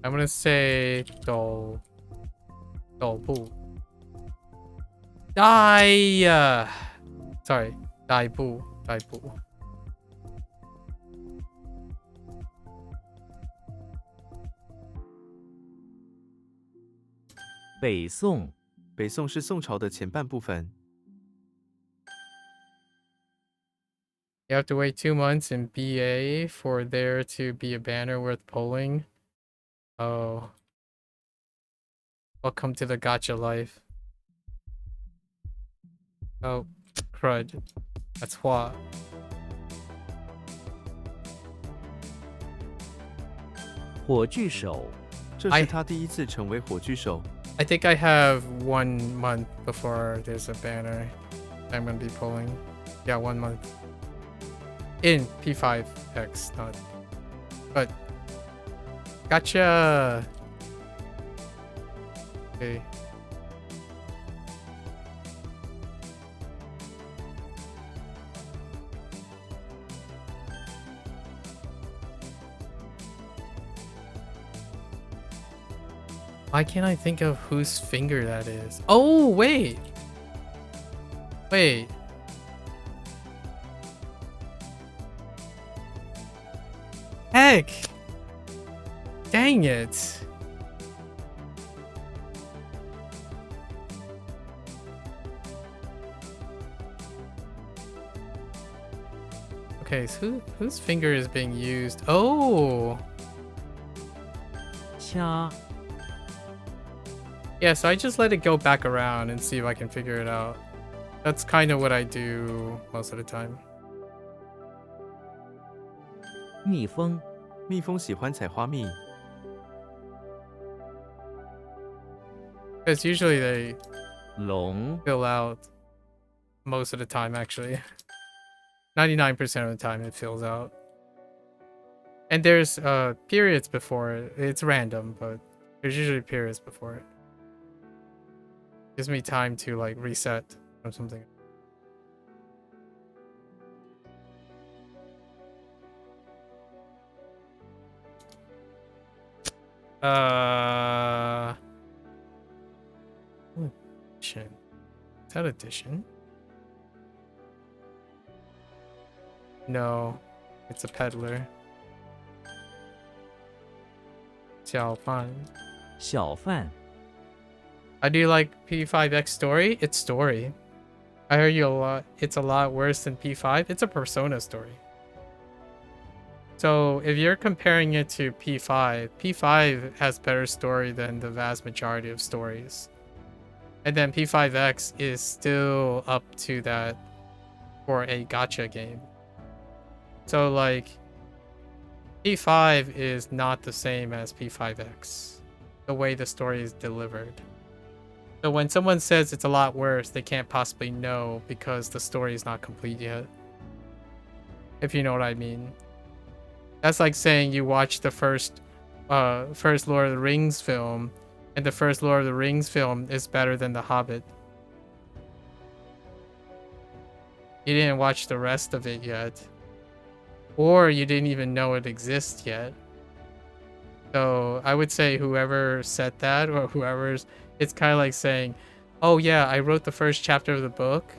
S1: I'm gonna say do bu. Sorry, dai bu.
S2: 北宋
S3: 北宋是宋朝的前半部分。
S1: You have to wait 2 months in BA for there to be a banner worth pulling. Oh. Welcome to the gacha life. Oh, crud. That's what.
S2: 火炬手
S3: 这是他第一次成为火炬手。
S1: I think I have 1 month before there's a banner I'm gonna be pulling. Yeah, 1 month. In P5X, not. But. Gotcha! Okay. Why can't I think of whose finger that is? Oh, wait! Wait. Heck! Dang it! Okay, so whose finger is being used? Oh!
S2: 掐
S1: Yeah, so I just let it go back around and see if I can figure it out. That's kind of what I do most of the time.
S2: 蜜蜂
S3: 蜜蜂喜欢采花蜜。
S1: Because usually they
S2: 龙
S1: fill out most of the time, actually. 99% of the time it fills out. And there's periods before it. It's random, but there's usually periods before it. Gives me time to like reset or something. Edition. Is that edition? No, it's a peddler. 小贩.
S2: 小贩
S1: How do you like P5X story? It's story. I heard you a lot. It's a lot worse than P5. It's a Persona story. So if you're comparing it to P5, P5 has better story than the vast majority of stories. And then P5X is still up to that for a gacha game. So like P5 is not the same as P5X, the way the story is delivered. So when someone says it's a lot worse, they can't possibly know because the story is not complete yet. If you know what I mean. That's like saying you watch the first Lord of the Rings film, and the first Lord of the Rings film is better than The Hobbit. You didn't watch the rest of it yet. Or you didn't even know it exists yet. So I would say whoever said that, or whoever's, it's kind of like saying, oh yeah, I wrote the first chapter of the book,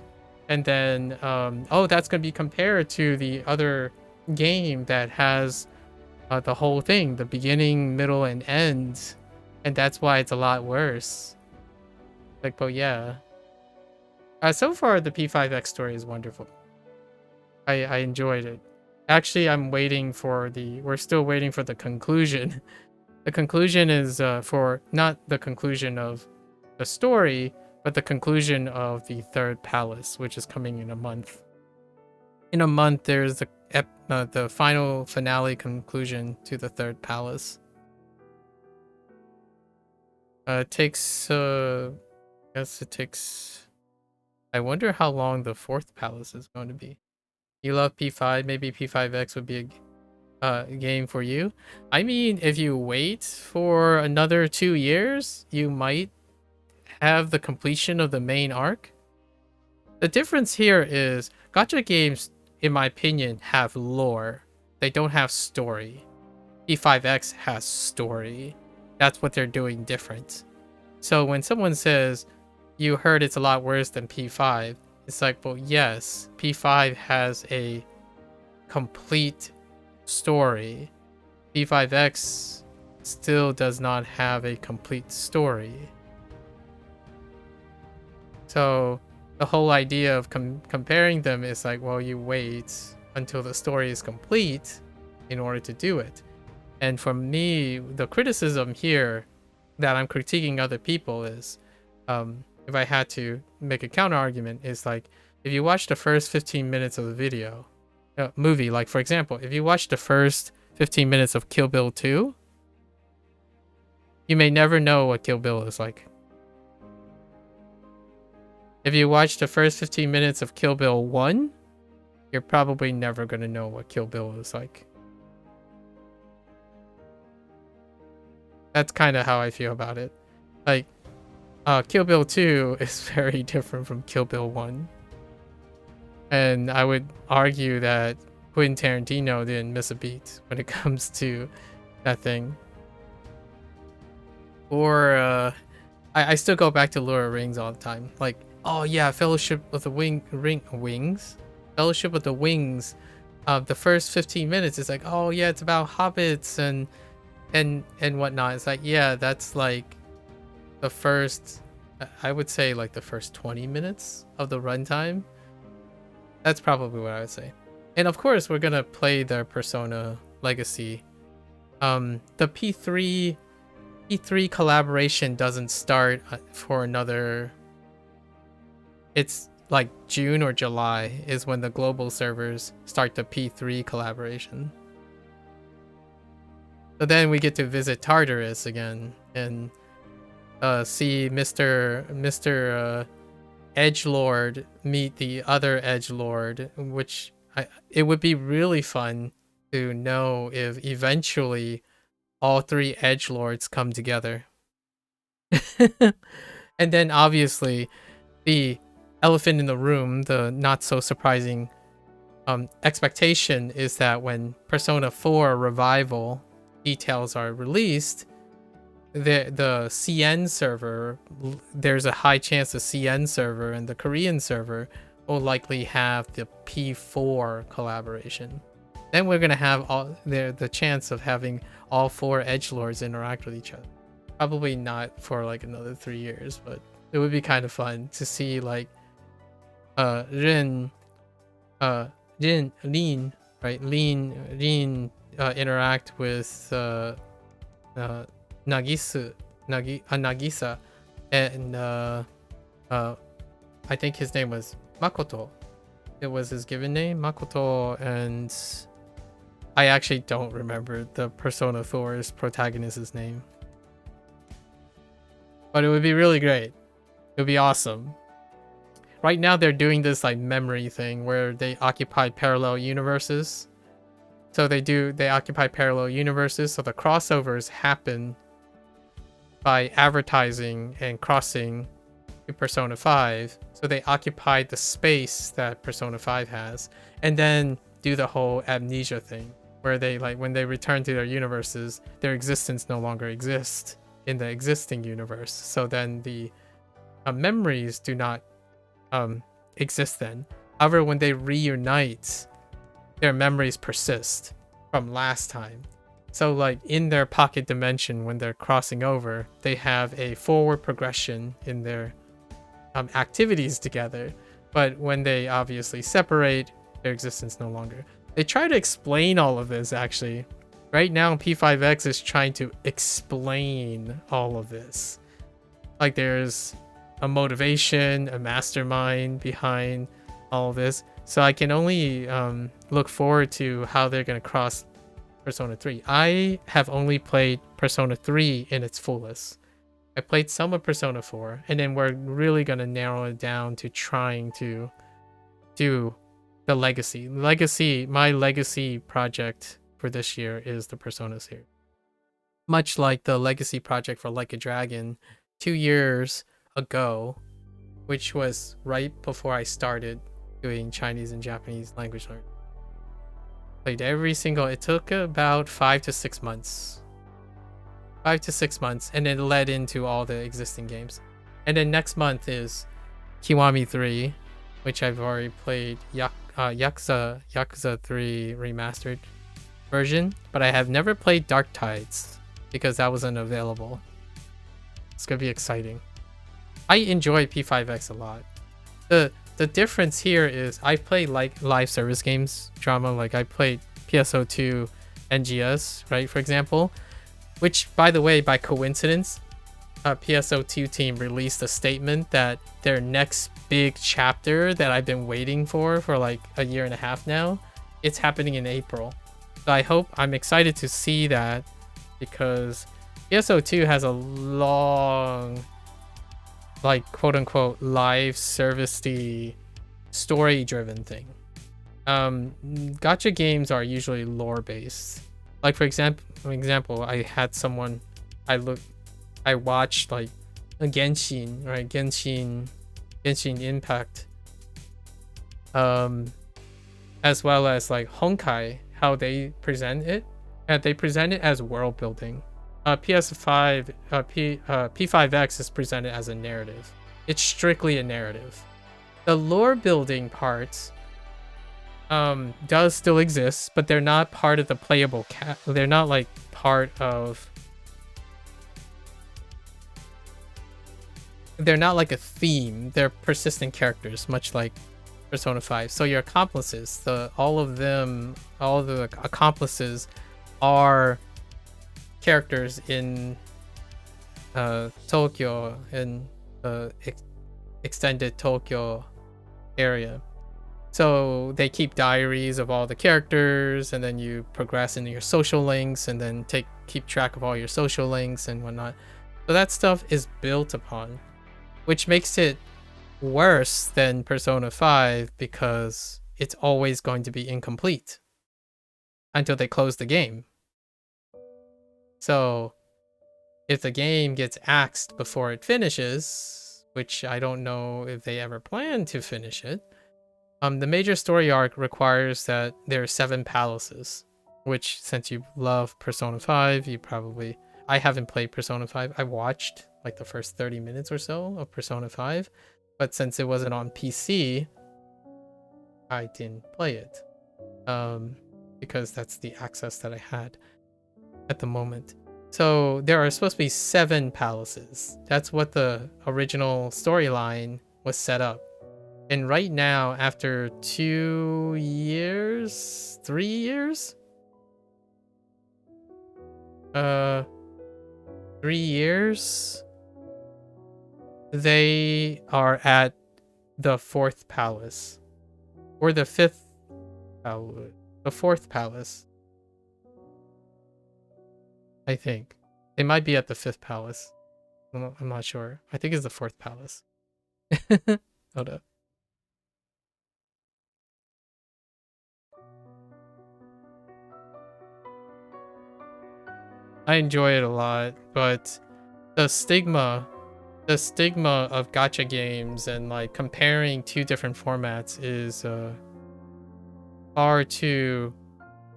S1: and then, oh, that's going to be compared to the other game that has the whole thing, the beginning, middle, and end, and that's why it's a lot worse. Like, but yeah. So far, the P5X story is wonderful. I enjoyed it. Actually, we're still waiting for the conclusion. The conclusion is for not the conclusion of the story, but the conclusion of the third palace, which is coming in a month. In a month, there's the final finale conclusion to the third palace. It takes, I wonder how long the fourth palace is going to be. You love P5, maybe P5X would be a game for you. I mean, if you wait for another 2 years, you might have the completion of the main arc. The difference here is gacha games, in my opinion, have lore. They don't have story. P5X has story. That's what they're doing different. So when someone says, you heard it's a lot worse than P5, it's like, well, yes, P5 has a complete story. P5X still does not have a complete story. So the whole idea of comparing them is like, well, you wait until the story is complete in order to do it. And for me, the criticism here that I'm critiquing other people is, if I had to make a counter argument, is like, if you watch the first 15 minutes of the movie, like for example, if you watch the first 15 minutes of Kill Bill 2, you may never know what Kill Bill is like. If you watch the first 15 minutes of Kill Bill 1, you're probably never going to know what Kill Bill is like. That's kind of how I feel about it. Like, Kill Bill 2 is very different from Kill Bill 1. And I would argue that Quentin Tarantino didn't miss a beat when it comes to that thing. Or, I still go back to Lord of the Rings all the time. Like, oh yeah, Fellowship of the Wings? Fellowship of the Wings. The first 15 minutes is like, oh yeah, it's about hobbits and whatnot. It's like, yeah, that's like the first, I would say like the first 20 minutes of the runtime. That's probably what I would say. And of course, we're gonna play the Persona Legacy. The P3 collaboration doesn't start for another. It's like June or July is when the global servers start the P3 collaboration. So then we get to visit Tartarus again and see Mr. Edgelord meet the other Edgelord, which it would be really fun to know if eventually all three Edgelords come together. And then obviously the elephant in the room, the not so surprising expectation is that when Persona 4 Revival details are released, the CN server, there's a high chance the CN server and the Korean server will likely have the P4 collaboration. Then we're gonna have all the chance of having all 4 edgelords interact with each other. Probably not for like another 3 years, but it would be kind of fun to see like Lin, right? Lin interact with Nagisa, and I think his name was Makoto. It was his given name, Makoto, and I actually don't remember the Persona 4's protagonist's name. But it would be really great. It would be awesome. Right now they're doing this like memory thing where they occupy parallel universes. So they occupy parallel universes, so the crossovers happen by advertising and crossing to Persona 5. So they occupy the space that Persona 5 has, and then do the whole amnesia thing where they like when they return to their universes, their existence no longer exists in the existing universe. So then the memories do not exist then. However, when they reunite, their memories persist from last time. So like in their pocket dimension, when they're crossing over, they have a forward progression in their activities together. But when they obviously separate, their existence no longer. They try to explain all of this actually. Right now, P5X is trying to explain all of this. Like there's a motivation, a mastermind behind all of this. So I can only look forward to how they're going to cross Persona 3. I have only played Persona 3 in its fullest. I played some of Persona 4, and then we're really going to narrow it down to trying to do the legacy. My legacy project for this year is the Persona series. Much like the legacy project for Like a Dragon 2 years ago, which was right before I started doing Chinese and Japanese language learning. Played every single, it took about 5 to 6 months. 5 to 6 months, and it led into all the existing games. And then next month is Kiwami 3, which I've already played, Yakuza 3 remastered version, but I have never played Dark Tides because that wasn't available. It's gonna be exciting. I enjoy P5X a lot. The difference here is I play like live service games, drama, like I played PSO2 NGS, right, for example, which by the way, by coincidence, PSO2 team released a statement that their next big chapter that I've been waiting for like a year and a half now, it's happening in April. So I'm excited to see that because PSO2 has a long, like quote unquote live service-y story driven thing. Gacha games are usually lore based. Like for example, I had someone I watched like a Genshin, right? Genshin Impact. As well as like Honkai, how they present it. And they present it as world building. P5X is presented as a narrative. It's strictly a narrative. The lore building parts does still exist, but they're not part of the playable they're not like part of, they're not like a theme. They're persistent characters, much like Persona 5. So your accomplices, all of the accomplices are characters in Tokyo, in the extended Tokyo area. So they keep diaries of all the characters, and then you progress into your social links, and then keep track of all your social links and whatnot. So that stuff is built upon, which makes it worse than Persona 5 because it's always going to be incomplete until they close the game. So if the game gets axed before it finishes, which I don't know if they ever plan to finish it, the major story arc requires that there are 7 palaces, which since you love Persona 5, you probably, I haven't played Persona 5. I watched like the first 30 minutes or so of Persona 5, but since it wasn't on PC, I didn't play it. Because that's the access that I had at the moment. So there are supposed to be 7 palaces. That's what the original storyline was set up. And right now, after 2 years, 3 years, 3 years, they are at the 4th palace, or the 5th palace, the 4th palace. I think they might be at the 5th palace. I'm not sure. I think it's the 4th palace. Hold up. I enjoy it a lot, but the stigma of gacha games and like comparing 2 different formats is far too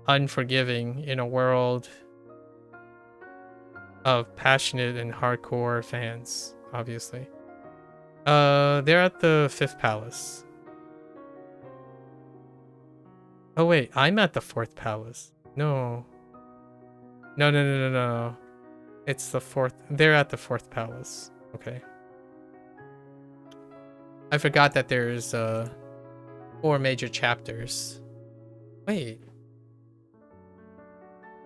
S1: unforgiving in a world of passionate and hardcore fans, obviously. They're at the 5th palace. Oh wait, I'm at the 4th palace. No. No. It's the 4th. They're at the 4th palace. Okay. I forgot that there's 4 major chapters. Wait.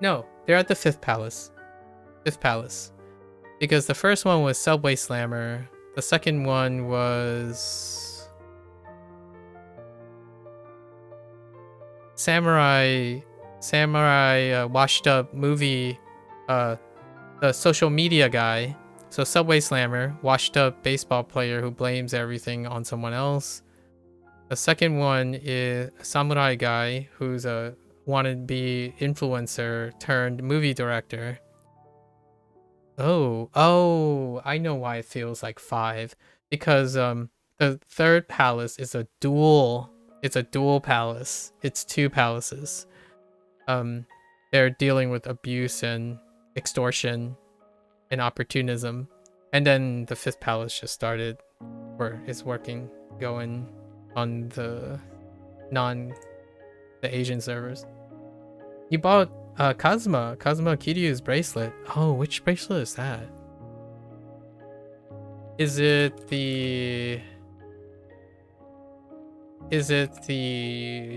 S1: No, they're at the 5th palace. 5th palace. Because the first one was Subway Slammer. The second one was Samurai washed up movie, the social media guy. So Subway Slammer, washed up baseball player who blames everything on someone else. The second one is Samurai guy, who's a wannabe influencer turned movie director. Oh, I know why it feels like 5. Because the 3rd palace is a dual. It's a dual palace. It's 2 palaces. They're dealing with abuse and extortion and opportunism. And then the 5th palace just started, or is working, going on the Asian servers. You bought Kazuma Kiryu's bracelet. Oh, which bracelet is that? Is it the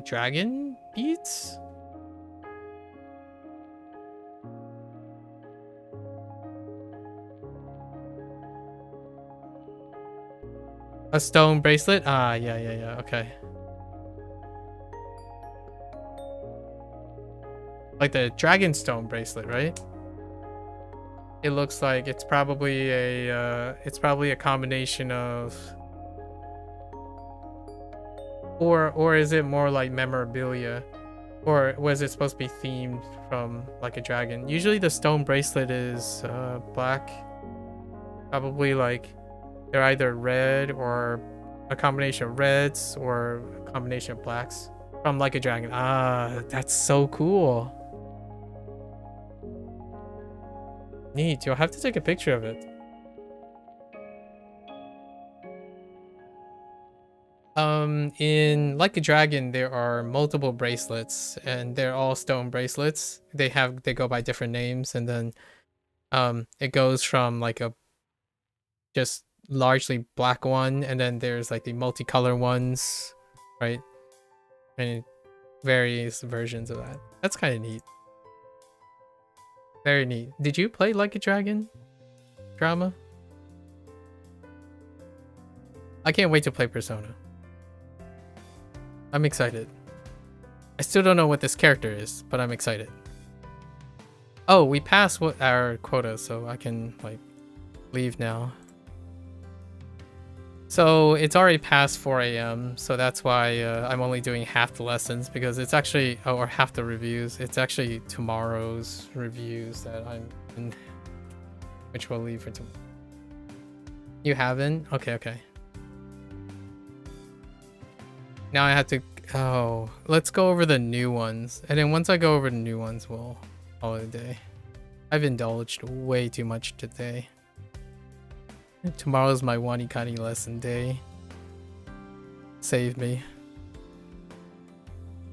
S1: dragon beads? A stone bracelet? Ah, yeah, okay. Like the Dragonstone bracelet, right? It looks like it's probably a combination of, or is it more like memorabilia, or was it supposed to be themed from like a dragon? Usually the stone bracelet is black, probably like they're either red or a combination of reds or a combination of blacks from like a dragon. Ah, that's so cool. Neat. You'll have to take a picture of it. In Like a Dragon, there are multiple bracelets, and they're all stone bracelets. They go by different names, and then it goes from like a just largely black one, and then there's like the multicolor ones, right? And various versions of that. That's kind of neat. Very neat. Did you play Like a Dragon drama? I can't wait to play Persona. I'm excited. I still don't know what this character is, but I'm excited. Oh, we passed our quota, so I can like leave now. So it's already past 4 a.m. So that's why I'm only doing half the lessons, because it's actually, or half the reviews. It's actually tomorrow's reviews that I'm in, which we'll leave for tomorrow. You haven't? Okay. Now I have to, let's go over the new ones. And then once I go over the new ones, we'll call it a day. I've indulged way too much today. Tomorrow's my Wanikani lesson day. Save me.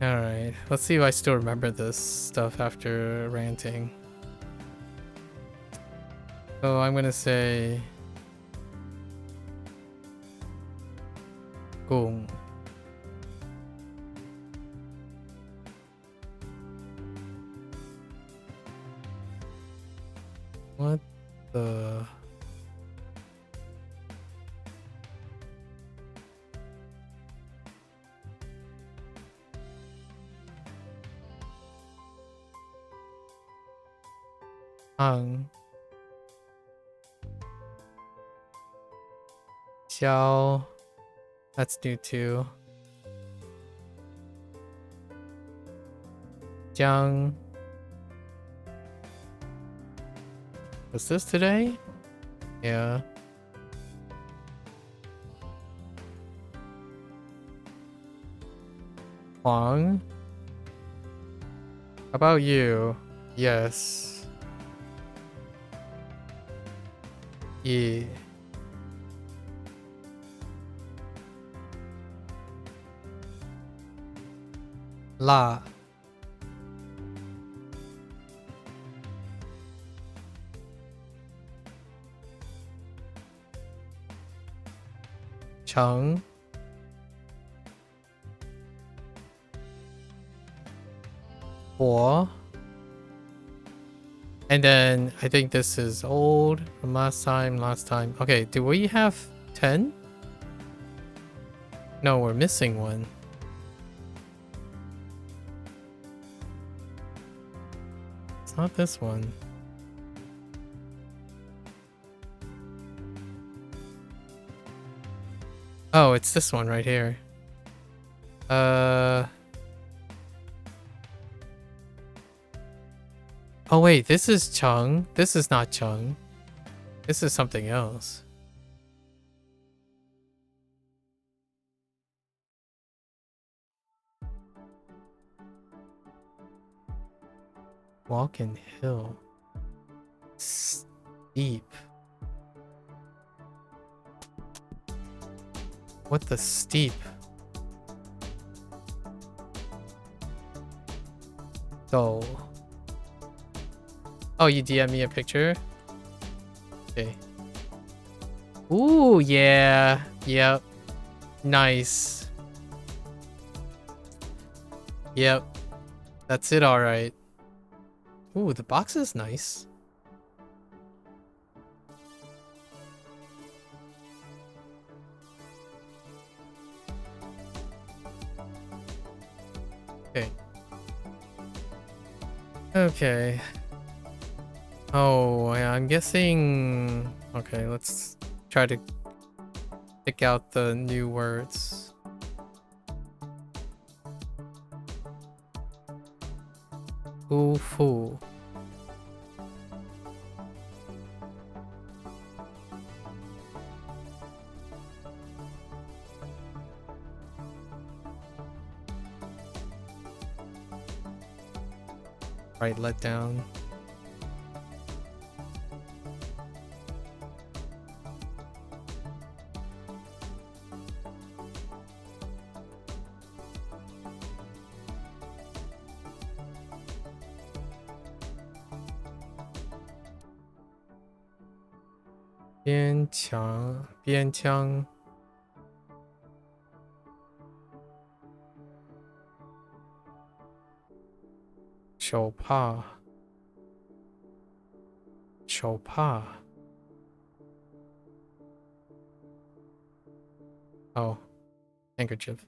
S1: Alright, let's see if I still remember this stuff after ranting. So I'm gonna say... Gung. What the... Xiao. That's new too. Jiang. Was this today? Yeah. Huang. How about you? Yes. Yeah. La. Cheng. Bo. And then I think this is old from last time. Okay, do we have 10? No, we're missing one. It's not this one. Oh, it's this one right here. Oh wait, this is Cheng. This is not Cheng. This is something else. Walking hill. Steep. What the steep? Oh. Oh, you DM me a picture? Okay. Ooh, yeah. Yep. Nice. Yep. That's it, alright. Ooh, the box is nice. Okay. Okay. Oh, yeah, I'm guessing... Okay, let's try to pick out the new words. Ufu. Right, let down. Bian Qiang. Shou Pa. Oh, handkerchief.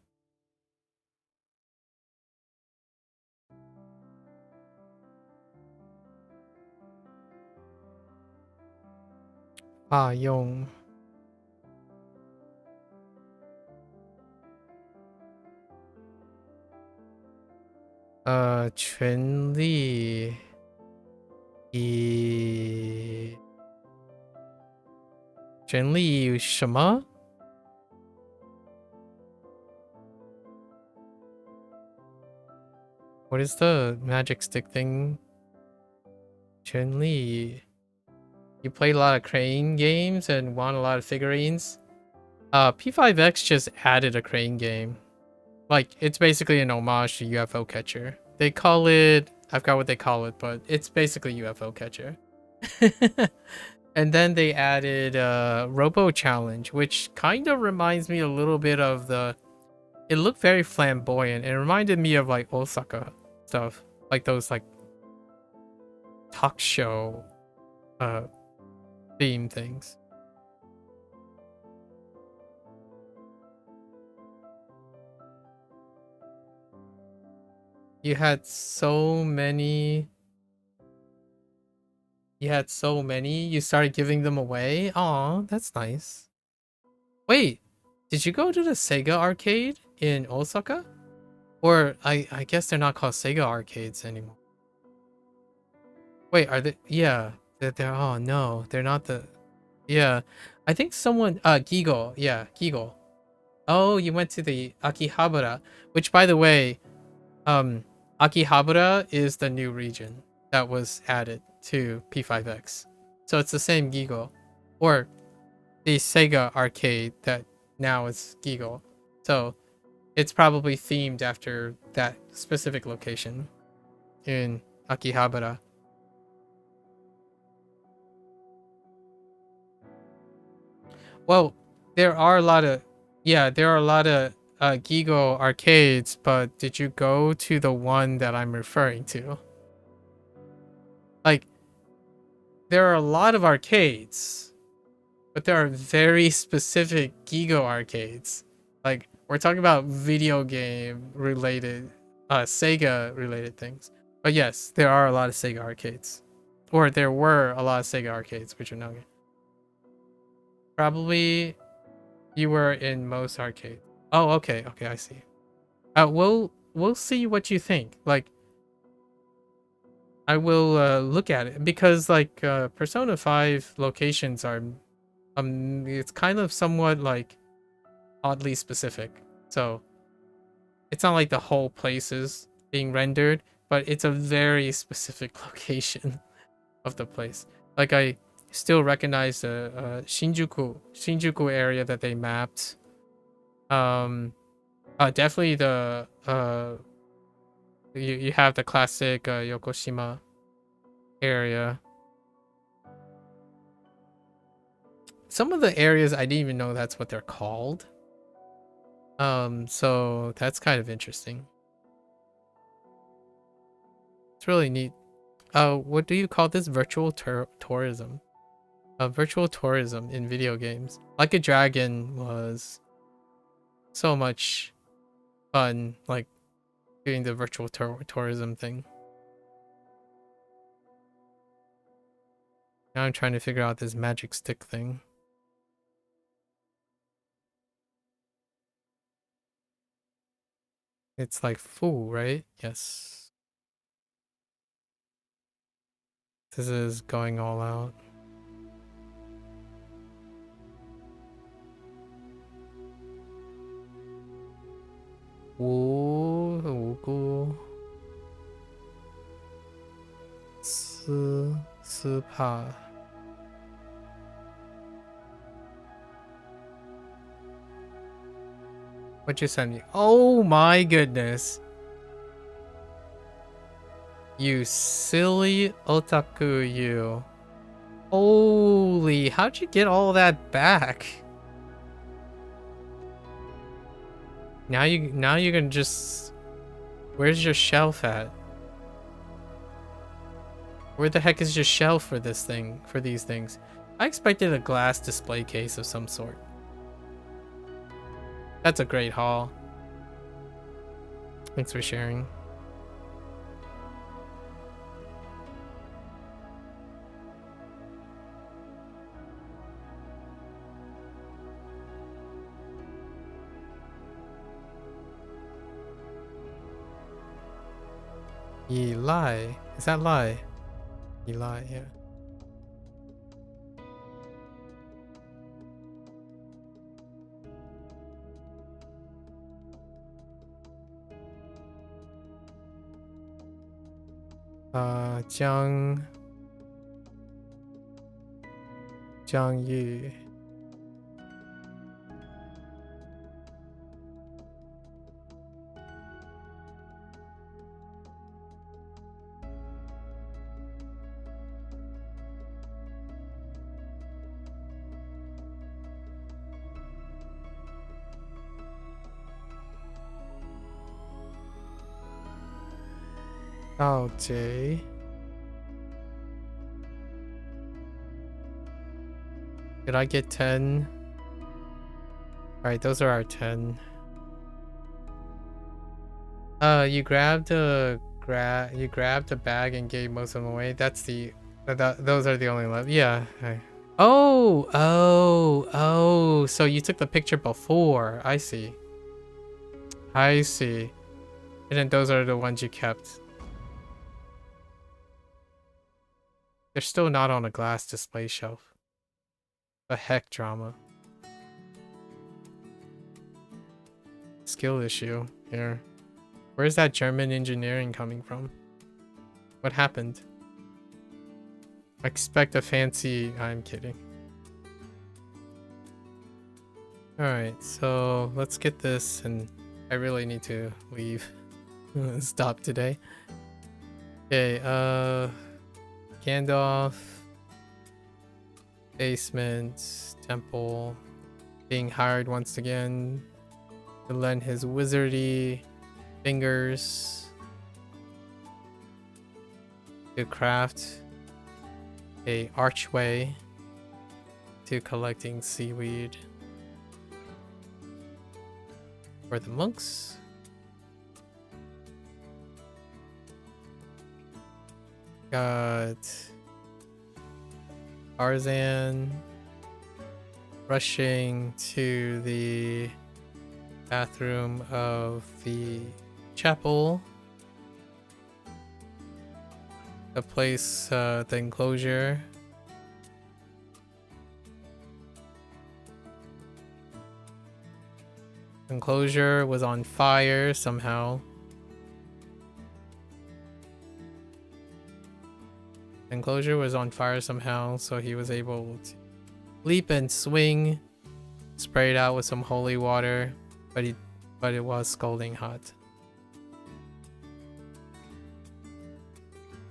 S1: Yong. Quan Li. Quan Li 什么? What is the magic stick thing? Chun-Li. You played a lot of crane games and won a lot of figurines. P5X just added a crane game. Like, it's basically an homage to UFO Catcher. They call it... I forgot what they call it, but it's basically UFO Catcher. And then they added Robo Challenge, which kind of reminds me a little bit of the... It looked very flamboyant. It reminded me of, like, Osaka stuff. Like, those, like, talk show theme things. You had so many. You started giving them away? Aw, that's nice. Wait, did you go to the Sega arcade in Osaka? Or I guess they're not called Sega arcades anymore. Wait, are they? Yeah, they're oh no, they're not the. Yeah, I think someone Gigo. Yeah, Gigo. Oh, you went to the Akihabara, which by the way, Akihabara is the new region that was added to P5X. So it's the same Gigo. Or the Sega arcade that now is Gigo. So it's probably themed after that specific location in Akihabara. Well, there are a lot of Gigo arcades, but did you go to the one that I'm referring to? Like, there are a lot of arcades, but there are very specific Gigo arcades. Like, we're talking about video game related, Sega related things. But yes, there are a lot of Sega arcades. Or there were a lot of Sega arcades, which are now probably you were in most arcades. Oh, okay, I see. We'll see what you think. Like, I will look at it because like Persona 5 locations are it's kind of somewhat like oddly specific. So it's not like the whole place is being rendered, but it's a very specific location of the place. Like I still recognize the Shinjuku area that they mapped. Definitely the you have the classic Yokoshima area. Some of the areas I didn't even know that's what they're called. So that's kind of interesting. It's really neat. What do you call this? Virtual tourism. Virtual tourism in video games. Like a Dragon was so much fun, like doing the virtual tourism thing. Now I'm trying to figure out this magic stick thing. It's like Fu, right? Yes. This is going all out.无辜斯帕 What you send me? Oh my goodness. You silly otaku, you. Holy, how'd you get all that back? Now you're gonna just... Where's your shelf at? Where the heck is your shelf for this thing, for these things? I expected a glass display case of some sort. That's a great haul. Thanks for sharing. Ye lie. Is that lie? Ye lie, yeah. Jiang Jiangyu. Oh, Jay. Did I get 10? Alright, those are our 10. You grabbed a bag and gave most of them away. That's the those are the only left. Yeah. Oh, so you took the picture before. I see. And then those are the ones you kept. They're still not on a glass display shelf. The heck drama. Skill issue here. Where's that German engineering coming from? What happened? Expect a fancy... I'm kidding. Alright, so let's get this, and I really need to leave. Stop today. Okay, Gandalf, basement, temple, being hired once again to lend his wizardy fingers to craft a archway to collecting seaweed for the monks. Got Tarzan rushing to the bathroom of the chapel. The place, the enclosure. Enclosure was on fire somehow. Enclosure was on fire somehow, so he was able to leap and swing, spray it out with some holy water, but it was scalding hot.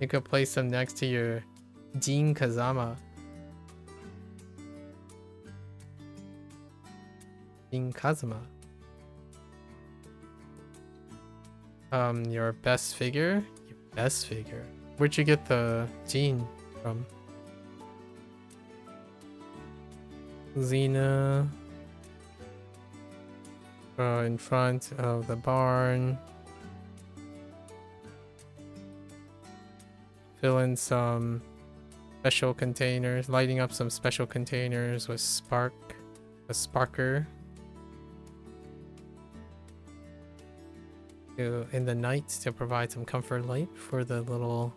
S1: You could place them next to your Jin Kazama. Jin Kazama. Your best figure? Your best figure. Where'd you get the Jin from? Xena. In front of the barn. Fill in some special containers, lighting up some special containers with a sparker. In the night to provide some comfort light for the little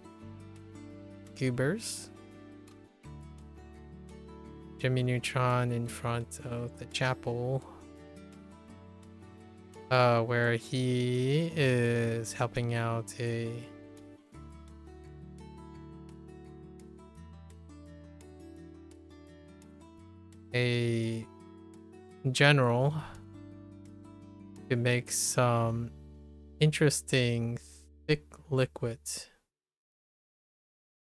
S1: goobers. Jimmy Neutron in front of the chapel, where he is helping out a general to make some interesting thick liquid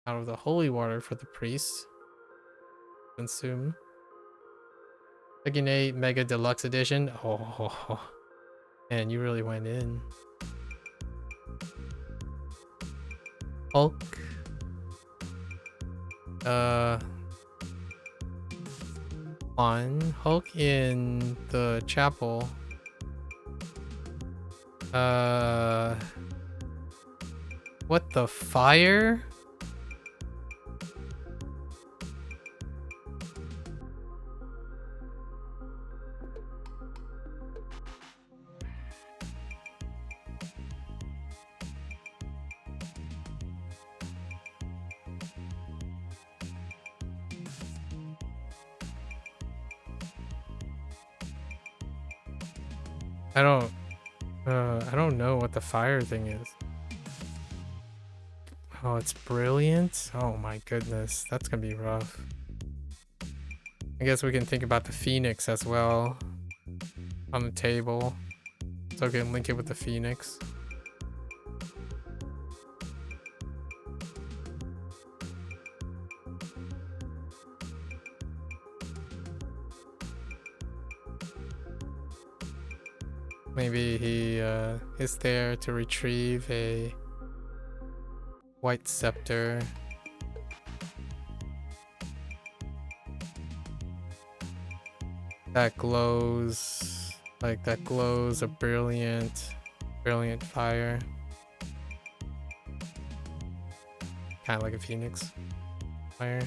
S1: out of the holy water for the priests consume. Tekken 8 Mega Deluxe Edition. Oh man, you really went in. Hulk. Hulk in the chapel. What the fire? I don't know what the fire thing is. Oh, it's brilliant. Oh my goodness, that's gonna be rough. I guess we can think about the phoenix as well on the table. So I can link it with the phoenix. Maybe he is there to retrieve a white scepter. That glows, like that glows a brilliant fire. Kind of like a phoenix fire.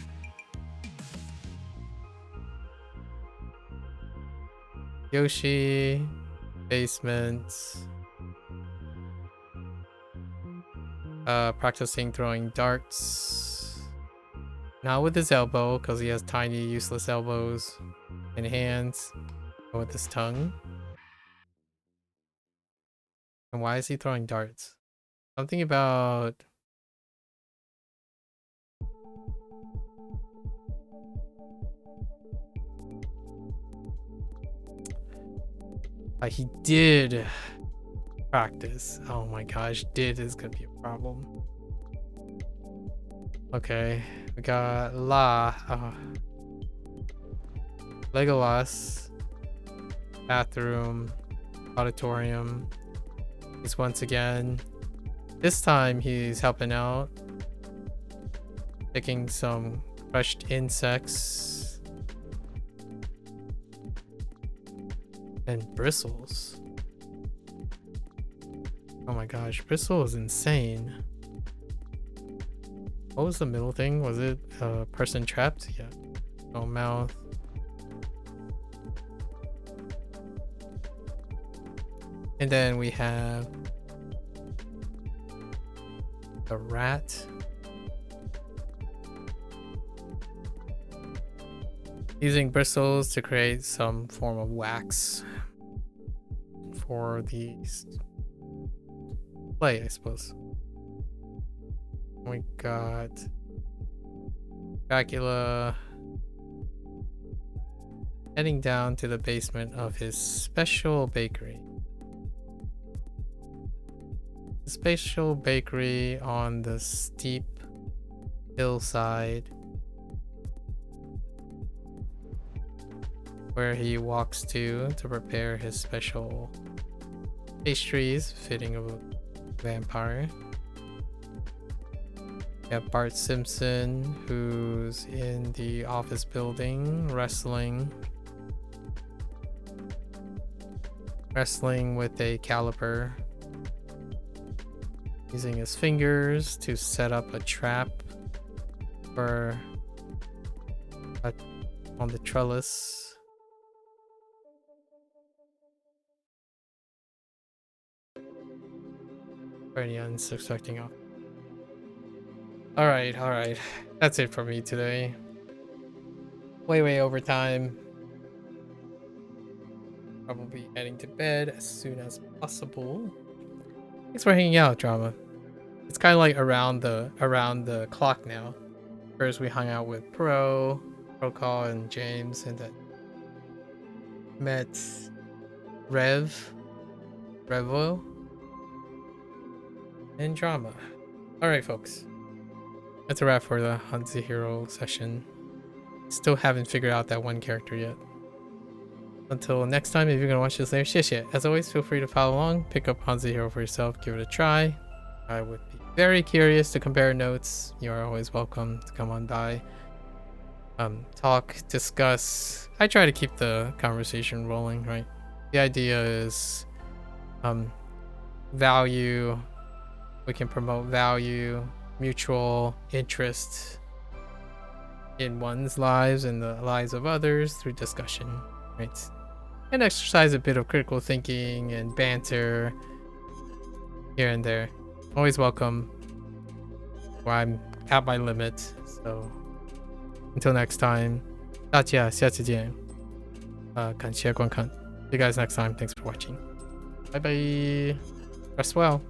S1: Yoshi, basement. Practicing throwing darts. Not with his elbow, because he has tiny, useless elbows and hands. But with his tongue. And why is he throwing darts? Something about... he did practice. Oh my gosh, did is gonna be a problem. Okay, we got Legolas, bathroom, auditorium. He's once again, this time he's helping out, picking some crushed insects and bristles. Oh my gosh, bristle is insane. What was the middle thing? Was it a person trapped? Yeah. Oh, mouth. And then we have the rat. Using bristles to create some form of wax for the play, I suppose. We got Dracula heading down to the basement of his special bakery. The special bakery on the steep hillside where he walks to prepare his special pastries fitting of a vampire. We have Bart Simpson, who's in the office building wrestling with a caliper, using his fingers to set up a trap for on the trellis. For any unsuspecting off. Alright. That's it for me today. Way over time. Probably heading to bed as soon as possible. Thanks for hanging out, Drama. It's kind of like around the clock now. First we hung out with Protocol and James, and then met Revo, and Drama. Alright, folks. That's a wrap for the HanziHero session. Still haven't figured out that one character yet. Until next time, if you're gonna watch this later, shit. As always, feel free to follow along, pick up HanziHero for yourself, give it a try. I would be very curious to compare notes. You are always welcome to come on by. Talk, discuss. I try to keep the conversation rolling, right? The idea is value. We can promote value, mutual interest in one's lives and the lives of others through discussion, right? And exercise a bit of critical thinking and banter here and there. Always welcome. Well, I'm at my limit, so until next time, 大家下次见。感谢观看. See you guys next time. Thanks for watching. Bye bye. Rest well.